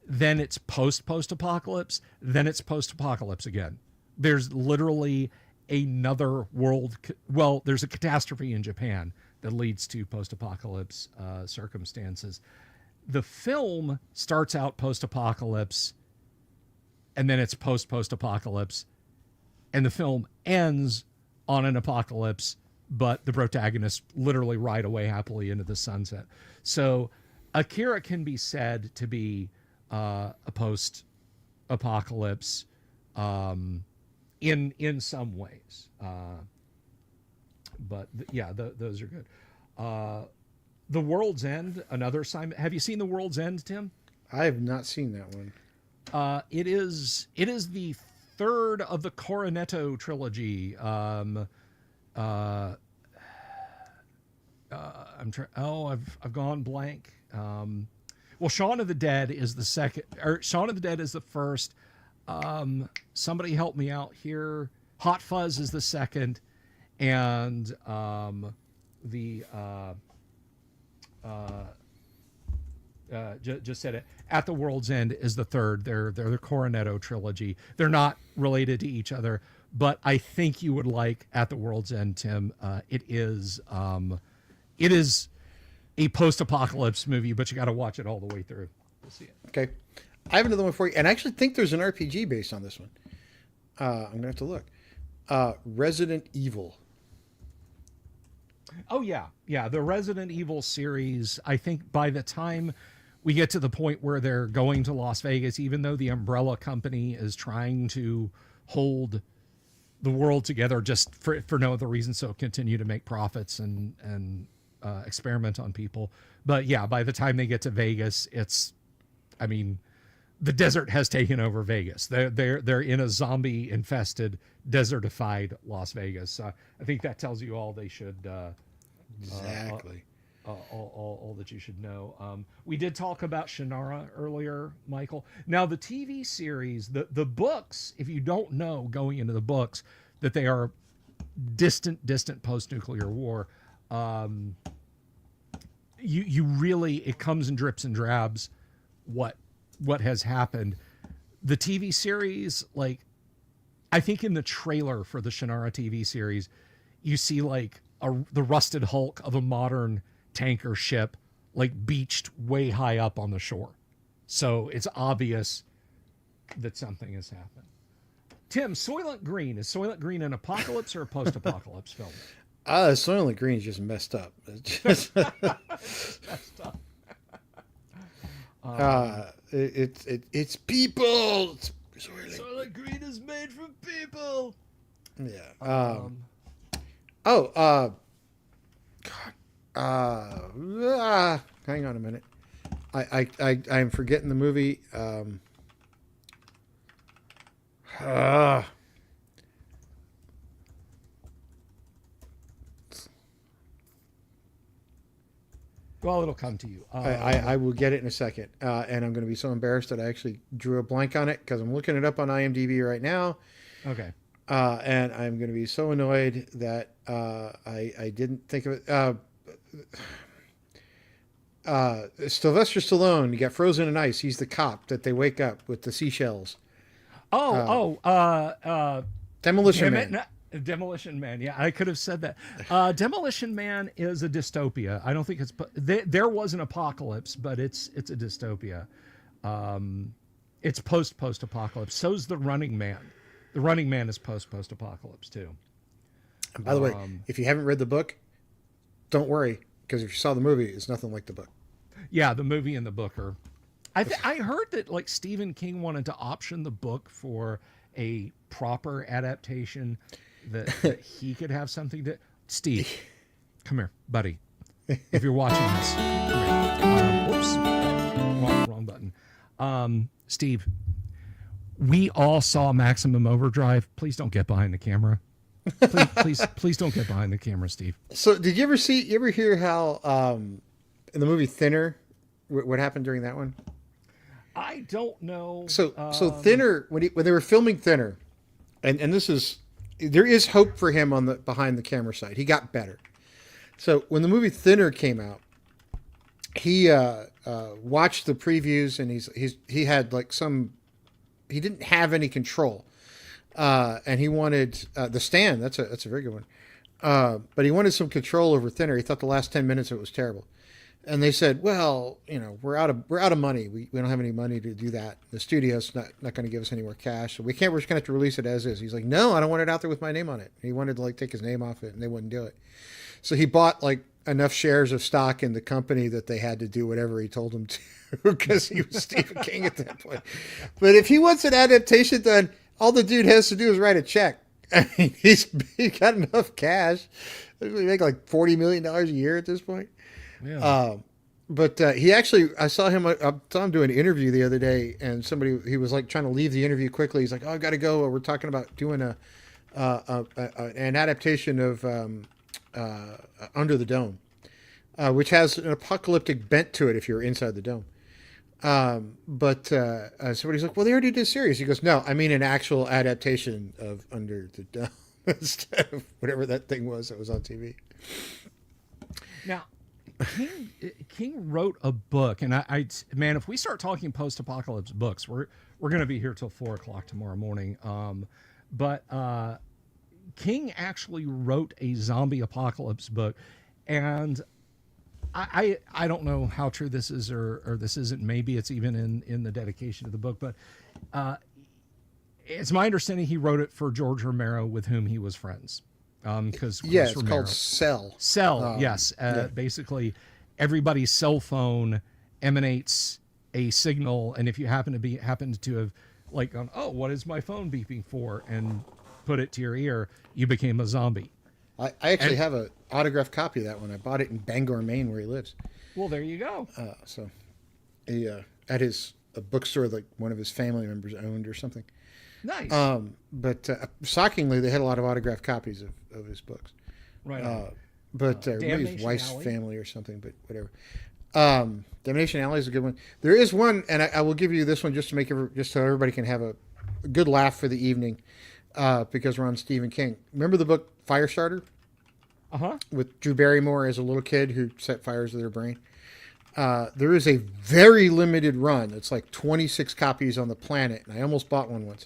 Speaker 1: then it's post-apocalypse, then it's post-apocalypse again. There's literally another world. Well, there's a catastrophe in Japan that leads to post-apocalypse circumstances. The film starts out post-apocalypse, and then it's post-apocalypse, and the film ends on an apocalypse, but the protagonists literally ride away happily into the sunset. So Akira can be said to be a post-apocalypse in some ways. But those are good. The World's End, another Simon. Have you seen The World's End, Tim?
Speaker 2: I have not seen that one.
Speaker 1: It is the third of the Cornetto trilogy. I've gone blank. Well, Shaun of the Dead is the second, or Shaun of the Dead is the first. Somebody help me out here. Hot Fuzz is the second, and just said it. At the World's End is the third. They're the Cornetto trilogy. They're not related to each other, but I think you would like At the World's End, Tim. It is a post-apocalypse movie, but you got to watch it all the way through to see it.
Speaker 2: Okay, I have another one for you, and I actually think there's an RPG based on this one. I'm gonna have to look. Resident Evil.
Speaker 1: Oh yeah, the Resident Evil series. I think by the time we get to the point where they're going to Las Vegas, even though the Umbrella Company is trying to hold the world together just for no other reason, so continue to make profits and experiment on people. But yeah, by the time they get to Vegas, the desert has taken over Vegas. They're in a zombie infested, desertified Las Vegas. So I think that tells you all they should.
Speaker 2: Exactly.
Speaker 1: All that you should know. We did talk about Shannara earlier, Michael. Now the TV series, the books, if you don't know going into the books that they are distant post-nuclear war, you really, it comes in drips and drabs what has happened. The TV series, like, I think in the trailer for the Shannara TV series, you see like the rusted hulk of a modern tanker ship, like beached way high up on the shore. So it's obvious that something has happened. Tim, Soylent Green. Is Soylent Green an apocalypse or a post-apocalypse film?
Speaker 2: Soylent Green is just messed up. It's just
Speaker 1: messed up.
Speaker 2: It's people.
Speaker 1: Soylent Green is made from people.
Speaker 2: Yeah. Hang on a minute. I'm forgetting the movie.
Speaker 1: Well, it'll come to you.
Speaker 2: I will get it in a second, and I'm going to be so embarrassed that I actually drew a blank on it because I'm looking it up on IMDb right now.
Speaker 1: Okay.
Speaker 2: And I'm going to be so annoyed that I didn't think of it. Sylvester Stallone, you got Frozen in Ice. He's the cop that they wake up with the seashells. Demolition
Speaker 1: damn
Speaker 2: Man.
Speaker 1: it, Demolition Man. Yeah, I could have said that. Demolition Man is a dystopia. I don't think it's. There was an apocalypse, but it's a dystopia. It's post-apocalypse. So's The Running Man. The Running Man is post-apocalypse too.
Speaker 2: And by the way, if you haven't read the book, don't worry, because if you saw the movie, it's nothing like the book.
Speaker 1: Yeah, the movie and the book are. I heard that like Stephen King wanted to option the book for a proper adaptation that he could have something to. Steve, come here, buddy. If you're watching this, come here. Whoops, wrong button. Steve, we all saw Maximum Overdrive. Please don't get behind the camera. Please don't get behind the camera, Steve.
Speaker 2: So, did you ever hear how in the movie Thinner, what happened during that one?
Speaker 1: I don't know.
Speaker 2: So Thinner, when they were filming Thinner, and there is hope for him on the behind the camera side. He got better. So when the movie Thinner came out, he watched the previews and he had like he didn't have any control, and he wanted The Stand. That's a very good one, but he wanted some control over Thinner. He thought the last 10 minutes of it was terrible. And they said, well, we're out of money. We don't have any money to do that. The studio's not going to give us any more cash. So we're just going to have to release it as is. He's like, no, I don't want it out there with my name on it. He wanted to like take his name off it and they wouldn't do it. So he bought like enough shares of stock in the company that they had to do whatever he told them to because he was Stephen King at that point. But if he wants an adaptation done, all the dude has to do is write a check. I mean, he's got enough cash. He make like $40 million a year at this point.
Speaker 1: Yeah.
Speaker 2: But he actually, I saw him do an interview the other day, and he was like trying to leave the interview quickly. He's like, "Oh, I got to go. We're talking about doing an adaptation of Under the Dome, which has an apocalyptic bent to it if you're inside the dome." But somebody's like, "Well, they already did a series." He goes, "No, I mean an actual adaptation of Under the Dome instead of whatever that thing was that was on TV."
Speaker 1: Now, King wrote a book, and man, if we start talking post-apocalypse books, we're going to be here till 4:00 tomorrow morning. But King actually wrote a zombie apocalypse book, and I don't know how true this is or this isn't. Maybe it's even in the dedication of the book, but it's my understanding he wrote it for George Romero, with whom he was friends. Because
Speaker 2: it's called Cell.
Speaker 1: Yes. Basically, everybody's cell phone emanates a signal, and if you happen to have like gone, oh, what is my phone beeping for, and put it to your ear, you became a zombie.
Speaker 2: I actually have an autographed copy of that one. I bought it in Bangor, Maine, where he lives.
Speaker 1: Well, there you go.
Speaker 2: So he at a bookstore like one of his family members owned or something.
Speaker 1: Nice.
Speaker 2: But shockingly, they had a lot of autographed copies of his books.
Speaker 1: Right.
Speaker 2: But maybe his wife's
Speaker 1: Alley.
Speaker 2: family or something, but whatever. Damnation Alley is a good one. There is one, and I will give you this one just so everybody can have a good laugh for the evening, because we're on Stephen King. Remember the book Firestarter?
Speaker 1: Uh-huh.
Speaker 2: With Drew Barrymore as a little kid who set fires to their brain. There is a very limited run. It's like 26 copies on the planet, and I almost bought one once.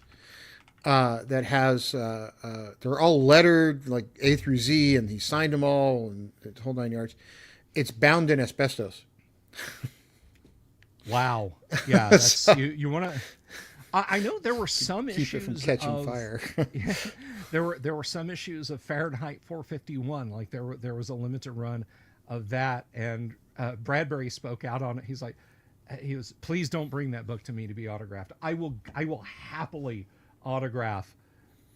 Speaker 2: That has they're all lettered like A through Z, and he signed them all, and the whole 9 yards. It's bound in asbestos.
Speaker 1: Wow. Yeah. That's, you want to. I know there were some
Speaker 2: keep
Speaker 1: issues
Speaker 2: it from catching fire.
Speaker 1: Yeah, there were some issues of Fahrenheit 451. Like there was a limited run of that, and Bradbury spoke out on it. He's like, please don't bring that book to me to be autographed. I will happily autograph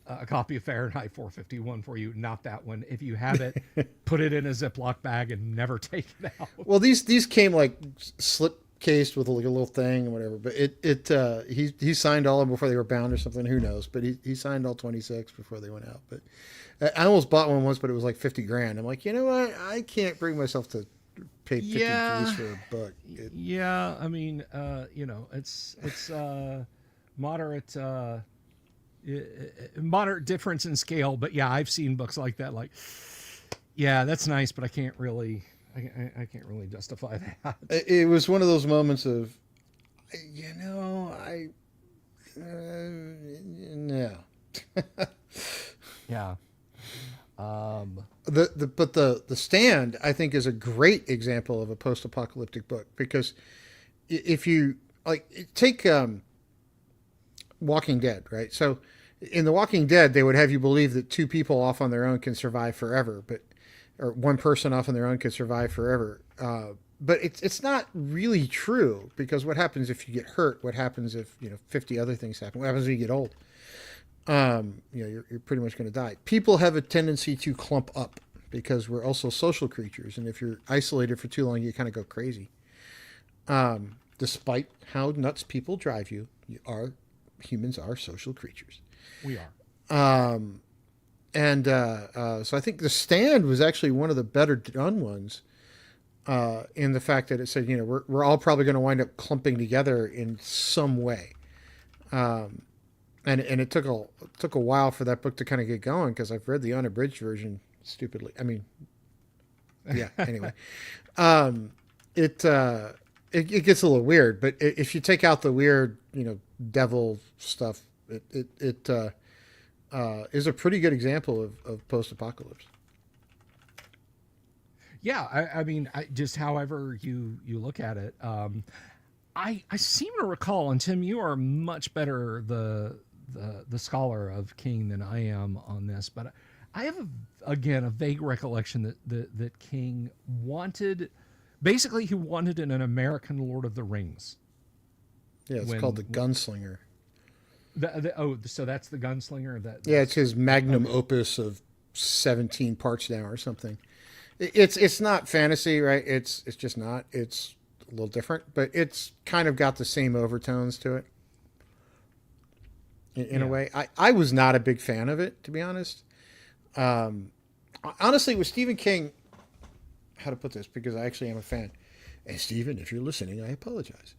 Speaker 1: a copy of Fahrenheit 451 for you, not that one. If you have it, put it in a Ziploc bag and never take it out.
Speaker 2: Well, these came like slip cased with like a little thing or whatever, but he signed all of them before they were bound or something. Who knows? But he signed all 26 before they went out. But I almost bought one once, but it was like $50,000. I'm like, you know what? I can't bring myself to pay 50 G's for a book.
Speaker 1: Yeah, I mean, it's moderate moderate difference in scale, but yeah, I've seen books like that. Like, yeah, that's nice, but I can't really, I can't really justify that.
Speaker 2: It was one of those moments of, no.
Speaker 1: Yeah.
Speaker 2: The Stand, I think, is a great example of a post-apocalyptic book, because if you take Walking Dead, right? So in The Walking Dead, they would have you believe that two people off on their own can survive forever, or one person off on their own can survive forever. But it's not really true, because what happens if you get hurt? What happens if 50 other things happen? What happens when you get old? You're pretty much going to die. People have a tendency to clump up because we're also social creatures, and if you're isolated for too long, you kind of go crazy. Despite how nuts people drive you, humans are social creatures.
Speaker 1: We are.
Speaker 2: So I think The Stand was actually one of the better done ones, in the fact that it said, we're all probably going to wind up clumping together in some way. And it took a while for that book to kind of get going, because I've read the unabridged version stupidly. I mean, yeah. Anyway, it gets a little weird, but if you take out the weird, devil stuff, it is a pretty good example of post-apocalypse.
Speaker 1: Yeah, I mean, just however you look at it, I seem to recall, and Tim, you are much better the scholar of King than I am on this, but I have again a vague recollection that King wanted, basically he wanted an American Lord of the Rings.
Speaker 2: Yeah, it's called The Gunslinger.
Speaker 1: So that's The Gunslinger.
Speaker 2: Yeah, it's his magnum opus of 17 parts now or something. It's not fantasy, right? It's just not. It's a little different, but it's kind of got the same overtones to it. In a way, I was not a big fan of it, to be honest. Honestly, with Stephen King, how to put this, because I actually am a fan. And Stephen, if you're listening, I apologize.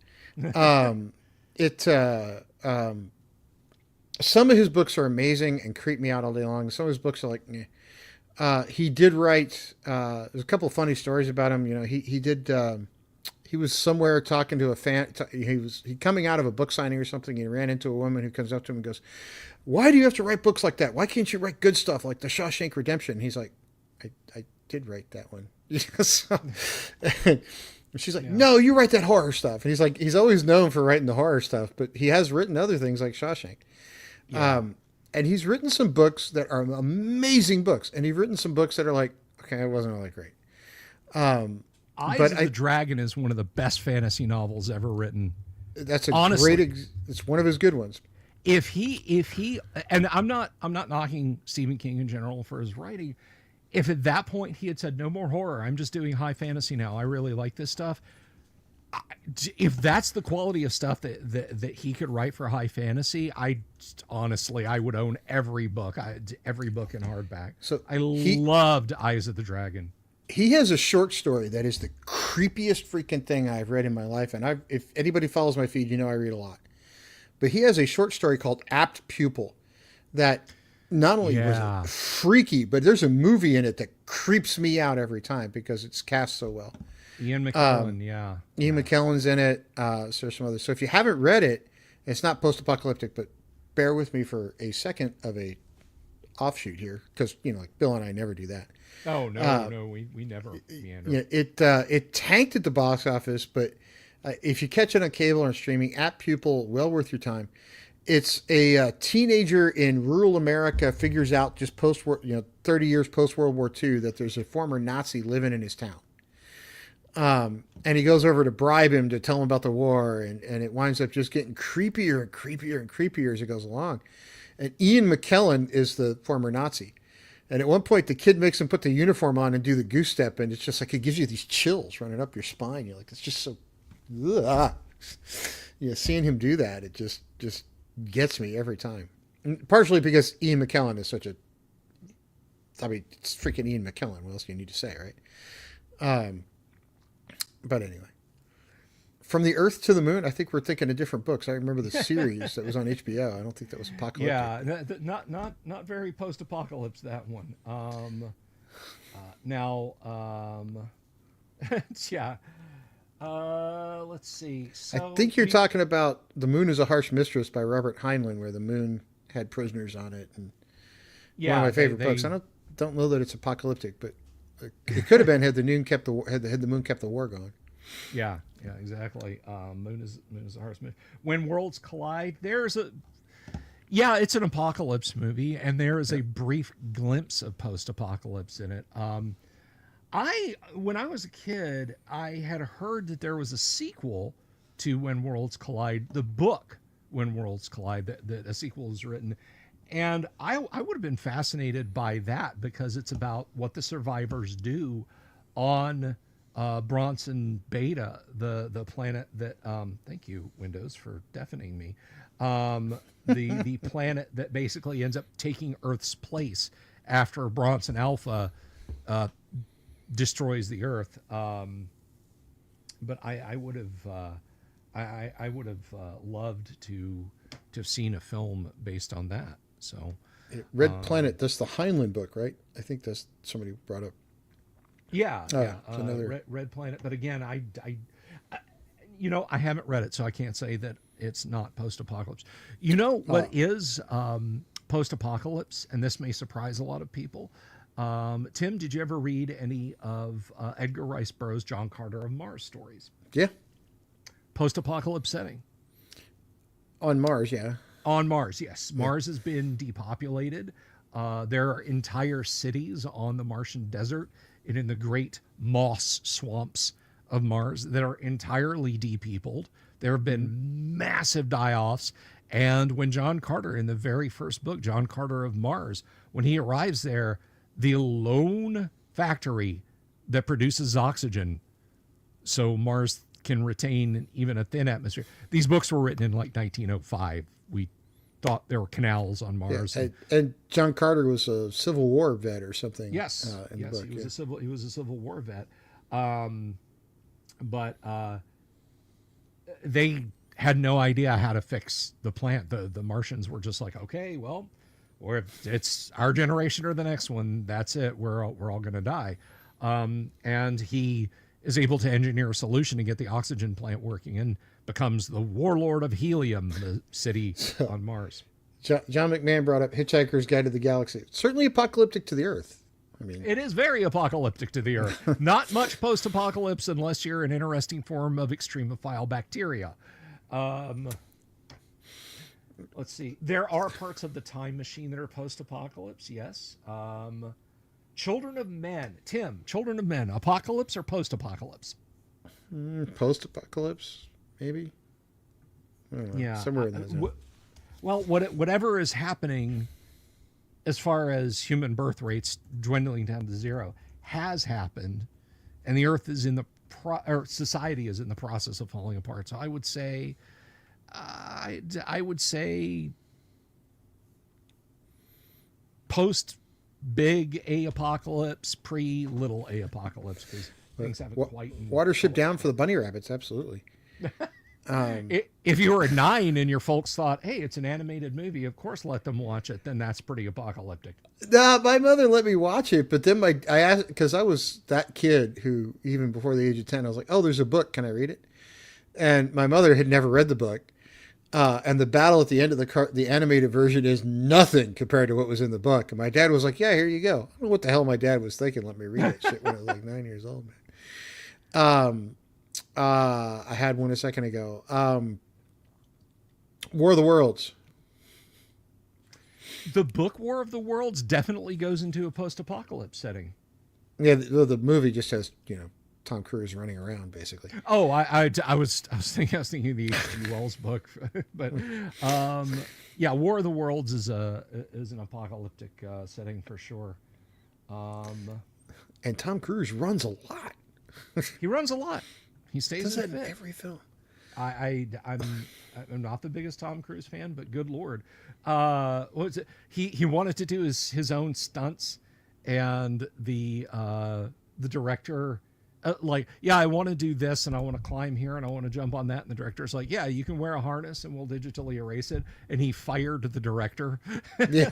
Speaker 2: Some of his books are amazing and creep me out all day long. Some of his books are like, meh. He did write. There's a couple of funny stories about him. He did. He was somewhere talking to a fan. He coming out of a book signing or something. And he ran into a woman who comes up to him and goes, "Why do you have to write books like that? Why can't you write good stuff like The Shawshank Redemption?" And he's like, I did write that one. She's like, "No, you write that horror stuff." And he's like, he's always known for writing the horror stuff, but he has written other things like Shawshank. Yeah. And he's written some books that are amazing books, and he's written some books that are like, okay, it wasn't really great.
Speaker 1: Eyes of the Dragon is one of the best fantasy novels ever written.
Speaker 2: That's honestly, it's one of his good ones.
Speaker 1: If he, and I'm not knocking Stephen King in general for his writing. If at that point he had said, "No more horror, I'm just doing high fantasy now, I really like this stuff," if that's the quality of stuff that he could write for high fantasy, I would own every book in hardback. So I loved Eyes of the Dragon.
Speaker 2: He has a short story that is the creepiest freaking thing I've read in my life, and if anybody follows my feed, I read a lot. But he has a short story called Apt Pupil that not only was it freaky, but there's a movie in it that creeps me out every time because it's cast so well.
Speaker 1: Ian McKellen,
Speaker 2: Ian McKellen's in it. So there's some others. So if you haven't read it, it's not post-apocalyptic, but bear with me for a second of a offshoot here, because like Bill and I never do that.
Speaker 1: Oh no, we never meander.
Speaker 2: Yeah, it tanked at the box office, but if you catch it on cable or streaming, Apt Pupil, well worth your time. It's a teenager in rural America figures out just 30 years post World War II that there's a former Nazi living in his town. And he goes over to bribe him to tell him about the war, and it winds up just getting creepier and creepier and creepier as it goes along. And Ian McKellen is the former Nazi. And at one point, the kid makes him put the uniform on and do the goose step, and it's just like it gives you these chills running up your spine. You're like, it's just so, seeing him do that, it just gets me every time. And partially because Ian McKellen is such it's freaking Ian McKellen. What else do you need to say, right? But anyway, From the Earth to the Moon. I think we're thinking of different books. I remember the series that was on HBO. I don't think that was apocalyptic.
Speaker 1: Yeah, not very post-apocalypse, that one. Now, yeah. Let's see. So
Speaker 2: I think you're talking about The Moon is a Harsh Mistress by Robert Heinlein, where the moon had prisoners on it, and
Speaker 1: yeah,
Speaker 2: one of my favorite books. I don't know that it's apocalyptic, but it could have been had the moon kept the war going.
Speaker 1: Yeah, exactly. Moon is a harsh mistress. When Worlds Collide, it's an apocalypse movie, and there is a brief glimpse of post-apocalypse in it. When I was a kid, I had heard that there was a sequel to When Worlds Collide, the book When Worlds Collide, that a sequel was written. And I would have been fascinated by that because it's about what the survivors do on Bronson Beta, the planet that, thank you, Windows, for deafening me. The planet that basically ends up taking Earth's place after Bronson Alpha destroys the Earth. But I would have loved to have seen a film based on that. So
Speaker 2: Red Planet, that's the Heinlein book, right? I think that's somebody brought up.
Speaker 1: Yeah,
Speaker 2: another
Speaker 1: Red Planet. But again, I haven't read it, so I can't say that it's not post-apocalypse. You know what is post-apocalypse, and this may surprise a lot of people. Tim, did you ever read any of Edgar Rice Burroughs' John Carter of Mars stories?
Speaker 2: Yeah.
Speaker 1: Post-apocalypse setting.
Speaker 2: On Mars, yeah.
Speaker 1: On Mars, yes. Yeah. Mars has been depopulated. There are entire cities on the Martian desert and in the great moss swamps of Mars that are entirely depeopled. There have been massive die-offs. And when John Carter, in the very first book, John Carter of Mars, when he arrives there, the lone factory that produces oxygen so Mars can retain even a thin atmosphere. These books were written in like 1905. We thought there were canals on Mars.
Speaker 2: Yeah, and John Carter was a Civil War vet or something.
Speaker 1: Yes,
Speaker 2: the book,
Speaker 1: he was a Civil War vet. But they had no idea how to fix the plant. The Martians were just like, okay, well, or if it's our generation or the next one, that's it. We're all going to die. And he is able to engineer a solution to get the oxygen plant working and becomes the warlord of Helium, the city on Mars.
Speaker 2: John McMahon brought up Hitchhiker's Guide to the Galaxy. Certainly apocalyptic to the Earth. I mean,
Speaker 1: it is very apocalyptic to the Earth. Not much post-apocalypse unless you're an interesting form of extremophile bacteria. Let's see. There are parts of the Time Machine that are post-apocalypse, yes. Children of Men. Tim, Children of Men, apocalypse or post-apocalypse?
Speaker 2: Post-apocalypse, maybe? I don't know.
Speaker 1: Yeah.
Speaker 2: Somewhere in that
Speaker 1: well, whatever is happening as far as human birth rates dwindling down to zero has happened, and the Earth is or society is in the process of falling apart. So I would say, post big A apocalypse, pre little A apocalypse, because things haven't quite.
Speaker 2: Watership Down for the bunny rabbits, absolutely.
Speaker 1: If you were 9 and your folks thought, hey, it's an animated movie, of course let them watch it, then that's pretty apocalyptic.
Speaker 2: My mother let me watch it, but then I asked, because I was that kid who, even before the age of 10, I was like, oh, there's a book, can I read it? And my mother had never read the book. And the battle at the end of the animated version is nothing compared to what was in the book. And my dad was like, yeah, here you go. I don't know what the hell my dad was thinking. Let me read that shit when I was like 9 years old, man. I had one a second ago. War of the Worlds.
Speaker 1: The book War of the Worlds definitely goes into a post-apocalypse setting.
Speaker 2: Yeah, the movie just has, Tom Cruise running around, basically.
Speaker 1: Oh, I was thinking of the H.G. Wells book, but yeah, War of the Worlds is an apocalyptic setting for sure.
Speaker 2: And Tom Cruise runs a lot.
Speaker 1: He runs a lot. He stays in
Speaker 2: every film.
Speaker 1: I'm not the biggest Tom Cruise fan, but good Lord, what was it? He wanted to do his own stunts, and the director like, yeah, I want to do this and I want to climb here and I want to jump on that. And the director's like, yeah, you can wear a harness and we'll digitally erase it. And he fired the director.
Speaker 2: Yeah.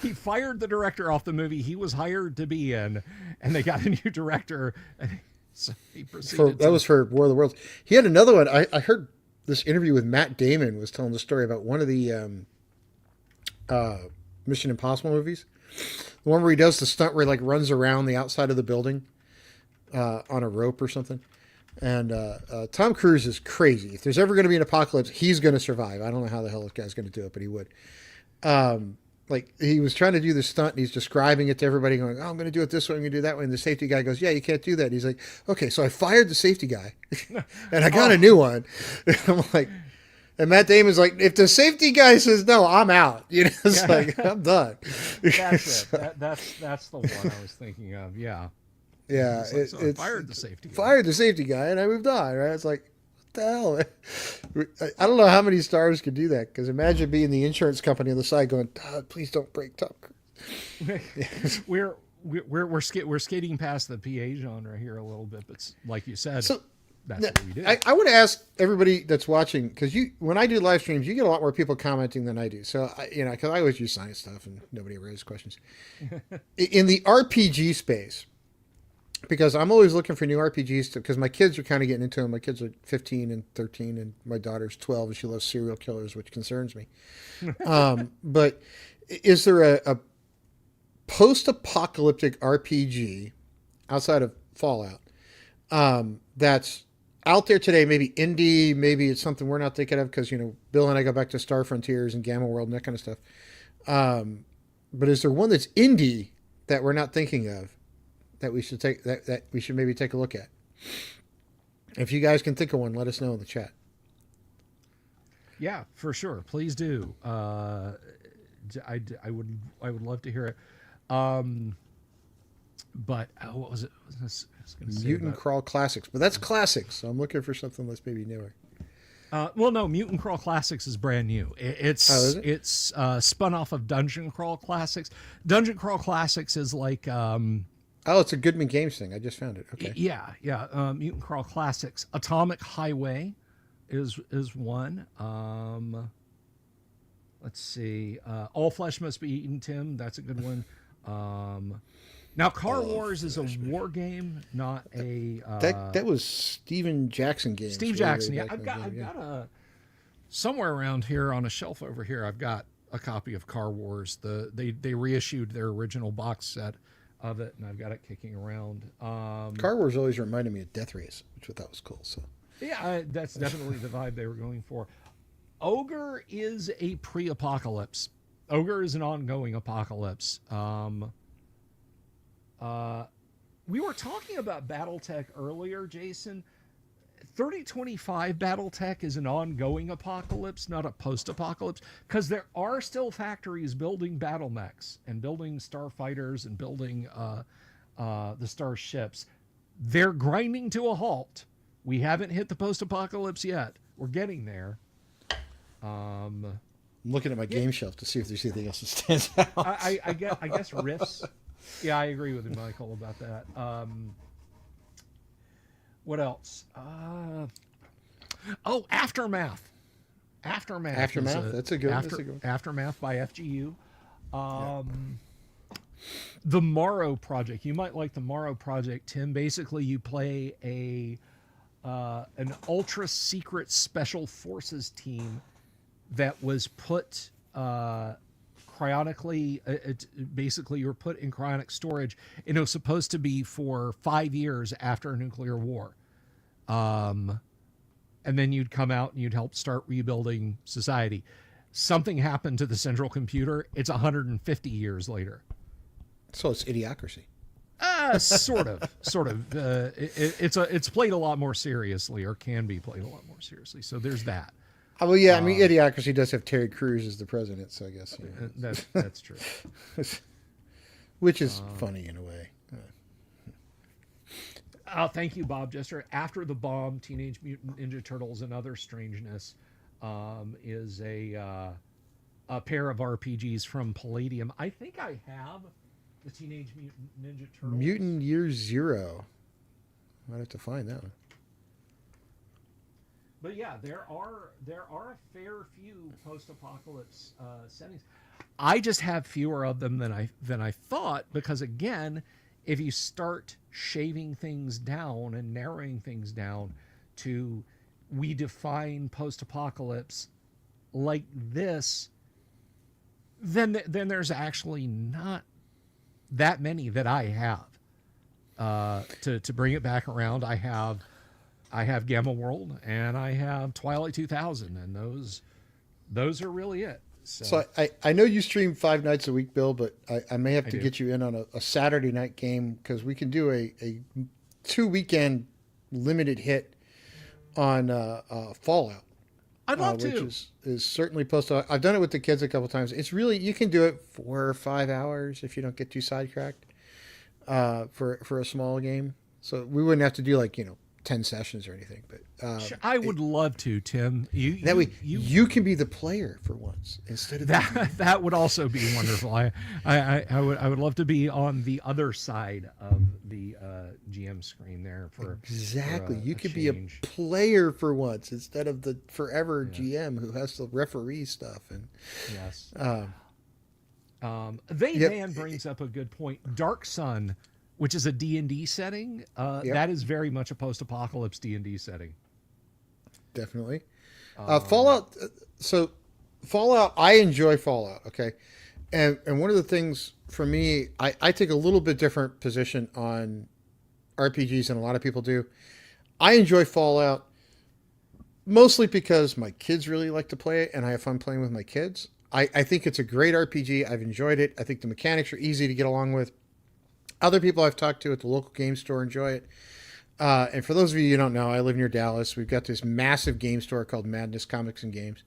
Speaker 1: He fired the director off the movie he was hired to be in, and they got a new director. And so he proceeded.
Speaker 2: That was for War of the Worlds. He had another one. I heard this interview with Matt Damon was telling the story about one of the Mission Impossible movies. The one where he does the stunt where he like runs around the outside of the building on a rope or something. And Tom Cruise is crazy. If there's ever going to be an apocalypse, he's going to survive. I don't know how the hell this guy's going to do it, but he would. Like he was trying to do the stunt and he's describing it to everybody going, oh, I'm going to do it this way. I'm going to do that way. And the safety guy goes, yeah, you can't do that. And he's like, okay, so I fired the safety guy and I got a new one. I'm like, and Matt Damon's like, if the safety guy says no, I'm out. You know, it's like, I'm done.
Speaker 1: That's it. That's the one I was thinking of. Yeah.
Speaker 2: Yeah.
Speaker 1: It's like, so I fired the safety guy.
Speaker 2: Fired the safety guy and I moved on, right? It's like, what the hell? I don't know how many stars could do that, because imagine being the insurance company on the side going, please don't break Tom Cruise.
Speaker 1: We're skating past the PA genre here a little bit, but like you said,
Speaker 2: so
Speaker 1: that's what we do.
Speaker 2: I want to ask everybody that's watching, because when I do live streams, you get a lot more people commenting than I do. So because I always use science stuff and nobody ever has questions. In the RPG space, because I'm always looking for new RPGs, because my kids are kind of getting into them. My kids are 15 and 13, and my daughter's 12, and she loves serial killers, which concerns me. But is there a post-apocalyptic RPG outside of Fallout that's out there today? Maybe indie, maybe it's something we're not thinking of, because Bill and I go back to Star Frontiers and Gamma World and that kind of stuff. But is there one that's indie that we're not thinking of that we should that we should maybe take a look at? If you guys can think of one, let us know in the chat.
Speaker 1: Yeah, for sure. Please do. I would love to hear it. But what was it? I was gonna say
Speaker 2: Mutant Crawl Classics, but that's classics. So I'm looking for something that's maybe newer.
Speaker 1: Well, no, Mutant Crawl Classics is brand new. It's spun off of Dungeon Crawl Classics. Dungeon Crawl Classics is like
Speaker 2: it's a Goodman Games thing. I just found it. Okay.
Speaker 1: Yeah. Mutant Crawl Classics. Atomic Highway is one. Let's see. All Flesh Must Be Eaten, Tim. That's a good one. Now, Car Wars is a war game, not a...
Speaker 2: that was Steven Jackson games.
Speaker 1: Steve Jackson, yeah. I've got a... Somewhere around here on a shelf over here, I've got a copy of Car Wars. They reissued their original box set of it, and I've got it kicking around.
Speaker 2: Car Wars always reminded me of Death Race, which I thought was cool. So
Speaker 1: yeah, that's definitely the vibe they were going for. Ogre is a pre-apocalypse. Ogre is an ongoing apocalypse. We were talking about BattleTech earlier, Jason. 3025 BattleTech is an ongoing apocalypse, not a post-apocalypse, because there are still factories building battle mechs and building starfighters and building the starships. They're grinding to a halt. We haven't hit the post-apocalypse yet. We're getting there.
Speaker 2: I'm looking at my game shelf to see if there's anything else that stands out.
Speaker 1: I guess Rifts. Yeah, I agree with you, Michael, about that. What else? Aftermath. Aftermath.
Speaker 2: That's a good one.
Speaker 1: Aftermath by FGU. The Morrow Project. You might like the Morrow Project, Tim. Basically, you play an ultra secret special forces team that was put cryonically. Basically, you were put in cryonic storage, and it was supposed to be for 5 years after a nuclear war. And then you'd come out and you'd help start rebuilding society. Something happened to the central computer. It's 150 years later.
Speaker 2: So it's Idiocracy.
Speaker 1: Sort of. It's played a lot more seriously, or can be played a lot more seriously. So there's that.
Speaker 2: Well, yeah, I mean, Idiocracy does have Terry Crews as the president, so I guess
Speaker 1: that's true.
Speaker 2: Which is funny in a way.
Speaker 1: Thank you, Bob Jester. After the Bomb, Teenage Mutant Ninja Turtles and Other Strangeness is a pair of RPGs from Palladium. I think I have the Teenage Mutant Ninja Turtles.
Speaker 2: Mutant Year Zero. Might have to find that one.
Speaker 1: But yeah, there are a fair few post-apocalypse settings. I just have fewer of them than I thought, because again, if you start shaving things down and narrowing things down to, we define post-apocalypse like this, then there's actually not that many that I have. To bring it back around, I have Gamma World and I have Twilight 2000, and those are really it.
Speaker 2: So I know you stream 5 nights a week, Bill, but I may have to get you in on a Saturday night game, because we can do a 2-weekend limited hit on Fallout.
Speaker 1: I'd love to.
Speaker 2: Which is certainly I've done it with the kids a couple times. It's really, you can do it 4 or 5 hours if you don't get too sidetracked for a small game. So we wouldn't have to do 10 sessions or anything, but
Speaker 1: sure, I would love to, Tim.
Speaker 2: You can be the player for once instead of
Speaker 1: that would also be wonderful. I would love to be on the other side of the GM screen there for
Speaker 2: exactly.
Speaker 1: For
Speaker 2: you could be
Speaker 1: change.
Speaker 2: a player for once instead of the forever GM who has to referee stuff. And
Speaker 1: yes, Van brings up a good point. Dark Sun, which is a D&D setting, that is very much a post-apocalypse D&D setting.
Speaker 2: Definitely. Fallout. So Fallout, I enjoy Fallout. Okay. And one of the things for me, I take a little bit different position on RPGs than a lot of people do. I enjoy Fallout mostly because my kids really like to play it and I have fun playing with my kids. I think it's a great RPG. I've enjoyed it. I think the mechanics are easy to get along with. Other people I've talked to at the local game store enjoy it. And for those of you who don't know, I live near Dallas. We've got this massive game store called Madness Comics and Games.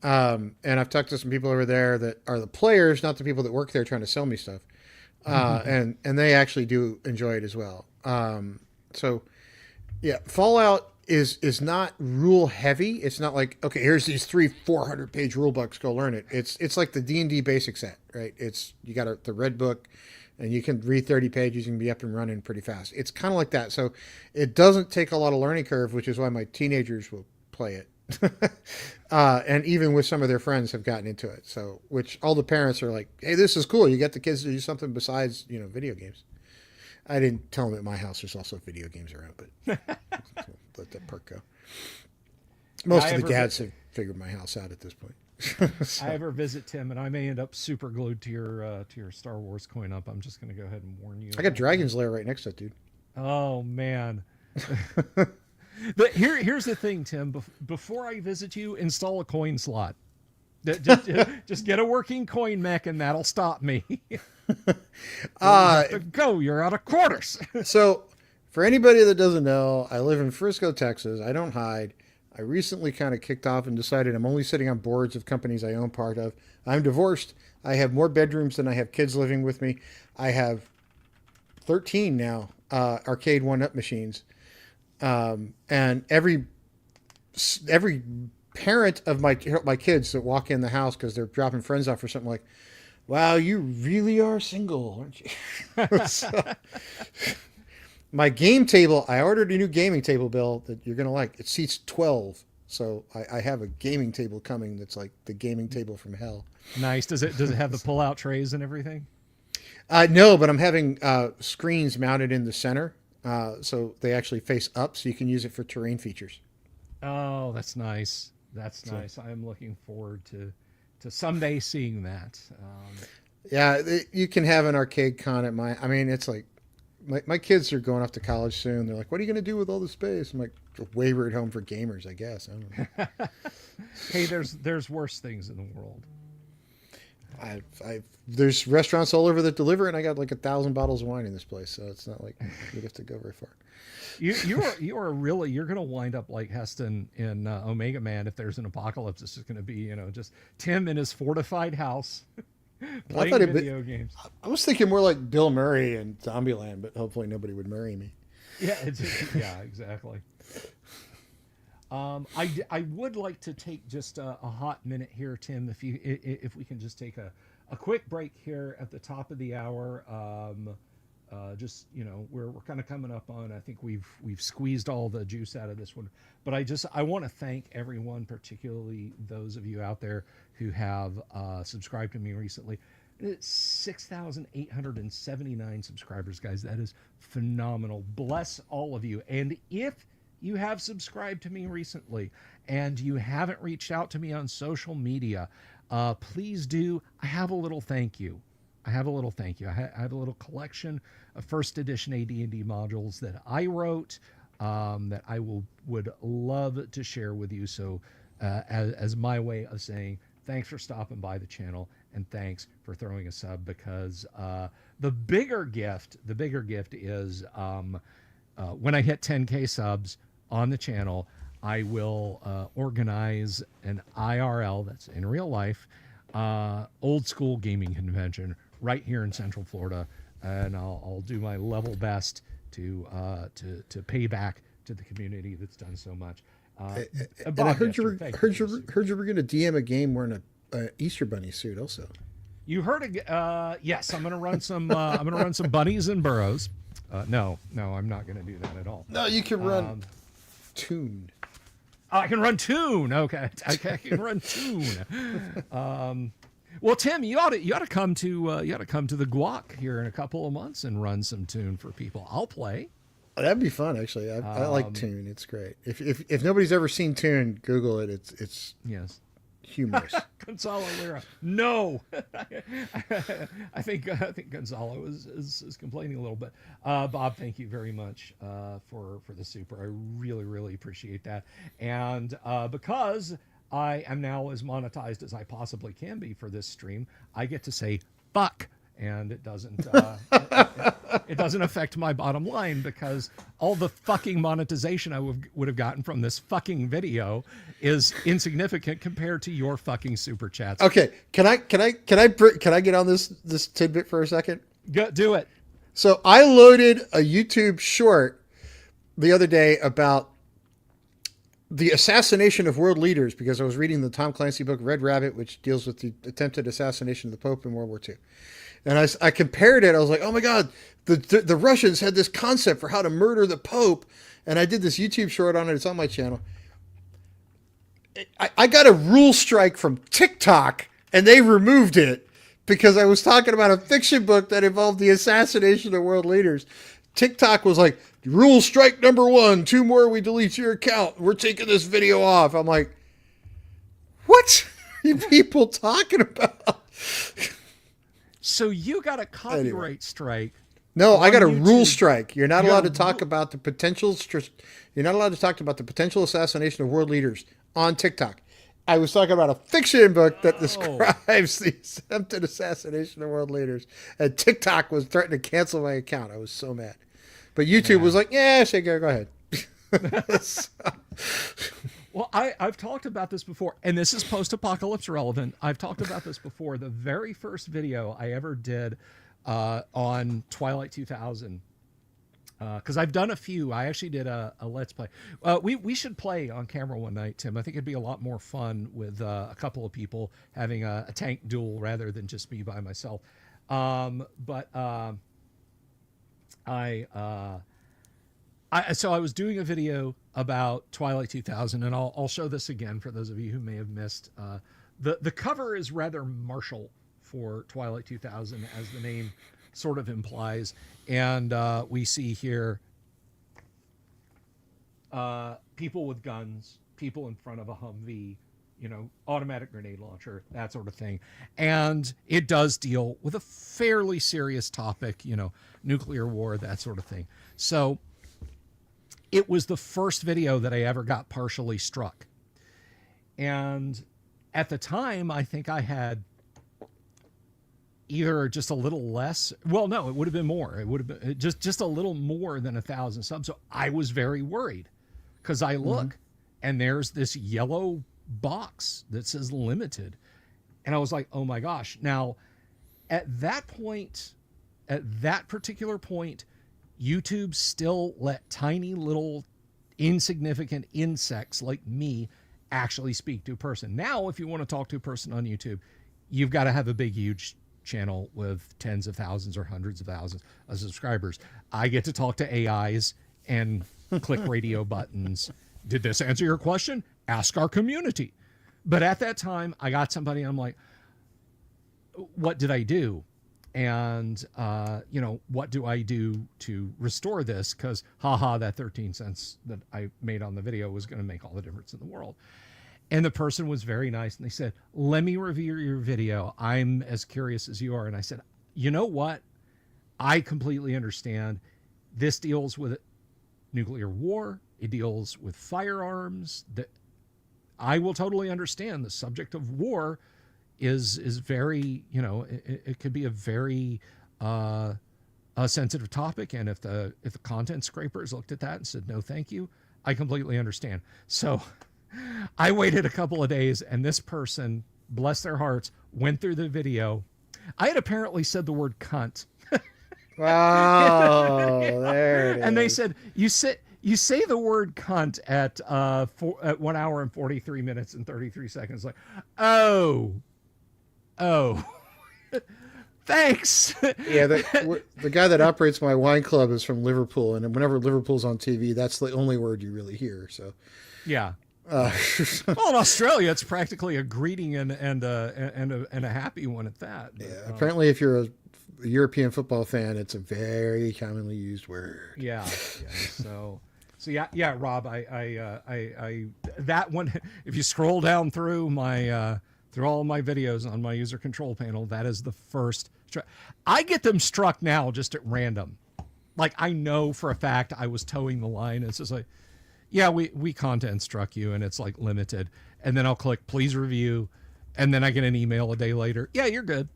Speaker 2: And I've talked to some people over there that are the players, not the people that work there trying to sell me stuff. And they actually do enjoy it as well. So yeah, Fallout is not rule heavy. It's not like, okay, here's these 400 page rule books, go learn it. It's like the D&D basic set, right? You got the red book, and you can read 30 pages and be up and running pretty fast. It's kind of like that. So it doesn't take a lot of learning curve, which is why my teenagers will play it. And even with some of their friends have gotten into it. So, which all the parents are like, hey, this is cool. You get the kids to do something besides, video games. I didn't tell them at my house there's also video games around, but let that part go. Most of the dads have figured my house out at this point.
Speaker 1: So. I ever visit Tim, and I may end up super glued to your Star Wars coin up. I'm just going to go ahead and warn you.
Speaker 2: I got Dragon's Lair right next to it, dude.
Speaker 1: Oh man. Here's the thing, Tim. Before I visit you, install a coin slot. Just get a working coin mech, and that'll stop me. Go. You're out of quarters.
Speaker 2: So, for anybody that doesn't know, I live in Frisco, Texas. I don't hide. I recently kind of kicked off and decided I'm only sitting on boards of companies I own part of. I'm divorced. I have more bedrooms than I have kids living with me. I have 13 now arcade 1-up machines. And every parent of my kids that walk in the house because they're dropping friends off or something like, wow, you really are single, aren't you? So, my game table, I ordered a new gaming table, Bill, that you're going to like. It seats 12. So I have a gaming table coming that's like the gaming table from hell.
Speaker 1: Nice. Does it have the pull-out trays and everything?
Speaker 2: No, but I'm having screens mounted in the center. So they actually face up, so you can use it for terrain features.
Speaker 1: Oh, that's nice. That's nice. I am looking forward to someday seeing that.
Speaker 2: Yeah, you can have an arcade con at it's like, my kids are going off to college soon. They're like, what are you going to do with all the space? I'm like, waiver at home for gamers, I guess. I don't know.
Speaker 1: Hey, there's worse things in the world.
Speaker 2: There's restaurants all over that deliver, and I got like 1,000 bottles of wine in this place, so it's not like you have to go very far. You're
Speaker 1: going to wind up like Heston in Omega Man. If there's an apocalypse, it's just going to be just Tim in his fortified house playing video games.
Speaker 2: I was thinking more like Bill Murray in Zombieland, but hopefully nobody would marry me.
Speaker 1: Yeah, yeah, exactly. I would like to take just a hot minute here, Tim, if we can just take a quick break here at the top of the hour. Just, we're kind of coming up on, I think we've squeezed all the juice out of this one, but I want to thank everyone, particularly those of you out there who have subscribed to me recently. It's 6,879 subscribers, guys. That is phenomenal. Bless all of you. And if you have subscribed to me recently and you haven't reached out to me on social media, please do. I have a little thank you. I have a little collection of first edition AD&D modules that I wrote, that I would love to share with you. So as my way of saying thanks for stopping by the channel, and thanks for throwing a sub, because the bigger gift is when I hit 10K subs on the channel, I will organize an IRL, that's in real life, old school gaming convention right here in Central Florida, and I'll do my level best to pay back to the community that's done so much.
Speaker 2: And I heard you were going to DM a game wearing a Easter bunny suit also.
Speaker 1: You heard it. Yes, I'm going to run some bunnies and burrows. No, I'm not going to do that at all.
Speaker 2: No, you can run Tune.
Speaker 1: I can run Tune. Okay, I can run Tune. Well, Tim, you ought to come to the Guac here in a couple of months and run some Tune for people. I'll play.
Speaker 2: That'd be fun, actually. I like Tune. It's great. If nobody's ever seen Tune, Google it. It's
Speaker 1: yes.
Speaker 2: Humorous.
Speaker 1: Gonzalo Lira. No. I think Gonzalo is complaining a little bit. Bob, thank you very much for the super. I really, really appreciate that. And because I am now as monetized as I possibly can be for this stream, I get to say fuck, and it doesn't it doesn't affect my bottom line, because all the fucking monetization I would have gotten from this fucking video is insignificant compared to your fucking super chats.
Speaker 2: Okay, can I get on this tidbit for a second?
Speaker 1: Do it.
Speaker 2: So I loaded a YouTube short the other day about the assassination of world leaders, because I was reading the Tom Clancy book Red Rabbit, which deals with the attempted assassination of the Pope in World War II. And I compared it. I was like, oh my God, the Russians had this concept for how to murder the Pope. And I did this YouTube short on it. It's on my channel. I got a rule strike from TikTok, and they removed it because I was talking about a fiction book that involved the assassination of world leaders. TikTok was like, rule strike number 1, 2 more, we delete your account. We're taking this video off. I'm like, what are you people talking about?
Speaker 1: So you got a copyright strike.
Speaker 2: No, I got a rule strike. You're not allowed to talk about the potential. You're not allowed to talk about the potential assassination of world leaders on TikTok. I was talking about a fiction book that describes the attempted assassination of world leaders, and TikTok was threatening to cancel my account. I was so mad, but YouTube was like, "Yeah, go ahead."
Speaker 1: Well, I've talked about this before, and this is post-apocalypse relevant. I've talked about this before. The very first video I ever did on Twilight 2000, because I've done a few. I actually did a Let's Play. We should play on camera one night, Tim. I think it'd be a lot more fun with a couple of people having a tank duel rather than just me by myself. So I was doing a video about Twilight 2000, and I'll show this again for those of you who may have missed. The cover is rather martial for Twilight 2000, as the name sort of implies. And we see here people with guns, people in front of a Humvee, automatic grenade launcher, that sort of thing. And it does deal with a fairly serious topic, nuclear war, that sort of thing. So it was the first video that I ever got partially struck. And at the time, I think I had either just a little less. Well, no, it would have been more. It would have been just a little more than 1,000 subs. So I was very worried, because I look and there's this yellow box that says limited. And I was like, oh my gosh. Now, at that particular point, YouTube still let tiny little insignificant insects like me actually speak to a person. Now, if you want to talk to a person on YouTube, you've got to have a big, huge channel with tens of thousands or hundreds of thousands of subscribers. I get to talk to AIs and click radio buttons. Did this answer your question? Ask our community. But at that time, I got somebody, I'm like, what did I do? And, what do I do to restore this? Because, that 13 cents that I made on the video was going to make all the difference in the world. And the person was very nice. And they said, let me review your video. I'm as curious as you are. And I said, you know what? I completely understand. This deals with nuclear war. It deals with firearms. I will totally understand the subject of war is very, it could be a very a sensitive topic. And if the content scrapers looked at that and said, no, thank you, I completely understand. So I waited a couple of days, and this person, bless their hearts, went through the video. I had apparently said the word cunt.
Speaker 2: Wow, there it is.
Speaker 1: And they said, you say the word cunt at 1 hour and 43 minutes and 33 seconds. Like, oh, thanks.
Speaker 2: Yeah, the guy that operates my wine club is from Liverpool, and whenever Liverpool's on TV, that's the only word you really hear. So,
Speaker 1: yeah. Well, in Australia, it's practically a greeting and a happy one at that. But,
Speaker 2: yeah. Apparently, if you're a European football fan, it's a very commonly used word.
Speaker 1: Yeah. So yeah, Rob, I that one. If you scroll down through my through all of my videos on my user control panel, that is the first. I get them struck now just at random. Like, I know for a fact I was towing the line. It's just like, yeah, we content struck you, and it's like limited. And then I'll click please review, and then I get an email a day later. Yeah, you're good.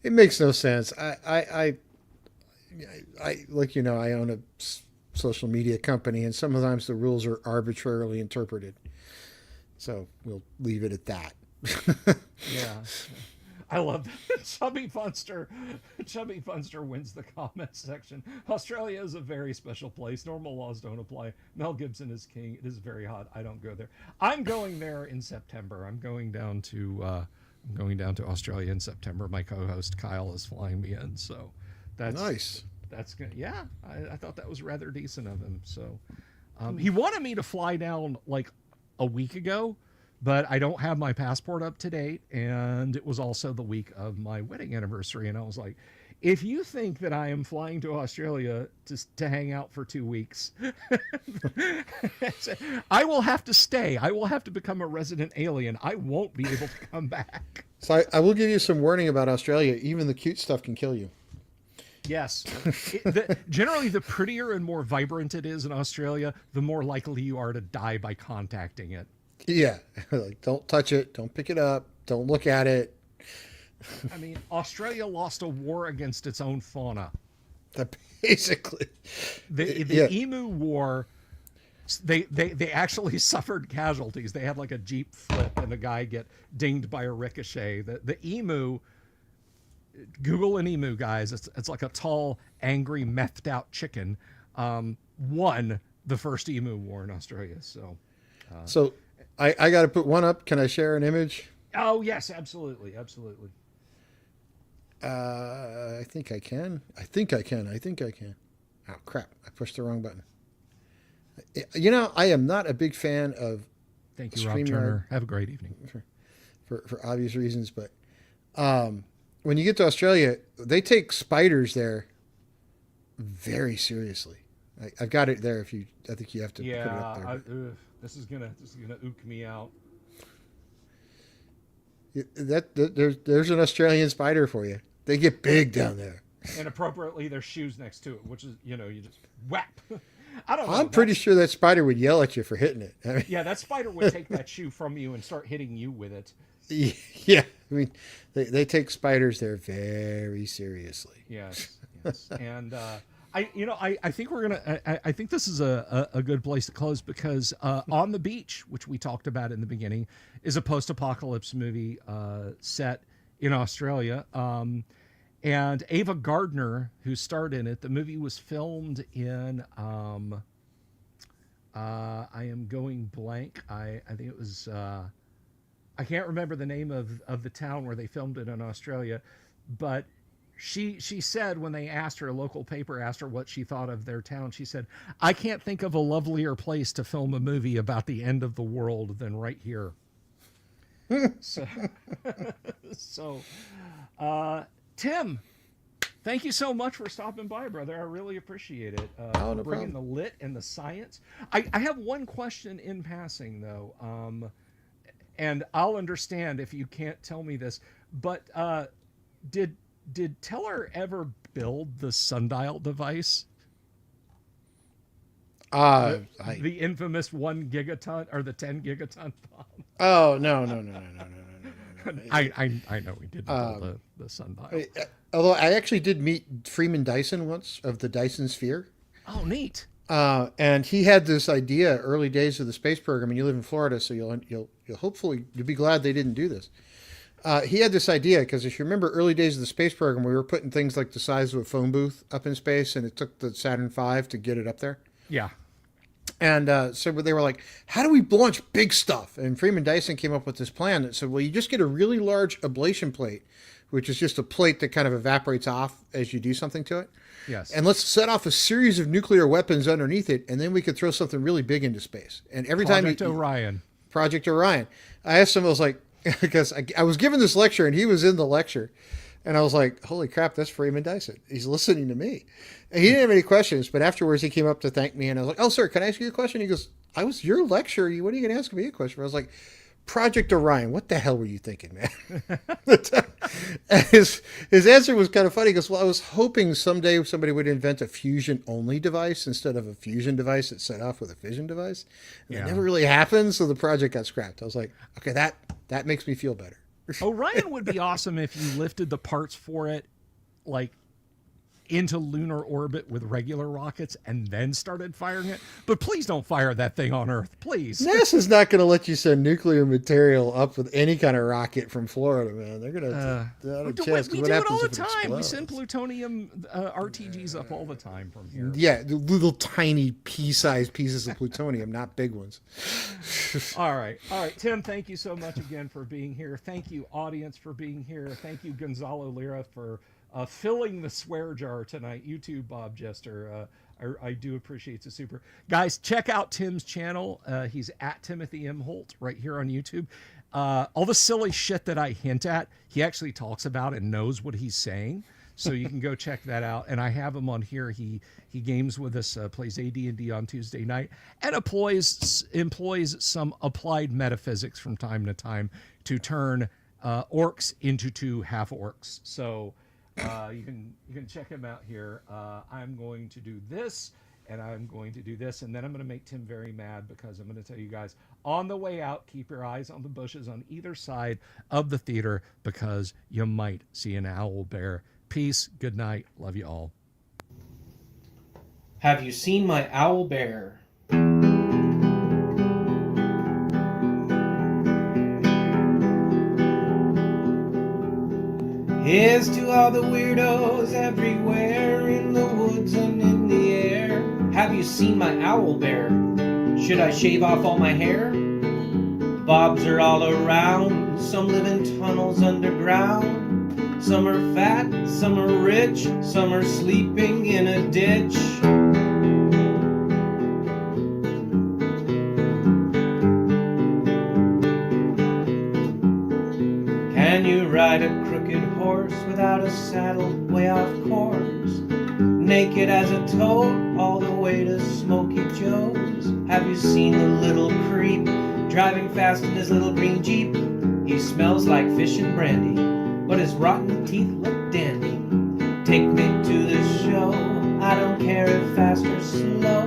Speaker 2: It makes no sense. I like, I own a social media company, and sometimes the rules are arbitrarily interpreted. So we'll leave it at that.
Speaker 1: Yeah. I love that. Chubby Funster wins the comments section. Australia is a very special place. Normal laws don't apply. Mel Gibson is king. It is very hot. I don't go there. I'm going there in September. I'm going down to Australia in September. My co-host Kyle is flying me in, so that's
Speaker 2: nice.
Speaker 1: That's good. Yeah, I thought that was rather decent of him. So he wanted me to fly down like a week ago, but I don't have my passport up to date, and it was also the week of my wedding anniversary, and I was like, if you think that I am flying to Australia to hang out for 2 weeks, I will have to stay. I will have to become a resident alien. I won't be able to come back.
Speaker 2: So I will give you some warning about Australia. Even the cute stuff can kill you.
Speaker 1: Yes. Generally, the prettier and more vibrant it is in Australia, the more likely you are to die by contacting it.
Speaker 2: Yeah. Like, don't touch it. Don't pick it up. Don't look at it.
Speaker 1: I mean, Australia lost a war against its own fauna.
Speaker 2: Basically.
Speaker 1: The emu war, they actually suffered casualties. They had like a Jeep flip and a guy get dinged by a ricochet. The emu, Google an emu, guys. It's like a tall, angry, methed out chicken. Won the first emu war in Australia. So
Speaker 2: I got to put one up. Can I share an image?
Speaker 1: Oh, yes, absolutely.
Speaker 2: I think I can. Oh, crap. I pushed the wrong button. I am not a big fan of
Speaker 1: Thank you, Rob Turner. Have a great evening.
Speaker 2: For obvious reasons, but when you get to Australia, they take spiders there very seriously. I've got it there. I think you have to put it up there.
Speaker 1: This is gonna ook me out.
Speaker 2: There's an Australian spider for you. They get big down there.
Speaker 1: And appropriately, there's shoes next to it, which is, you just whap. I don't know.
Speaker 2: I'm pretty sure that spider would yell at you for hitting it. I mean,
Speaker 1: yeah, that spider would take that shoe from you and start hitting you with it.
Speaker 2: Yeah, I mean, they take spiders there very seriously.
Speaker 1: Yes. And I think we're gonna. I think this is a good place to close because On the Beach, which we talked about in the beginning, is a post-apocalypse movie set in Australia. And Ava Gardner, who starred in it, the movie was filmed in. I am going blank. I think it was. I can't remember the name of the town where they filmed it in Australia, but she said when they asked her, a local paper asked her what she thought of their town, she said, I can't think of a lovelier place to film a movie about the end of the world than right here. so, so Tim, thank you so much for stopping by, brother. I really appreciate it.
Speaker 2: No
Speaker 1: For bringing
Speaker 2: problem.
Speaker 1: the lit and the science. I have one question in passing, though, and I'll understand if you can't tell me this, but did Teller ever build the sundial device? The infamous 1 gigaton or the 10 gigaton bomb?
Speaker 2: Oh, no.
Speaker 1: I know we didn't build the sundial.
Speaker 2: Although I actually did meet Freeman Dyson once of the Dyson Sphere.
Speaker 1: Oh, neat.
Speaker 2: And he had this idea early days of the space program, and you live in Florida, so you'll hopefully you'll be glad they didn't do this. He had this idea because if you remember early days of the space program, we were putting things like the size of a phone booth up in space, and it took the Saturn V to get it up there.
Speaker 1: Yeah.
Speaker 2: And so they were like, how do we launch big stuff? And Freeman Dyson came up with this plan that said, well, you just get a really large ablation plate, which is just a plate that kind of evaporates off as you do something to it.
Speaker 1: Yes.
Speaker 2: And let's set off a series of nuclear weapons underneath it, and then we could throw something really big into space. And every
Speaker 1: Project
Speaker 2: time
Speaker 1: Orion.
Speaker 2: Project Orion. I asked him, I was like, because I was giving this lecture, and he was in the lecture. And I was like, holy crap, that's Freeman Dyson. He's listening to me. And he didn't have any questions, but afterwards he came up to thank me. And I was like, oh, sir, can I ask you a question? He goes, I was your lecturer. What are you going to ask me a question? I was like, Project Orion. What the hell were you thinking, man? And his answer was kind of funny. He goes, well, I was hoping someday somebody would invent a fusion-only device instead of a fusion device that set off with a fission device. And that never really happened, so the project got scrapped. I was like, okay, that makes me feel better.
Speaker 1: Orion would be awesome if you lifted the parts for it, like, into lunar orbit with regular rockets and then started firing it. But please don't fire that thing on Earth, please.
Speaker 2: NASA's not going to let you send nuclear material up with any kind of rocket from Florida, man. They're going to
Speaker 1: we do it all the time. We send plutonium RTGs up all the time from here.
Speaker 2: Yeah, the little tiny pea-sized pieces of plutonium, not big ones.
Speaker 1: All right, Tim, thank you so much again for being here. Thank you, audience, for being here. Thank you, Gonzalo Lira, for filling the swear jar tonight. You too, Bob Jester. I do appreciate the super. Guys, check out Tim's channel. He's at Timothy Imholt right here on YouTube. All the silly shit that I hint at, he actually talks about and knows what he's saying. So you can go check that out. And I have him on here. He games with us, plays AD&D on Tuesday night, and employs some applied metaphysics from time to time to turn orcs into 2 half orcs. So you can check him out here. I'm going to do this, and I'm going to do this, and then I'm going to make Tim very mad because I'm going to tell you guys on the way out, keep your eyes on the bushes on either side of the theater because you might see an owl bear. Peace. Good night. Love you all.
Speaker 3: Have you seen my owl bear? Here's to all the weirdos everywhere in the woods and in the air. Have you seen my owl bear? Should I shave off all my hair? Bobs are all around, some live in tunnels underground. Some are fat, some are rich, some are sleeping in a ditch. Can you ride a crooked horse without a saddle, way off course? Naked as a toad, all the way to Smoky Joe's. Have you seen the little creep driving fast in his little green Jeep? He smells like fish and brandy, but his rotten teeth look dandy. Take me to the show, I don't care if fast or slow.